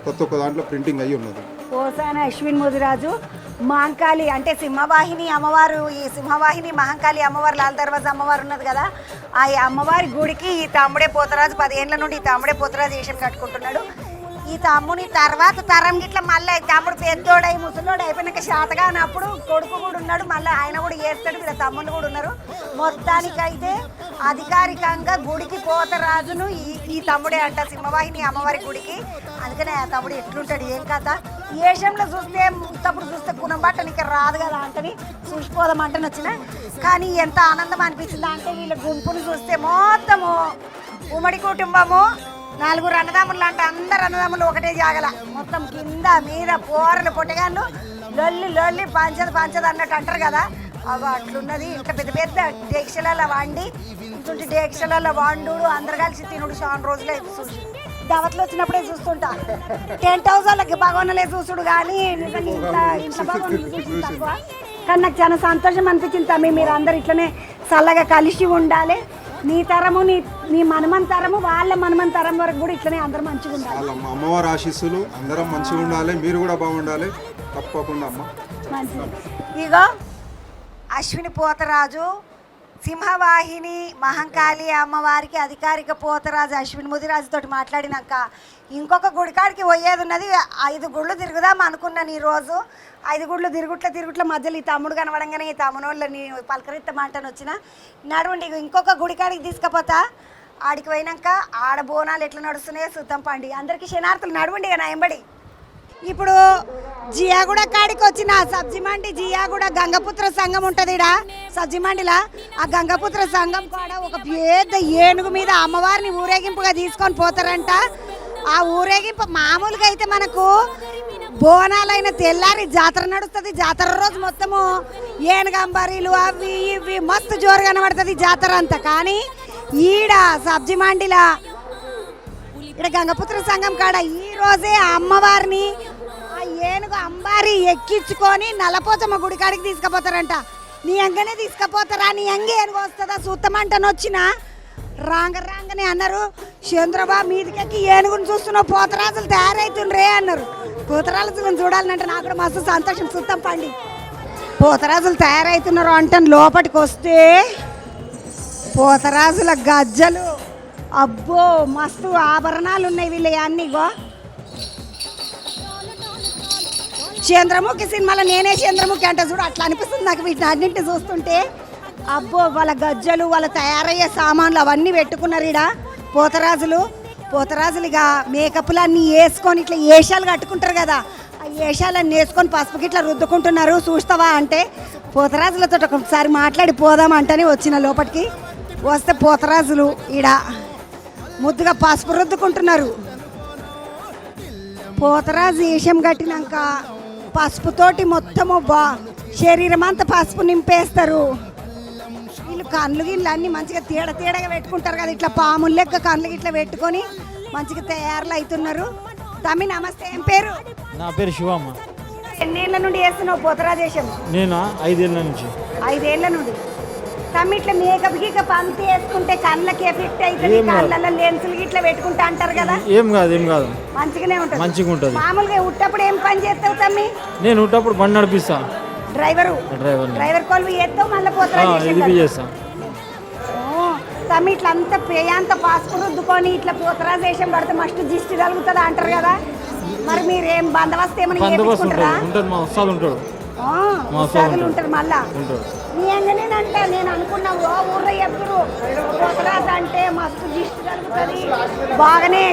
ప్రతి ఒక్క దాంట్లో ప్రింటింగ్ అయ్యి ఉన్నది. పోసాన అశ్విన్ ముదిరాజు మహంకాళి అంటే సింహవాహిని అమ్మవారు, ఈ సింహవాహిని మహంకాళి అమ్మవారు, లాల్ దర్వాజా అమ్మవారు ఉన్నది కదా, ఆ అమ్మవారి గుడికి ఈ తమ్ముడే పోతరాజు 10 ఏళ్ళ నుండి ఈ తమ్ముడే పోతరాజు వేషం కట్టుకుంటున్నాడు. ఈ తమ్ముని తర్వాత తరం గిట్ల మళ్ళీ తమ్ముడు పెద్దోడై ముసలోడు అయిపోయినాక శాతగా అన్నప్పుడు కొడుకు కూడా ఉన్నాడు, మళ్ళీ ఆయన కూడా చేస్తాడు, వీళ్ళ తమ్ముళ్ళు కూడా ఉన్నారు. మొత్తానికైతే అధికారికంగా గుడికి పోతరాజును ఈ తమ్ముడే అంట, సింహవాహిని అమ్మవారి గుడికి. అందుకనే ఆ తమ్ముడు ఎట్లుంటాడు ఏం కథ? ఏషంలో చూస్తే తప్పుడు చూస్తే కుణబట్ట నీకు రాదు కదా అంటని చూసిపోదామంటని వచ్చిన. కానీ ఎంత ఆనందం అనిపించింది అంటే వీళ్ళ గుంపును చూస్తే మొత్తము ఉమ్మడి కుటుంబము, 4 అన్నదమ్ములు అంటే అందరు అన్నదమ్ములు ఒకటే జాగల, మొత్తం కింద మీద పోరలు పొట్టగాళ్ళు లొల్లి పంచదు అన్నట్టు అంటారు కదా, అవి అట్లున్నది. ఇంట్లో పెద్ద పెద్ద డేక్షలలో వండి, ఇటువంటి డేక్షలలో వండు అందరు కలిసి తినుడు చాలా రోజులే చూసి దావత్లో వచ్చినప్పుడే చూస్తుంటా. 10 హౌస్లకి భగవన్లే చూసుడు కానీ నిజంగా ఇంట్లో భగవన్ చూసి తక్కువ. కానీ నాకు చాలా సంతోషం అనిపించింది తమ్మి, మీరు అందరు ఇట్లనే చల్లగా కలిసి ఉండాలి. నీ తరము నీ మనమన్ తరము వాళ్ళ మనమన్ తరం వరకు కూడా ఇట్లనే అందరూ మంచిగా ఉండాలి. అమ్మవారి ఆశీస్సులు అందరం మంచిగా ఉండాలి, మీరు కూడా బాగుండాలి తప్పకుండా అమ్మ. మంచిది. ఇగో అశ్విని పోతరాజు సింహవాహిని మహంకాళి అమ్మవారికి అధికారిక పోతరాజు అశ్విని ముదిరాజుతో మాట్లాడినాక ఇంకొక గుడికాడికి పోయేది ఉన్నది. 5 గుళ్ళు తిరుగుదాం అనుకున్నాను ఈరోజు. 5 గుళ్ళు తిరుగుట్ల మధ్యలో ఈ తమ్ముడు కనబడంగానే ఈ తమ్ముడు వాళ్ళని పలకరిత్తమంటని వచ్చిన. నడవండి ఇంకొక గుడికాడికి తీసుకుపోతా. ఆడికి పోయినాక ఆడ బోనాలు ఎట్లా నడుస్తున్నాయో చూద్దాం పండి. అందరికీ శనార్థులు నడవండి ఇక నా ఎంబడి. ఇప్పుడు జియాగూడ కాడికి వచ్చిన సబ్జీ మండి, జియాగూడ గంగపుత్ర సంఘం ఉంటుంది ఇక్కడ సబ్జీ మండిలా. ఆ గంగపుత్ర సంఘం కాడ ఒక పెద్ద ఏనుగు మీద అమ్మవారిని ఊరేగింపుగా తీసుకొని పోతారంట. ఆ ఊరేగింపు మామూలుగా అయితే మనకు బోనాలైన తెల్లారి జాతర నడుస్తుంది. జాతర రోజు మొత్తము ఏనుగంబరీలు అవి ఇవి మస్తు జోరు కనబడుతుంది జాతర అంతా. కానీ ఈడ సబ్జీ మండిలా ఇక్కడ గంగపుత్ర సంఘం కాడ ఈ రోజే ఆ అమ్మవారిని ఆ ఏనుగు అంబారి ఎక్కించుకొని నల్లపోచమ్మ గుడి కాడికి తీసుకుపోతారంట. నీ అంగనే తీసుకుపోతారా, నీ అంగే ఏనుగు వస్తుందా చూస్తామంటని వచ్చిన రాంగనే అన్నారు, చంద్రబాబు మీదికెక్కి ఏనుగుని చూస్తున్నావు పోతరాజులు తయారవుతుండ్రే అన్నారు. పోతరాజులను చూడాలంటే నాకు కూడా మస్తు సంతోషం. చూస్తాం పండి పోతరాజులు తయారవుతున్నారు అంటే లోపలికి వస్తే పోతరాజుల గజ్జలు అబ్బో మస్తు ఆభరణాలు ఉన్నాయి వీళ్ళ అన్నీగో. చంద్రముఖి సినిమాలో నేనే చంద్రముఖి అంటే చూడు అట్లా అనిపిస్తుంది నాకు వీటిని అన్నింటిని చూస్తుంటే. అబ్బో వాళ్ళ గజ్జలు వాళ్ళ తయారయ్యే సామాన్లు అవన్నీ పెట్టుకున్నారు ఈడ పోతరాజులు. ఇక మేకప్లు అన్నీ వేసుకొని ఇట్లా ఏషాలు కట్టుకుంటారు కదా, ఆ ఏషాలన్నీ వేసుకొని పసుపుకి ఇట్లా రుద్దుకుంటున్నారు. చూస్తావా అంటే పోతరాజులతో ఒకసారి మాట్లాడి పోదామంటేనే వచ్చిన లోపలికి. వస్తే పోతరాజులు ఈడ ముద్దుగా పసుపు రుద్దుకుంటున్నారు. పోతరాజు వేషం కట్టినాక పసుపుతోటి మొత్తము శరీరం అంతా పసుపు నింపేస్తారు. వీళ్ళు కళ్ళు గిళ్ళు అన్ని మంచిగా తేడగా పెట్టుకుంటారు కదా, ఇట్లా పాములు లెక్క కళ్ళు ఇట్లా పెట్టుకొని మంచిగా తయారులు అవుతున్నారు. తమ్మి నమస్తే, ఏం పేరు? నా పేరు శివమ్మ. ఎన్నేళ్ల నుండి చేస్తున్నావు పోతరాజేశం? నేను 5 ఏళ్ళ నుంచి. 5 ఏళ్ల నుండి. తమ్మి ఇట్లా మేకప్ గీకప్ అంత వేసుకుంటే కళ్ళకి ఎఫెక్ట్ అవుతుంది, కళ్ళల్లో లెన్సులు ఇట్లా పెట్టుకుంటా అంటారు కదా? ఏం కాదు మంచిగానే ఉంటుంది. మంచిగా ఉంటుంది. మామూలుగా ఉట్టప్పుడు ఏం పని చేస్తావు తమ్మి? నేను ఉట్టప్పుడు బండి నడిపిస్తా. డ్రైవర్ కొలువు చేస్తావు, మళ్ళీ పోతరాజేశం చేస్తా. తమ్మి ఇట్లా అంతా పేయంత పాసుకుని రుద్దుకొని ఇట్లా పోతరాజేశం పడితే మస్తు దిష్టి కలుగుతుంది అంటారు కదా, మరి మీరేం బందోబస్తు ఏమైనా చేయించుకుంటారా? ఉంటుంది, మా ఉస్తాదు ఉంటాడు. ఉంటారు మళ్ళా నీ అంగనేనంట. నేను అనుకున్నా ఊర్లో ఎప్పుడు పోతరాజు అంటే మస్తు దిష్టి కలుగుతుంది, బాగానే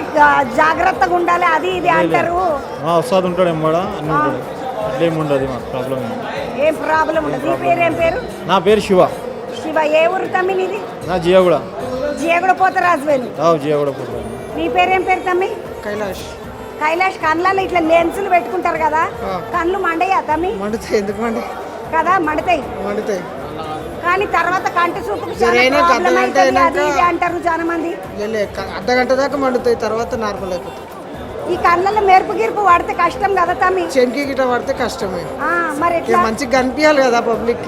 జాగ్రత్తగా ఉండాలి అది ఇది అంటారు. మా ఉస్తాదు ఉంటాడు, అట్లేం ఉండదు, మాకు ప్రాబ్లం ఏం ప్రాబ్లం ఉండదు. నీ పేరు ఏం పేరు? నా పేరు శివ. శివ, ఏ ఊరు తమ్మి నీది? నా జియాగూడ పోతరాజు వేలు. జియాగూడ పోతరాజు. నీ పేరేం పేరు తమ్మి? కైలాష్. కళ్ళల్లో ఇట్లా లెన్సులు పెట్టుకుంటారు కదా, కళ్ళు మండయ్యా తమ్మి? మండుతాయి. ఎందుకు మండి కదా, మండుతాయి. కానీ తర్వాత కంటి చూపుకు అంటారు చాలా మంది. అర్ధగంట దాకా మండుతాయి, తర్వాత నార్మల్ అయిపోతాయి. ఈ కళ్ళల్లో మెరుపు గిరుపు పడితే కష్టం కదా తమ్మి? చెంకి గిట్ట పడితే కష్టమే. మరి మంచిగా కనిపించాలి కదా పబ్లిక్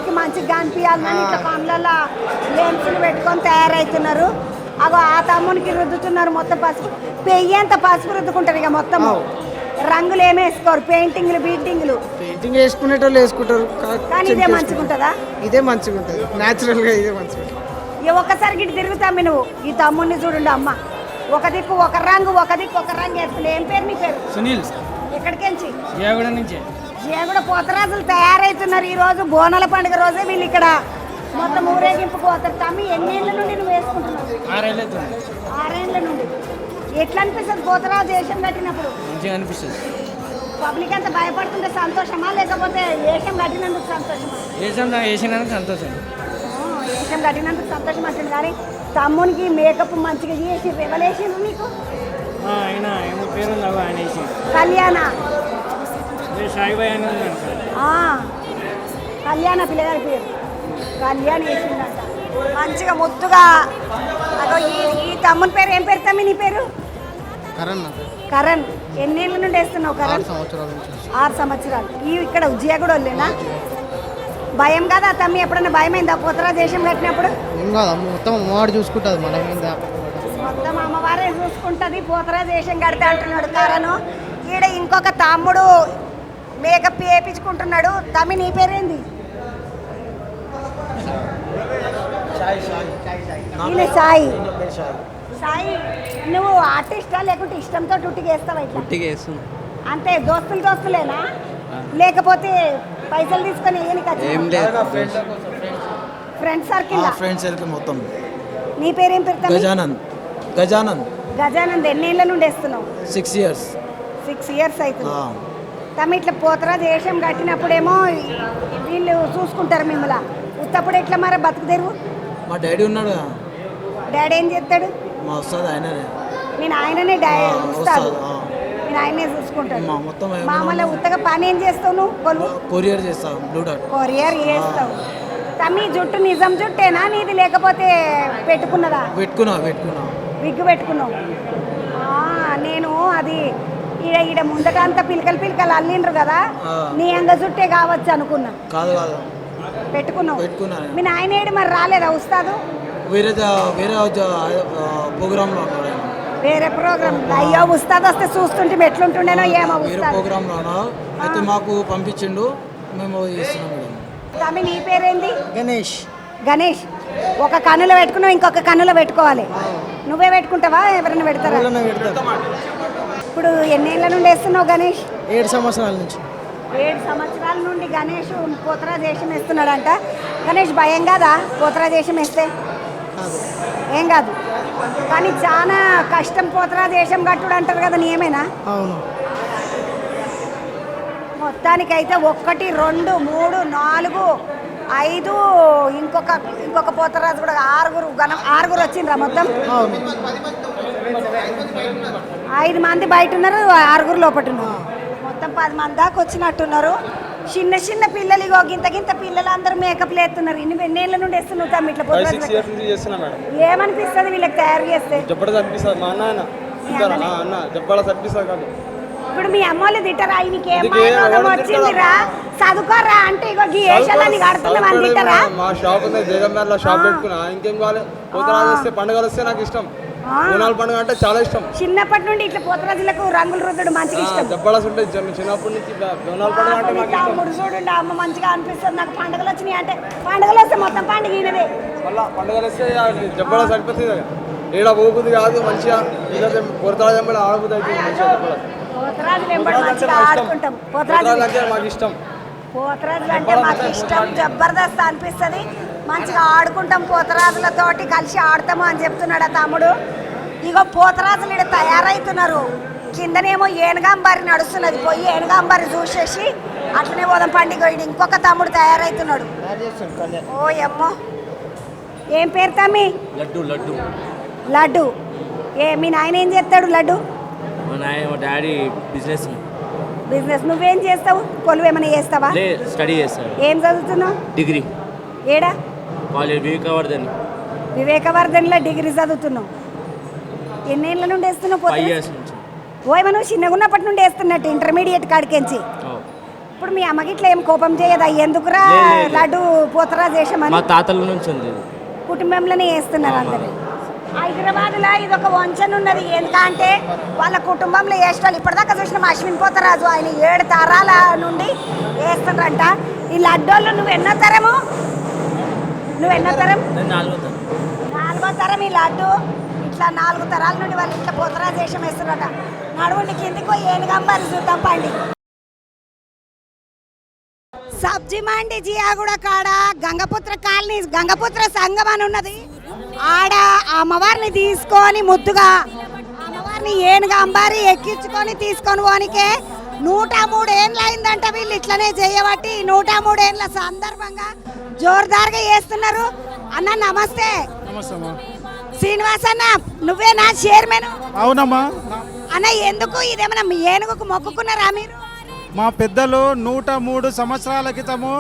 కి మంచిగా కనిపించాలని ఇట్లా కళ్ళల్లో లెన్సులు పెట్టుకొని తయారవుతున్నారు. అగో ఆ తమ్మునికి రుద్దుతున్నారు మొత్తం పసుపు, పెయ్యంత పసుపు రుద్దుకుంటారు. ఇక మొత్తం రంగులు ఏమి వేసుకోరు, పెయింటింగ్లు పెయింటింగ్ వేసుకునేటోళ్ళు వేసుకుంటారు, కానీ ఇదే మంచిగా ఉంటుందా? ఇదే మంచిగా ఉంటుంది, న్యాచురల్ గా ఇదే మంచిగా. ఒక్కసారి గిట్టు తిరుగుతామ్మి నువ్వు. ఈ తమ్ముడిని చూడండి అమ్మ, ఒక దిక్కు ఒక రంగు, ఒక దిక్కు ఒక రంగు వేసుకుని. ఏం పేరు నీ పేరు? సునీల్. ఎక్కడికెంచి? జియాగూడ నుంచి. జియాగూడ పోతరాజులు తయారవుతున్నారు. ఈ రోజు బోనాల పండుగ రోజే వీళ్ళు ఇక్కడ మొత్తం ఊరేగింపు పోతారు. తమ్మి ఎన్నేళ్ల నుండి నువ్వు వేసుకుంటున్నావు? 6 ఏళ్ల నుండి. ఎట్లా అనిపిస్తుంది పోతరాజు వేషం కట్టినప్పుడు? మంచిగా అనిపిస్తుంది. పబ్లిక్ అంతా భయపడుతుంటే సంతోషమా, లేకపోతే వేషం కట్టినందుకు సంతోషమా? వేసినందుకు సంతోషం. వేషం కట్టినందుకు సంతోషం అంటుంది. కానీ తమ్మునికి మేకప్ మంచిగా చేసి రెవలేషన్ నీకు ఆయన ఏమో పేరు ఆయన కళ్యాణ సాయిబాయి కళ్యాణ పిల్లగారి పేరు కళ్యాణ్ వేసిందంట మంచిగా ముద్దుగా. అదో ఈ తమ్ముని పేరు ఏం పేరు తమ్మి? నీ పేరు? కరణ్. ఎన్నేళ్ళ నుండి వేస్తున్నావు కరణ్? 6 సంవత్సరాలు. ఇక్కడ జియాగూడ వాళ్ళేనా? భయం కదా తమ్మి? ఎప్పుడన్నా భయమైందా పోతరాజు వేషం కట్టినప్పుడు? మొత్తం అమ్మవారు చూసుకుంటుంది, మొత్తం అమ్మవారే చూసుకుంటుంది. పోతరాజు వేషం కడితే అంటున్నాడు కరణ్. ఈడ ఇంకొక తమ్ముడు మేకప్ వేయించుకుంటున్నాడు. తమ్మి నీ పేరేంది? సాయి. సాయి, నువ్వు ఆర్టిస్టా లేకుంటే ఇష్టంతో టుట్టికి వేస్తావా? ఇట్లా అంతే. దోస్తులేనా లేకపోతే పైసలు తీసుకొని ఫ్రెండ్ సర్కిల్ మొత్తం. నీ పేరేం పేరు? గజానంద్. ఎన్నేళ్ళ నుండి వేస్తున్నావు? 6 ఇయర్స్. 6 ఇయర్స్ అవుతుంది. తమ్మి ఇట్లా పోతరాజు వేషం కట్టినప్పుడేమో వీళ్ళు చూసుకుంటారు మిమ్మల్ని, ఉత్తప్పుడు ఎట్లా మరి బతుకు తెరువు? మా డాడీ ఉన్నాడు. డాడీ ఏం చేస్తాడు? మా వస్తుంది ఆయననే. నేను ఆయననే వస్తాడు, నేను ఆయనే చూసుకుంటాడు. మామూలు ఉత్తగా పని ఏం చేస్తావు నువ్వు? కొరియర్ చేస్తావు. కొరియర్ చేస్తావు. తమ్మి జుట్టు నిజం జుట్టేనా నీది లేకపోతే పెట్టుకున్నదా? పెట్టుకున్నా. విగ్గు పెట్టుకున్నావు. నేను అది ఈడ ముందట అంతా పిలకలు అల్లిండ్రు కదా, నీ అంగ జుట్టే కావచ్చు అనుకున్నా. కాదు పెట్టుకున్నావు. మీ నాయన ఏడు మరి రాలేదా ఉస్తాదు? వేరే ప్రోగ్రామ్. వేరే ప్రోగ్రామ్. అయ్యో ఉస్తాద్ వస్తే చూస్తుంటే ఎట్లుంటుండేనో ఏమో. ప్రోగ్రామ్ లోనా అయితే మాకు పంపించిండు, మేము చేస్తున్నాం. తమ్మి నీ పేరేంది? గణేష్. ఒక కన్నులో పెట్టుకున్నావు, ఇంకొక కన్నులో పెట్టుకోవాలి. నువ్వే పెట్టుకుంటావా, ఎవరైనా పెడతారా? ఇప్పుడు ఎన్నేళ్ళ నుండి వేస్తున్నావు గణేష్? 7 సంవత్సరాల నుంచి. 7 సంవత్సరాల నుండి గణేష్ పోతరాజు వేషం వేస్తున్నాడంట. గణేష్ భయం కాదా పోతరాజు వేషం వేస్తే? ఏం కాదు, కానీ చాలా కష్టం పోతరాజు వేషం కట్టుడు అంటారు కదా, నీయేమేనా? అవును. మొత్తానికైతే 1 2 3 4 5 ఇంకొక పోతరాజు కూడా 6 వచ్చిండ్రా మొత్తం. 5 మంది బయట ఉన్నారు, 6 లోపల ఉన్నారు. మొత్తం 10 మంది దాకా వచ్చినట్టున్నారు. చిన్న చిన్న పిల్లలు ఇగో గింత పిల్లలు అందరూ మేకప్లు వేస్తున్నారు. ఎన్నేళ్ళ నుండి వేస్తున్నావు తమ్మి ఇట్లా చేస్తున్నా మేడం. ఏమనిపిస్తుంది వీళ్ళకి తయారు చేస్తే? జబ్బడది అనిపిస్తుంది. మా అన్న జబ్బడది అనిపిస్తుంది కాదు. ఇప్పుడు మీ అమ్మోళ్ళు తిట్టరా? నీకేం వచ్చిందిరా చదువుకోరా అంటే ఇగో గీ ఏషాలని కడుతున్నాం అని తిట్టరా? మా షాప్ ఉంది జగన్మేరలో షాప్ పెట్టుకున్నా. ఇంకేం కావాలి? పోతరాజు వస్తే పండుగలు వస్తే నాకు ఇష్టం. బోనాల పండుగ అంటే చాలా ఇష్టం. చిన్నప్పటి నుండి ఇట్లా పోతరాజులకు రంగులు రుద్దడు మంచిగా ఇష్టం. జబ్బడాస్ ఉంటాయి చిన్నప్పటి నుంచి. బోనాల పండుగ అంటే నాకు ఇష్టం. చూడండి అమ్మ మంచిగా అనిపిస్తుంది నాకు. పండుగలు వచ్చినాయి అంటే పండుగలు వస్తే మొత్తం పండుగ ఈయనదే. మళ్ళీ పండుగలు వస్తే జబ్బడాస్ అనిపిస్తుంది కదా. ఏడా పోబుద్ది కాదు మంచిగా. ఇదైతే పోతరాజు వెంబడి ఆడబుద్ది అవుతుంది మంచిగా. పోతరాజులు వెంబడి మంచిగా ఆడుకుంటాం. పోతరాజు అంటే మాకు ఇష్టం. పోతరాజులు అంటే మాకు ఇష్టం. జబర్దస్త్ అనిపిస్తుంది. మంచిగా ఆడుకుంటాం. పోతరాజులతోటి కలిసి ఆడతాము అని చెప్తున్నాడు ఆ తమ్ముడు. ఇగో పోతరాజులు ఇక్కడ తయారవుతున్నారు. కిందనేమో ఏనుగాంబారి నడుస్తున్నది. పోయి ఏనుగాంబారి చూసేసి అట్లనే పోదాం పండుగ. ఇంకొక తమ్ముడు తయారవుతున్నాడు. ఓ అమ్మో ఏం పేరు తమ్మి? లడ్డు. మీ నాయన ఏం చేస్తాడు? లడ్డు మా డాడీ బిజినెస్. నువ్వేం చేస్తావు? కొలువు ఏమైనా చేస్తావా? స్టడీ చేస్తాడు. ఏం చదువుతున్నావు? డిగ్రీ. ఏడా? కాలేజ్ వివేకవర్ధన్లో డిగ్రీ చదువుతున్నావు. ఎన్నేళ్ళ నుండి వేస్తున్నావు? 5 years నుంచి. మనం చిన్నగా ఉన్నప్పటి నుండి వేస్తున్నట్టు ఇంటర్మీడియట్ కాడికెంచి. ఇప్పుడు మీ అమ్మకి ఇట్లా ఏం కోపం చేయదా? ఎందుకురా లడ్డు పోతరాజు చేసామని? మా తాతల నుంచి ఉంది. కుటుంబంలోనే వేస్తున్నారు అందరు. హైదరాబాద్లో ఇది ఒక వంచన ఉన్నది. ఎందుకంటే వాళ్ళ కుటుంబంలో వేస్తాడు. ఇప్పటిదాకా చూసిన అశ్విన్ పోతరాజు ఆయన 7 తరాల నుండి వేస్తుండ్రంట. ఈ లడ్డోళ్ళు నువ్వు ఎన్నో తరం? నాలుగో తరం ఈ లడ్డు. ఇట్లా 4 తరాల నుండి వాళ్ళు ఇట్లా పోతరాజు వేషం వేస్తున్నారట. నడువుండి కిందికి ఏనుగంబారి చూద్దాం పండి. సబ్జీ మండి జియాగూడ కాడ గంగపుత్ర కాలనీ గంగపుత్ర సంఘం అని ఉన్నది. ఆడ అమ్మవారిని తీసుకొని ముద్దుగా అమ్మవారిని ఏనుగా అంబారి ఎక్కించుకొని తీసుకొని పోనికే 103 ఏళ్ళు అయిందంట. వీళ్ళు ఇట్లనే చేయబట్టి 103 ఏళ్ళ సందర్భంగా జోరుదారుగా చేస్తున్నారు. అన్న నమస్తే. శ్రీనివాస్ అన్న నువ్వేనా చైర్మన్? అవునమ్మా. అన్న ఎందుకు ఇదేమన్నా ఏనుగుకు మొక్కుకున్నారా మీరు? మా పెద్దలు 103 సంవత్సరాల క్రితము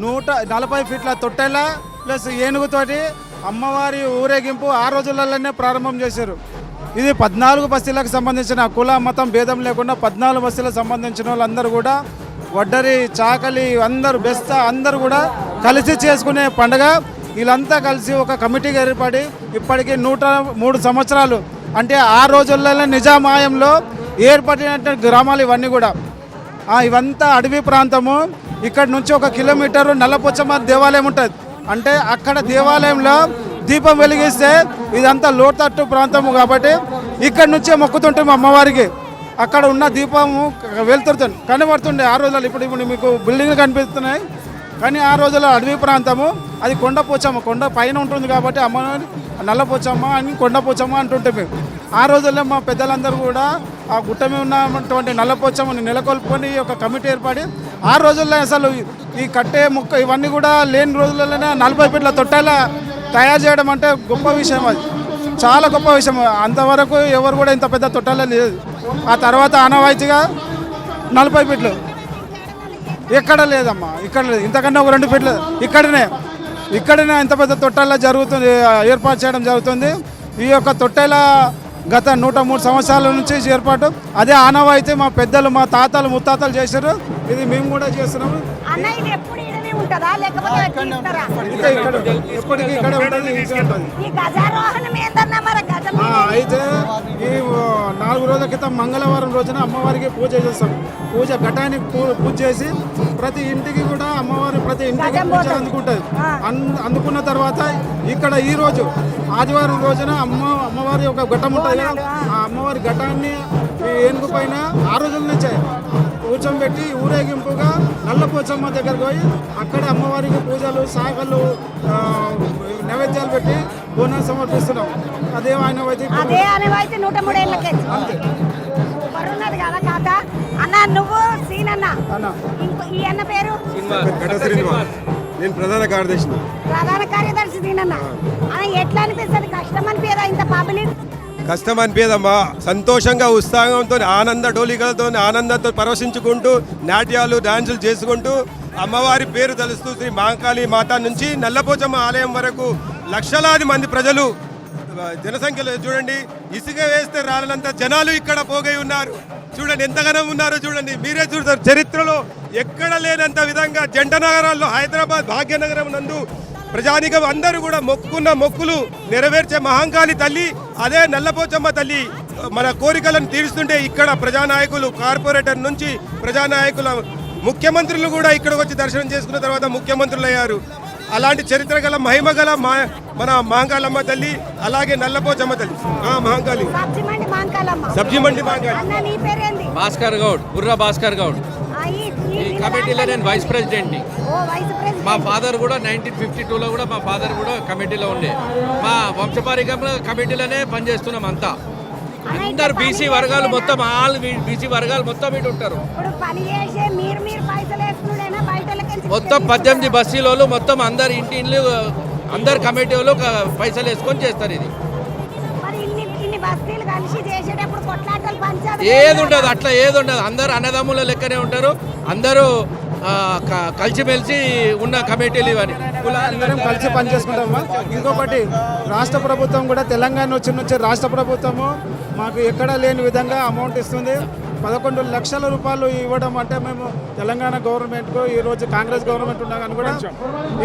140 ఫీట్ల తొట్టెల ప్లస్ ఏనుగుతోటి అమ్మవారి ఊరేగింపు ఆ రోజులలోనే ప్రారంభం చేశారు. ఇది 14 బస్తీలకు సంబంధించిన కుల మతం భేదం లేకుండా 14 బస్తీలకు సంబంధించిన వాళ్ళందరూ కూడా వడ్డరి చాకలి అందరూ బెస్త అందరూ కూడా కలిసి చేసుకునే పండుగ. వీళ్ళంతా కలిసి ఒక కమిటీగా ఏర్పడి ఇప్పటికీ 103 సంవత్సరాలు అంటే ఆ రోజుల్లోనే నిజామాయంలో ఏర్పడినటువంటి గ్రామాలు ఇవన్నీ కూడా. ఇవంతా అడవి ప్రాంతము. ఇక్కడ నుంచి 1 కిలోమీటరు నల్లపోచమ్మ దేవాలయం ఉంటుంది. అంటే అక్కడ దేవాలయంలో దీపం వెలిగిస్తే ఇదంతా లోతట్టు ప్రాంతము కాబట్టి ఇక్కడ నుంచే మొక్కుతుంటాం అమ్మవారికి. అక్కడ ఉన్న దీపము వెళ్తుంటుంది కనబడుతుండే ఆ రోజుల్లో. ఇప్పుడు మీకు బిల్డింగ్లు కనిపిస్తున్నాయి కానీ ఆ రోజుల్లో అడవి ప్రాంతము. అది కొండపోచమ్మ, కొండ పైన ఉంటుంది కాబట్టి అమ్మవారి నల్లపోచమ్మ అని కొండపోచమ్మ అంటుంటే మేము ఆ రోజుల్లో మా పెద్దలందరూ కూడా ఆ గుట్ట మీద ఉన్నటువంటి నల్లపోచమ్మని నెలకొల్పుకొని ఒక కమిటీ ఏర్పడి ఆ రోజుల్లో అసలు ఈ కట్టే ముక్క ఇవన్నీ కూడా లేని రోజుల్లోనే 40 ఫీట్ల తొట్టెల తయారు చేయడం అంటే గొప్ప విషయం. అది చాలా గొప్ప విషయం. అంతవరకు ఎవరు కూడా ఇంత పెద్ద తొట్టెల లేదు. ఆ తర్వాత ఆనవాయితీగా 40 ఫీట్లు ఎక్కడ లేదమ్మా. ఇక్కడ లేదు. ఇంతకన్నా ఒక 2 ఫీట్లు ఇక్కడనే ఇంత పెద్ద తొట్టెల జరుగుతుంది, ఏర్పాటు చేయడం జరుగుతుంది. ఈ యొక్క తొట్టెల గత 103 సంవత్సరాల నుంచి ఏర్పాటు. అదే ఆనవాయితీ మా పెద్దలు మా తాతలు ముత్తాతలు చేశారు. ఇది మేము కూడా చేస్తున్నాము. అయితే ఈ 4 రోజుల క్రితం మంగళవారం రోజున అమ్మవారికి పూజ చేస్తాం. ఘటానికి పూజ చేసి ప్రతి ఇంటికి కూడా అమ్మవారి ప్రతి ఇంటికి పూజ అందుకుంటుంది. అందుకున్న తర్వాత ఇక్కడ ఈ రోజు ఆదివారం రోజున అమ్మవారి ఒక ఘటం ఉంటుంది కదా. ఆ అమ్మవారి ఘటాన్ని ఏనుగు పైన ఆ రోజుల నుంచే కూర్చోబెట్టి ఊరేగింపుగా నల్లపోచమ్మ దగ్గరకు పోయి అక్కడ అమ్మవారికి పూజలు సాగలు నైవేద్యాలు పెట్టి బోనాలు సమర్పిస్తున్నాం. అదే ఆనవాయితీ 103 ఏళ్ళకే ఉన్నది కదా కాక. అన్న నువ్వు సీనన్న, ఈ అన్న పేరు నేను ప్రధాన కార్యదర్శి. సీనన్న. అన్న ఎట్లా అనిపిస్తుంది? కష్టం అనిపించదా ఇంత పబ్లిక్? కష్టం అనిపించదమ్మా. సంతోషంగా ఉత్సాహంతో ఆనంద డోలికలతో ఆనందంతో పరవశించుకుంటూ నాట్యాలు డాన్సులు చేసుకుంటూ అమ్మవారి పేరు తలుస్తూ శ్రీ మహాకాళి మాత నుంచి నల్లపోచమ్మ ఆలయం వరకు లక్షలాది మంది ప్రజలు జనసంఖ్యలో చూడండి. ఇసుక వేస్తే రాలంత జనాలు ఇక్కడ పోగై ఉన్నారు. చూడండి ఎంతగానో ఉన్నారో చూడండి, మీరే చూస్తారు. చరిత్రలో ఎక్కడ లేనంత విధంగా జంట నగరాల్లో హైదరాబాద్ భాగ్యనగరం నందు ప్రజానికం అందరూ కూడా మొక్కుకున్న మొక్కులు నెరవేర్చే మహాంకాళి తల్లి అదే నల్లపోచమ్మ తల్లి మన కోరికలను తీరుస్తుంటే ఇక్కడ ప్రజానాయకులు కార్పొరేటర్ నుంచి ప్రజానాయకుల ముఖ్యమంత్రులు కూడా ఇక్కడికి వచ్చి దర్శనం చేసుకున్న తర్వాత ముఖ్యమంత్రులు అయ్యారు. అలాంటి చరిత్ర గల మహిమ గల మన మహాంకాళమ్మ తల్లి, అలాగే నల్లపోచమ్మ తల్లి మహాంకాళి సబ్జీ మండి మహాంకాళి. భాస్కర్ గౌడ్, బుర్రా భాస్కర్ గౌడ్. ఈ కమిటీలో నేను వైస్ ప్రెసిడెంట్ని. మా ఫాదర్ కూడా 1952లో కూడా మా ఫాదర్ కూడా కమిటీలో ఉండే. మా వంశపారికంలో కమిటీలోనే పనిచేస్తున్నాం అంతా. అందరు బీసీ వర్గాలు మొత్తం బీసీ వర్గాలు మొత్తం ఇటు ఉంటారు. మొత్తం 18 బస్తీలలో మొత్తం అందరు ఇంటిళ్ళు అందరు కమిటీ వాళ్ళు పైసలు వేసుకొని చేస్తారు. ఇది ఏది ఉండదు, అట్లా ఏది ఉండదు. అందరు అన్నదమ్ముల లెక్కనే ఉంటారు. అందరూ కలిసిమెలిసి ఉన్న కమిటీలు ఇవన్నీ అందరం కలిసి పనిచేసుకుంటామా. ఇంకొకటి రాష్ట్ర ప్రభుత్వం కూడా తెలంగాణ నుంచి రాష్ట్ర ప్రభుత్వము మాకు ఎక్కడా లేని విధంగా అమౌంట్ ఇస్తుంది. 11 లక్షల రూపాయలు ఇవ్వడం అంటే మేము తెలంగాణ గవర్నమెంట్కు ఈరోజు కాంగ్రెస్ గవర్నమెంట్ ఉన్నా కానీ కూడా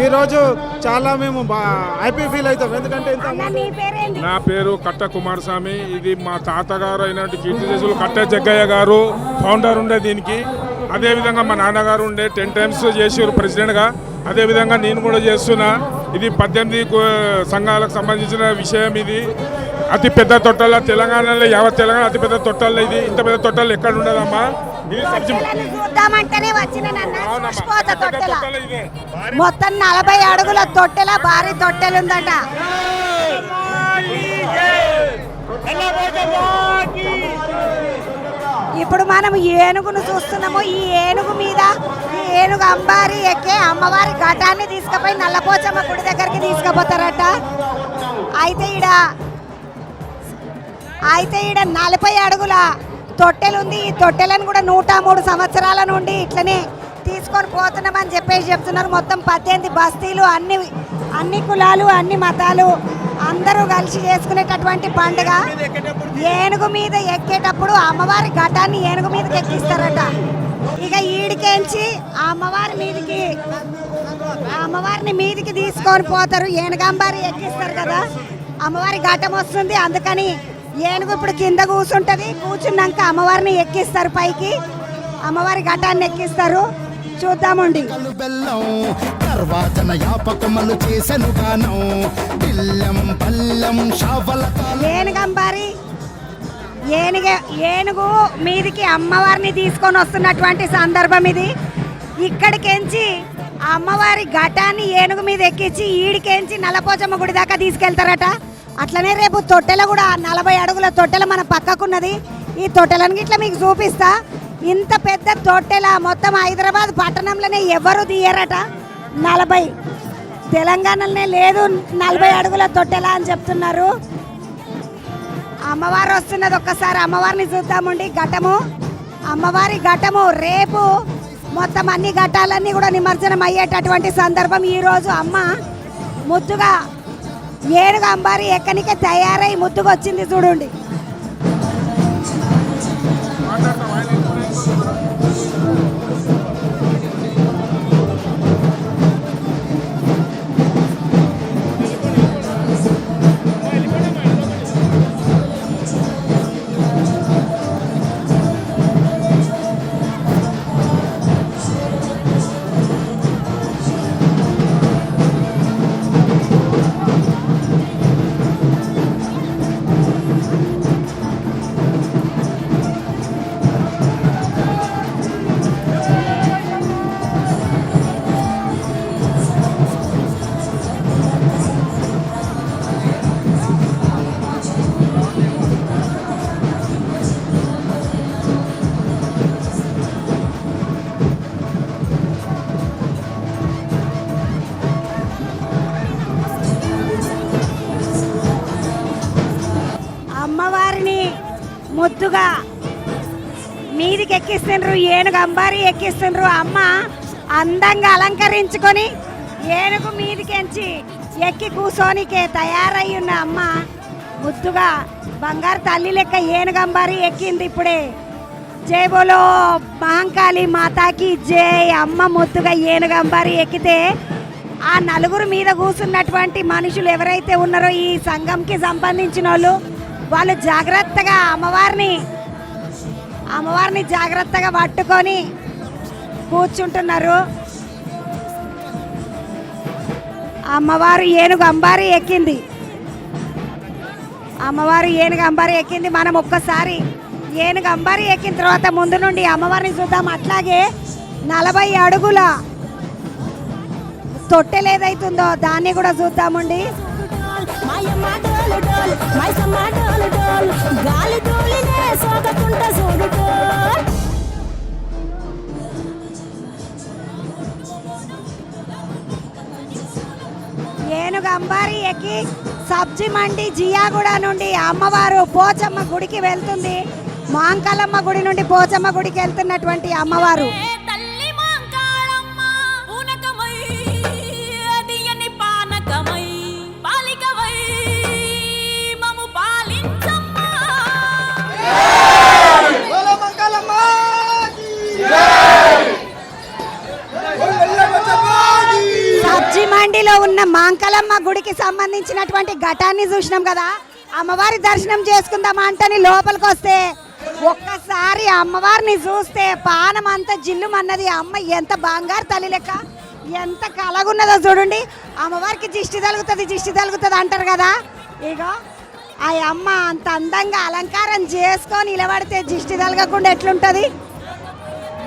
ఈరోజు చాలా మేము హ్యాపీ ఫీల్ అవుతాం. ఎందుకంటే నా పేరు కట్ట కుమారస్వామి. ఇది మా తాతగారు అయినటువంటి కీర్తిశేషులు కట్ట జగ్గయ్య గారు ఫౌండర్ ఉండే దీనికి. అదేవిధంగా మా నాన్నగారు ఉండే 10 times చేసారు ప్రెసిడెంట్గా. అదేవిధంగా నేను కూడా చేస్తున్నా. ఇది 18 సంఘాలకు సంబంధించిన విషయం. ఇది అతి పెద్ద తొట్టల తెలంగాణలో, యావత్ తెలంగాణ అతి పెద్ద తొట్టలు. ఇది ఇంత పెద్ద తొట్టలు ఎక్కడ ఉండదమ్మా. ఇది మొత్తం 40 అడుగుల తొట్టెల భారీ తొట్టెలుందట. ఇప్పుడు మనం ఏనుగును చూస్తున్నాము. ఈ ఏనుగు మీద ఈ ఏనుగు అంబారి ఎక్కే అమ్మవారి ఘటాన్ని తీసుకుపోయి నల్లపోచమ్మ గుడి దగ్గరికి తీసుకుపోతారట. అయితే ఈడ 40 అడుగుల తొట్టెలుంది. ఈ తొట్టెలను కూడా 103 సంవత్సరాల నుండి ఇట్లనే తీసుకొని పోతున్నామని చెప్పేసి చెప్తున్నారు. మొత్తం 18 బస్తీలు, అన్ని కులాలు, అన్ని మతాలు అందరూ కలిసి చేసుకునేటటువంటి పండుగ. ఏనుగు మీద ఎక్కేటప్పుడు అమ్మవారి ఘటాన్ని ఏనుగు మీదకి ఎక్కిస్తారట. ఇక ఈడికేంచి ఆ అమ్మవారిని మీదికి తీసుకొని పోతారు. ఏనుగంబారి ఎక్కిస్తారు కదా, అమ్మవారి ఘటం వస్తుంది. అందుకని ఏనుగు ఇప్పుడు కింద కూర్చుంటుంది. కూర్చున్నాక అమ్మవారిని ఎక్కిస్తారు పైకి, అమ్మవారి ఘటాన్ని ఎక్కిస్తారు. చూద్దామండి. ఏనుగంబారి ఏనుగు మీదికి అమ్మవారిని తీసుకొని వస్తున్నటువంటి సందర్భం ఇది. ఇక్కడికెంచి అమ్మవారి ఘటాన్ని ఏనుగు మీద ఎక్కించి ఈడికెంచి నల్లపోచమ్మ గుడి దాకా తీసుకెళ్తారట. అట్లనే రేపు తొట్టెల కూడా 40 అడుగుల తొట్టెల మన పక్కకున్నది. ఈ తొట్టెలను ఇట్లా మీకు చూపిస్తా. ఇంత పెద్ద తొట్టెల మొత్తం హైదరాబాద్ పట్టణంలోనే ఎవరు తీయరట. 40 తెలంగాణలోనే లేదు 40 అడుగుల తొట్టెల అని చెప్తున్నారు. అమ్మవారు వస్తున్నది, ఒక్కసారి అమ్మవారిని చూద్దామండి. ఘటము, అమ్మవారి ఘటము రేపు మొత్తం అన్ని ఘటాలన్నీ కూడా నిమజ్జనం అయ్యేటటువంటి సందర్భం. ఈరోజు అమ్మ ముద్దుగా ఏనుగు అంబారి ఎక్కనికే తయారై ముద్దుగా వచ్చింది చూడండి. అమ్మవారిని ముద్దుగా మీదికి ఎక్కిస్తుండ్రు, ఏనుగు అంబారి ఎక్కిస్తుండ్రు. అమ్మ అందంగా అలంకరించుకొని ఏనుగు మీదికెంచి ఎక్కి కూసోనికే తయారై ఉన్న అమ్మ ముద్దుగా బంగారు తల్లి లెక్క ఏనుగు అంబారి ఎక్కింది ఇప్పుడే. జై బోలో మహంకాళి మాతాకి జై. అమ్మ ముద్దుగా ఏనుగు అంబారి ఎక్కితే ఆ నలుగురు మీద కూర్చున్నటువంటి మనుషులు ఎవరైతే ఉన్నారో ఈ సంఘంకి సంబంధించిన వాళ్ళు జాగ్రత్తగా అమ్మవారిని జాగ్రత్తగా పట్టుకొని కూర్చుంటున్నారు. అమ్మవారు ఏనుగు అంబారి ఎక్కింది. అమ్మవారు ఏనుగు అంబారి ఎక్కింది. మనం ఒక్కసారి ఏనుగు అంబారి ఎక్కిన తర్వాత ముందు నుండి అమ్మవారిని చూద్దాం. అట్లాగే 40 అడుగుల తొట్టెలు ఏదైతుందో దాన్ని కూడా చూద్దామండి. ఏనుగు అంబారి ఎక్కి సబ్జీ మండి జియాగూడ నుండి అమ్మవారు పోచమ్మ గుడికి వెళ్తుంది. మాంకాలమ్మ గుడి నుండి పోచమ్మ గుడికి వెళ్తున్నటువంటి అమ్మవారు సబ్జీ మండిలో ఉన్న మాంకలమ్మ గుడికి సంబంధించినటువంటి ఘటాన్ని చూసినాం కదా. అమ్మవారి దర్శనం చేసుకుందాం అంటని లోపలికి వస్తే ఒక్కసారి అమ్మవారిని చూస్తే పానం అంతా జిల్లుమన్నది. అమ్మ ఎంత బంగారు తల్లి లెక్క, ఎంత కలగున్నదో చూడండి. అమ్మవారికి దిష్టి తలుగుతుంది అంటారు కదా. ఇగో ఆ అమ్మ అంత అందంగా అలంకారం చేసుకొని నిలబడితే దిష్టి తలగకుండా ఎట్లుంటుంది.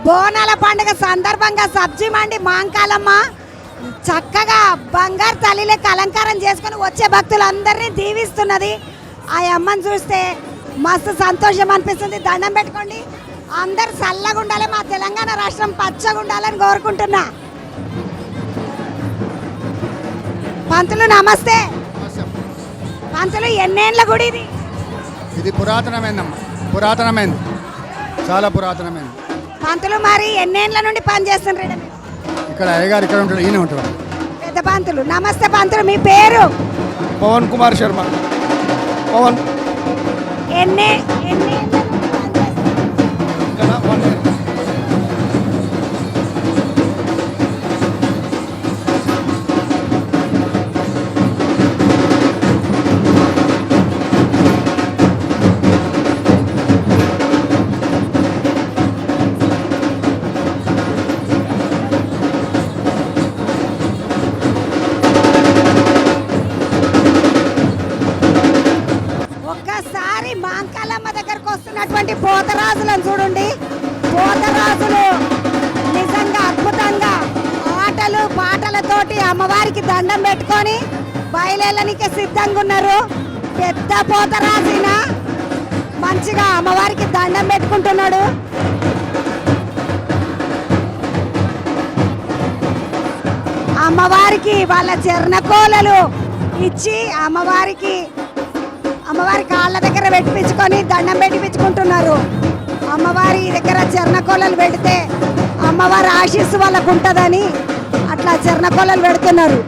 బోనాల పండుగ సందర్భంగా సబ్జీ మండి మాంకాలమ్మ చక్కగా బంగారు తల్లి లెక్క అలంకారం చేసుకొని వచ్చే భక్తులందరినీ దీవిస్తున్నది. ఆ అమ్మని చూస్తే మస్తు సంతోషం అనిపిస్తుంది. దండం పెట్టుకోండి. అందరు చల్లగా ఉండాలి, మా తెలంగాణ రాష్ట్రం పచ్చగా ఉండాలని కోరుకుంటున్నా. పంతులు నమస్తే. పంతులు ఎన్నేళ్ళ గుడి ఇది? ఇది పురాతనమైందమ్మా, పురాతనమైంది, చాలా పురాతనమైంది. పంతులు మరి ఎన్నేళ్ళ నుండి పని చేస్తుండ్రు? ఇక్కడ అయ్యగారు ఇక్కడ ఉంటాడు, ఈయన ఉంటాడు. పెద్ద పంతులు నమస్తే. పంతులు మీ పేరు? పవన్ కుమార్ శర్మ. పవన్ ఎన్నే మాంకాలమ్మ దగ్గరకు వస్తున్నటువంటి పోతరాజులను చూడండి. పోతరాజులు నిజంగా అద్భుతంగా ఆటలు పాటలతోటి అమ్మవారికి దండం పెట్టుకొని బయలుదేరడానికి సిద్ధంగా ఉన్నారు. పెద్ద పోతరాజున మంచిగా అమ్మవారికి దండం పెట్టుకుంటున్నాడు. అమ్మవారికి వాళ్ళ చెర్నకోలలు ఇచ్చి అమ్మవారి కాళ్ళ దగ్గర పెట్టించుకొని దండం పెట్టించుకుంటున్నారు. అమ్మవారి దగ్గర చెర్నకోలలు పెడితే అమ్మవారి ఆశీస్సు వాళ్ళకు ఉంటుందని అట్లా చెర్నకోలలు పెడుతున్నారు.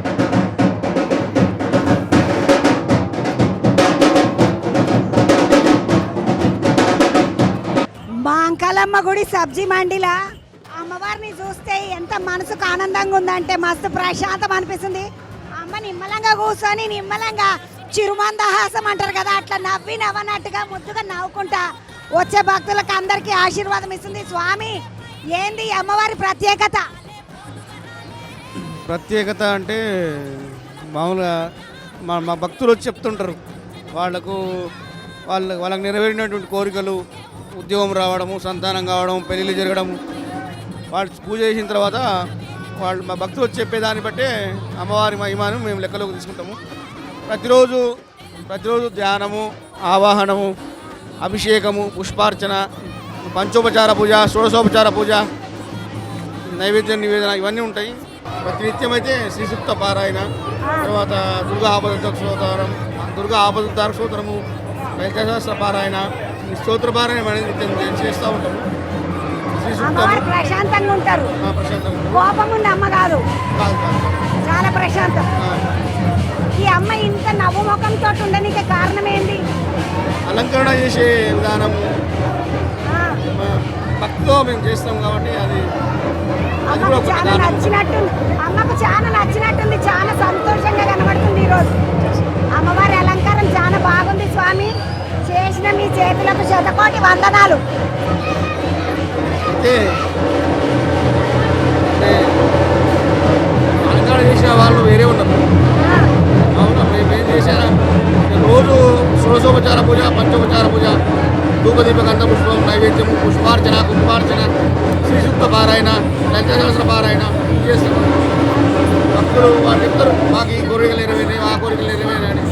మాంకాలమ్మ గుడి సబ్జీ మండిలా అమ్మవారిని చూస్తే ఎంత మనసుకు ఆనందంగా ఉందంటే మస్తు ప్రశాంతం అనిపిస్తుంది. అమ్మ నిమ్మలంగా కూర్చొని నిమ్మలంగా చిరుమందహాసం అంటారు కదా, అట్లా నవ్వనట్టుగా ముద్దుగా నవ్వుకుంటా వచ్చే భక్తులకు అందరికీ ఆశీర్వాదం ఇస్తుంది. స్వామి ఏంది అమ్మవారి ప్రత్యేకత? ప్రత్యేకత అంటే మామూలుగా మా భక్తులు వచ్చి చెప్తుంటారు. వాళ్ళకు నెరవేరినటువంటి కోరికలు, ఉద్యోగం రావడము, సంతానం కావడం, పెళ్ళిళ్ళు జరగడము, వాళ్ళు పూజ చేసిన తర్వాత మా భక్తులు వచ్చి చెప్పేదాన్ని బట్టే అమ్మవారి మహిమను మేము లెక్కలోకి తీసుకుంటాము. ప్రతిరోజు ధ్యానము, ఆవాహనము, అభిషేకము, పుష్పార్చన, పంచోపచార పూజ, షోడశోపచార పూజ, నైవేద్యం నివేదన ఇవన్నీ ఉంటాయి. ప్రతినిత్యం అయితే శ్రీసూక్త పారాయణ, తర్వాత దుర్గా ఆపదుద్ధార స్తోత్రము, పంచశాస్త్ర పారాయణ స్తోత్ర పారాయణ అనేది చేస్తూ ఉంటాము. అమ్మవారు ప్రశాంతంగా ఉంటారు. ప్రశాంతంగా కోపం ఉంది అమ్మ కాదు, చాలా ప్రశాంతం. ఈ అమ్మ ఇంత నవ్వు ముఖంతో ఉండడానికి కారణం ఏంటి? అలంకరణ చేసే విధానం భక్తితో మేము చేస్తాం కాబట్టి అది అమ్మకు చాలా నచ్చినట్టుంది. అమ్మకు చాలా నచ్చినట్టుంది, చాలా సంతోషంగా కనబడుతుంది ఈరోజు. అమ్మవారి అలంకారం చాలా బాగుంది స్వామి. చేసిన మీ చేతులకు శతకోటి వందనాలు. అలంకరణ చేసిన వాళ్ళు వేరే ఉన్నారు. అవునా, మేమేం చేశారా రోజు షోడశోపచార పూజ, పంచోపచార పూజ, ధూపదీప గంధ పుష్పం, నైవేద్యము, పుష్పార్చన, కుంకుమార్చన, శ్రీసూక్త పారాయణ, లలితాసహస్ర పారాయణ చేస్తాం. భక్తులు వాళ్ళు చెప్తారు మాకు ఈ కోరికలు నెరవేరినాయి, ఆ కోరికలు నెరవేరాయని.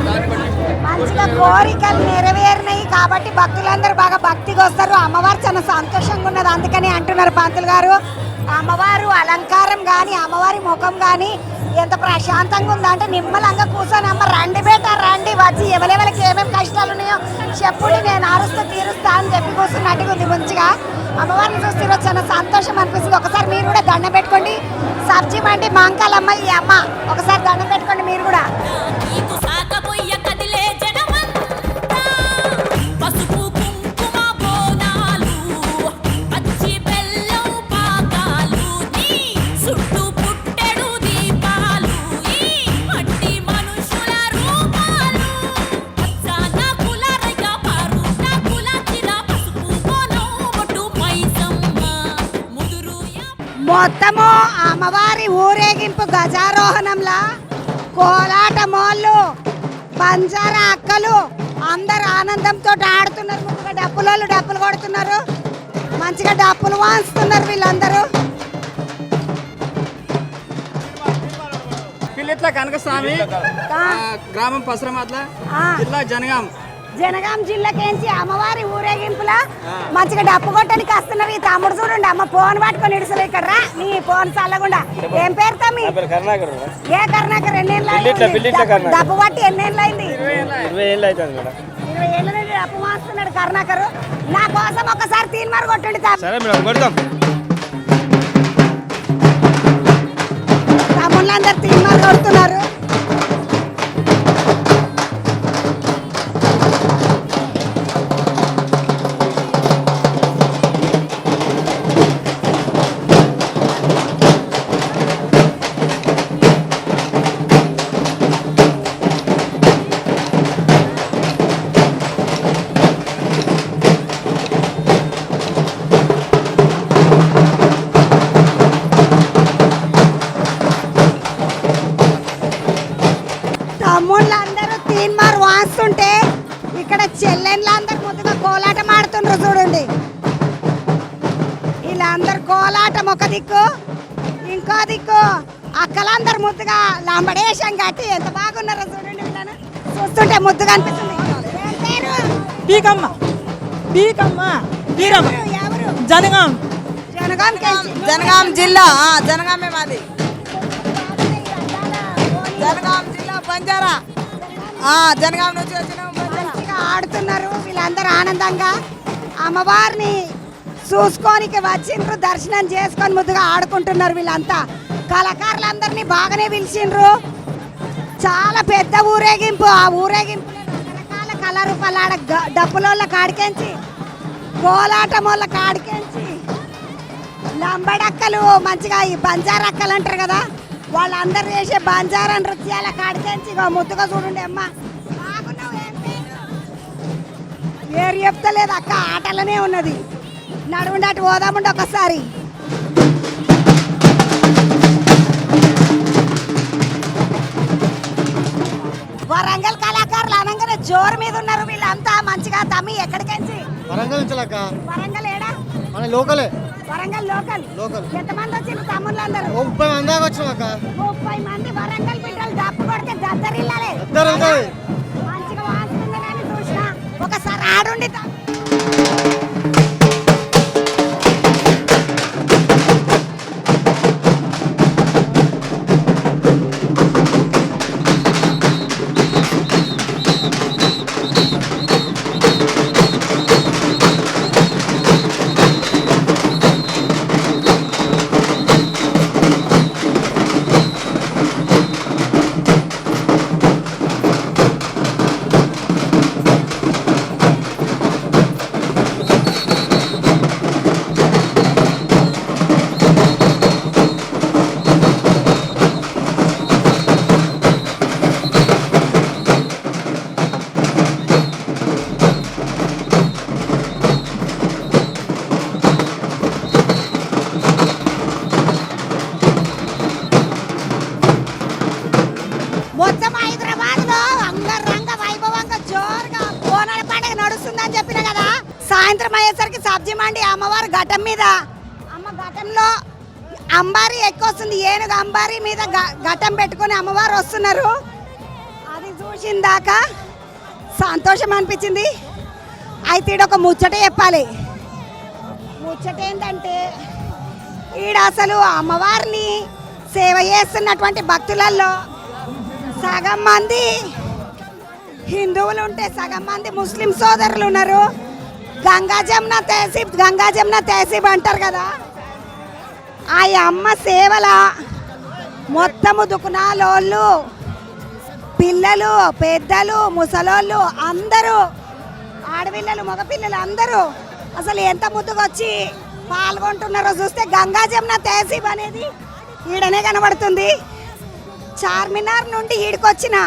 దాన్ని బట్టి మంచిగా కోరికలు నెరవేరినాయి కాబట్టి భక్తులందరూ బాగా భక్తిగా వస్తారు. అమ్మవారు చాలా సంతోషంగా ఉన్నది, అందుకని అంటున్నారు పంతులు గారు. అమ్మవారు అలంకారం కానీ అమ్మవారి ముఖం కానీ ఎంత ప్రశాంతంగా ఉందంటే నిమ్మలంగా కూర్చొని అమ్మ రండి బేట రండి వచ్చి ఎవరెవరికి ఏమేమి కష్టాలు ఉన్నాయో చెప్పుని నేను ఆరుస్తూ తీరుస్తా అని చెప్పి కూర్చున్నట్టుగా ఉంది. మంచిగా అమ్మవారిని చూస్తే ఈరోజు చాలా సంతోషం అనిపిస్తుంది. ఒకసారి మీరు కూడా దండం పెట్టుకోండి. సబ్జీ మండి మాంకాలమ్మ ఈ అమ్మ ఒకసారి దండం పెట్టుకోండి మీరు కూడా. మొత్తము అమ్మవారి ఊరేగింపు గజారోహణంలా కోలాట మోళ్ళు, బంజారా అక్కలు అందరు ఆనందంతో ఆడుతున్నారు. ముఖ్యంగా డప్పులోళ్ళు డప్పులు కొడుతున్నారు, మంచిగా డప్పులు వాంచుతున్నారు వీళ్ళందరూ. పిల్లిట్ల కనకస్వామి, గ్రామం పసరమాట్ల, జిల్లా జనగాం జిల్లాకేంచి అమ్మవారి ఊరేగింపులా మంచిగా డప్పు కొట్టడానికి వస్తున్నారు. ఈ తమ్ముడు చూడండి అమ్మ ఫోన్ పట్టుకొని ఇడుసలు ఇక్కడ రా నీ ఫోన్ చల్లకుండా. ఏం పేరు తమ్మి? ఏ కరుణాకర్? ఎన్నేళ్ళు డప్పు పట్టి ఎన్నేళ్ళు అయింది? 20 ఏళ్ళు అవుతుంది మేడం. 20 ఏళ్ళ నుండి డప్పు వాస్తున్నాడు కరుణాకర్. నా కోసం ఒకసారి తీన్మార్ కొట్టండి. తమ్ముళ్ళందరూ తీన్మార్ కొడుతున్నారు. తమ్ముళ్ళందరూ తీన్మార్ వాస్తుంటే ఇక్కడ చెల్లెళ్ళందరూ ముద్దుగా కోలాటం ఆడుతుండ్రు చూడండి. వీళ్ళందరూ కోలాటం ఒక దిక్కు, ఇంకో దిక్కు అక్కలందరూ ముద్దుగా లంబడేశం కట్టి ఎంత బాగున్నారో చూడండి. వీళ్ళని చూస్తుంటే ముద్దుగా అనిపిస్తుంది. జనగాం జిల్లా, జనగామే మాది. జనగాం జిల్లా బంజారా, జనగాం నుంచి వచ్చిన ఆడుతున్నారు వీళ్ళందరూ ఆనందంగా. అమ్మవారిని చూసుకోనికి వచ్చిండ్రు, దర్శనం చేసుకొని ముద్దుగా ఆడుకుంటున్నారు. వీళ్ళంతా కళాకారులందరినీ బాగానే పిలిచిండ్రు. చాలా పెద్ద ఊరేగింపు. ఆ ఊరేగింపు రకరకాల కలరూపాలాడ డప్పులోళ్ళ కాడికెంచి, కోలాటం వాళ్ళ కాడికెంచి, లంబడక్కలు మంచిగా ఈ బంజారా అక్కలు అంటారు కదా, వాళ్ళందరూ చేసే బంజారా నృత్యాల కాడికెంచి ముద్దుగా చూడండి అమ్మ. పేరు చెప్తలేదు అక్క, ఆటలనే ఉన్నది. నడుముండి అటు పోదాముండి ఒకసారి. వరంగల్ కళాకారులు అనగానే జోరు మీద ఉన్నారు వీళ్ళంతా. మంచిగా తమ్మి ఎక్కడికెంచి? వరంగల్ నుంచి అక్క. వరంగల్ ఏడా? మన లోకలే. వరంగల్ లోకల్. ఎంతమంది వచ్చిండ్రు తమ్ముళ్ళందరూ? 30 మంది దాకా వచ్చాం అక్క. 30 మంది వరంగల్ బిడ్డలు డప్పు కొడితే దద్దరిల్లాలే. మంచిగా వాడుతుంది కానీ చూసిన ఒకసారి ఆడుండి. అని చెప్పిన కదా. సాయంత్రం అయ్యేసరికి సబ్జీ మండి అమ్మవారు ఘటం మీద, అమ్మ ఘటంలో అంబారి ఎక్కువ వస్తుంది, ఏనుగు అంబారి మీద ఘటం పెట్టుకొని అమ్మవారు వస్తున్నారు. అది చూసిన దాకా సంతోషం అనిపించింది. అయితే ఈడ ఒక ముచ్చట చెప్పాలి. ముచ్చట ఏంటంటే ఈడ అసలు అమ్మవారిని సేవ చేస్తున్నటువంటి భక్తులలో సగం మంది హిందువులు ఉంటే సగం మంది ముస్లిం సోదరులు ఉన్నారు. గంగా జమున తహసీబ్ అంటారు కదా. ఆ అమ్మ సేవల మొత్తము దుకునాలోళ్ళు, పిల్లలు, పెద్దలు, ముసలోళ్ళు అందరూ, ఆడపిల్లలు, మగపిల్లలు అందరూ అసలు ఎంత ముద్దుగా వచ్చి పాల్గొంటున్నారో చూస్తే గంగా జమున తహసీబ్ అనేది ఈడనే కనబడుతుంది. చార్మినార్ నుండి ఈడికొచ్చిన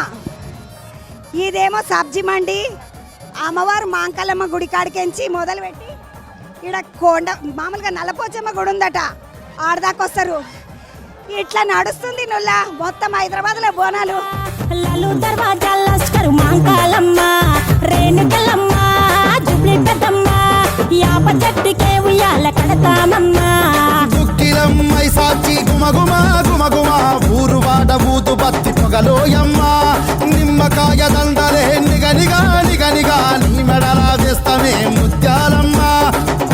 ఇదేమో సబ్జీ మండి. అమ్మవారు మాంకలమ్మ గుడి కాడికెంచి మొదలుపెట్టి ఈడ కొండ మామూలుగా నల్లపోచమ్మ గుడి ఉందట, ఆడదాకా వస్తారు. ఇట్లా నడుస్తుంది నుల్ల మొత్తం హైదరాబాద్లో బోనాలు. లలు దర్వాజా లస్కరు మాంకాలమ్మ, రేణుకలమ్మ, జుబ్లీ పెద్దమ్మ, యాప చెట్టుకే ఉయ్యాల కడతామమ్మ. దుక్కిలమ్మై సాచి గుమగుమ గుమగుమ ఊరు వాడ ఊదు బత్తి పొగలోయమ్మ. నిమ్మకాయ దండలే నిగనిగా నిగనిగా నీ మెడలా వేస్తమే ముత్యాలమ్మ.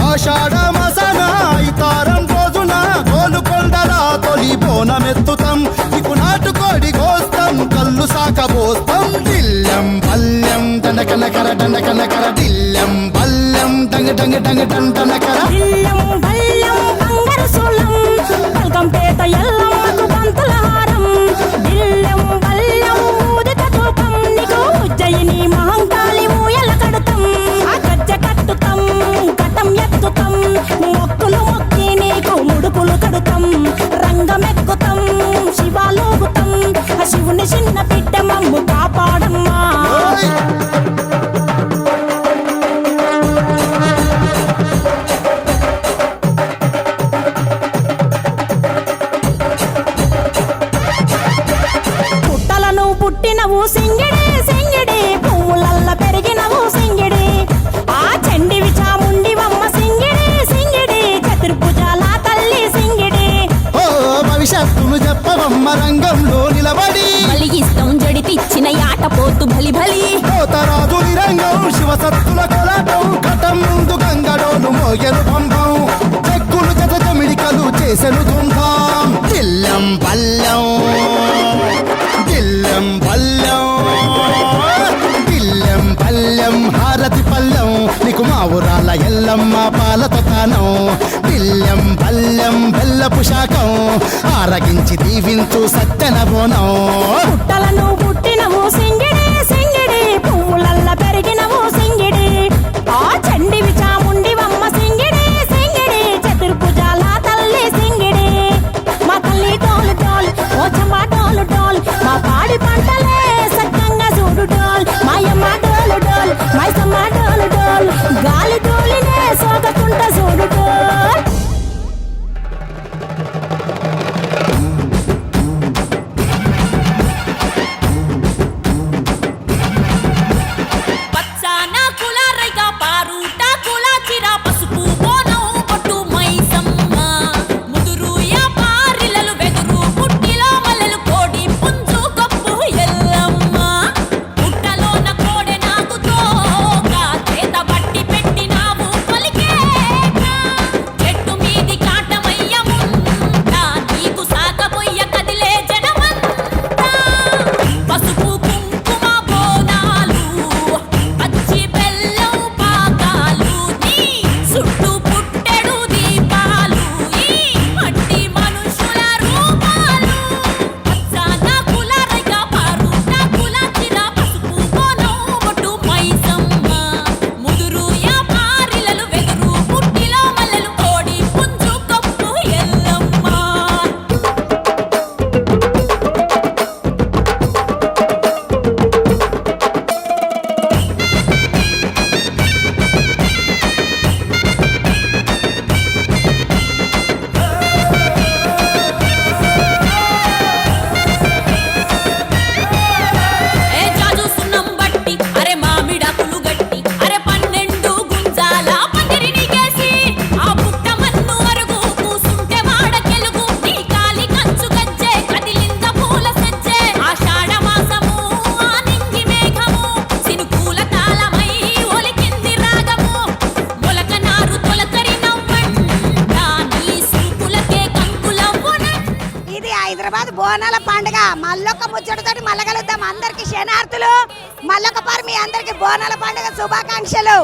ఆషాఢ మాసన ఇతారం రోజున గోలుకొండల తొలి బోనమెత్తుతాం. నీకు నాటుకోడి కోస్తాం, కళ్ళు సాకబోస్తాం. దిల్లం పల్లెం దండకనకర దండకనకర దిల్లం పల్లెం డంగ డంగ డంగ డండనకర. దిల్లం బల్లం బంగారు సోలం, పల్కంపేట ఎల్లమ్మకు బంతుల హారం. దిల్లం బల్లం ఊదిత ధూపం, నీకు ఉజ్జయిని మహంకాళి ఊయల కడతాం. గజ్జ కట్టుతాం, కటం ఎత్తుతాం, మొక్కులు మొక్కి నీకు ముడుపులు కడుతాం. రంగమెక్కుతాం, శివాలోగుతాం, ఆ శివుని చిన్న బిడ్డ మమ్ము కాపాడమ్మా. పుట్టలను పుట్టినవు సింగిడి సింగిడి, పువ్వులల్ల పెరిగినవు సింగిడి. ఆ చండివి చాముండివమ్మ సింగిడి సింగిడి, చతుర్భుజాల తల్లి సింగిడి. ఓ భవిష్యత్తును చెప్పవమ్మ రంగంలో నిలబడి, బలిగిస్తాం జడితిచ్చిన యాట పోతు బలి బలి. పోతరాజు నిరంగం శివసత్తుల కొలటం, ఘటం ముందు గంగడోలు మోయలు పంపం. చెక్కులు జత జమిడికలు చేసెను తుంటాం. దిల్లం పల్లెం దిల్లం పల్లెం దిల్లం పల్లెం హారతి పల్లెం, నీకు మా ఊరాల ఎల్లమ్మ పాలతో తానం. దిల్లం పల్లెం బెల్లపు శాఖం, ఆరగించి దీవించు సత్యన బోనం. పుట్టలను పుట్టినవు సింగిడి సింగిడి, పువ్వులల్ల పెరిగినవు సింగిడి. ఆ చండివి చాముండివమ్మ సింగిడి సింగిడి, చతుర్భుజాల తల్లి సింగిడి. మా తల్లి డోలు డోల్, ఓ చమ్మ డోలు డోల్, మా పాడి పంటలే సక్కంగా చూడు డోల్. మాయమ్మ డోలు డోల్, మైసమ్మ డోలు డోల్, గాలి డోలినే సోకకుంట చూడు డోల్. అందరికి శనార్థులు. మళ్ళొకపారి మీ అందరికి బోనాల పండుగ శుభాకాంక్షలు.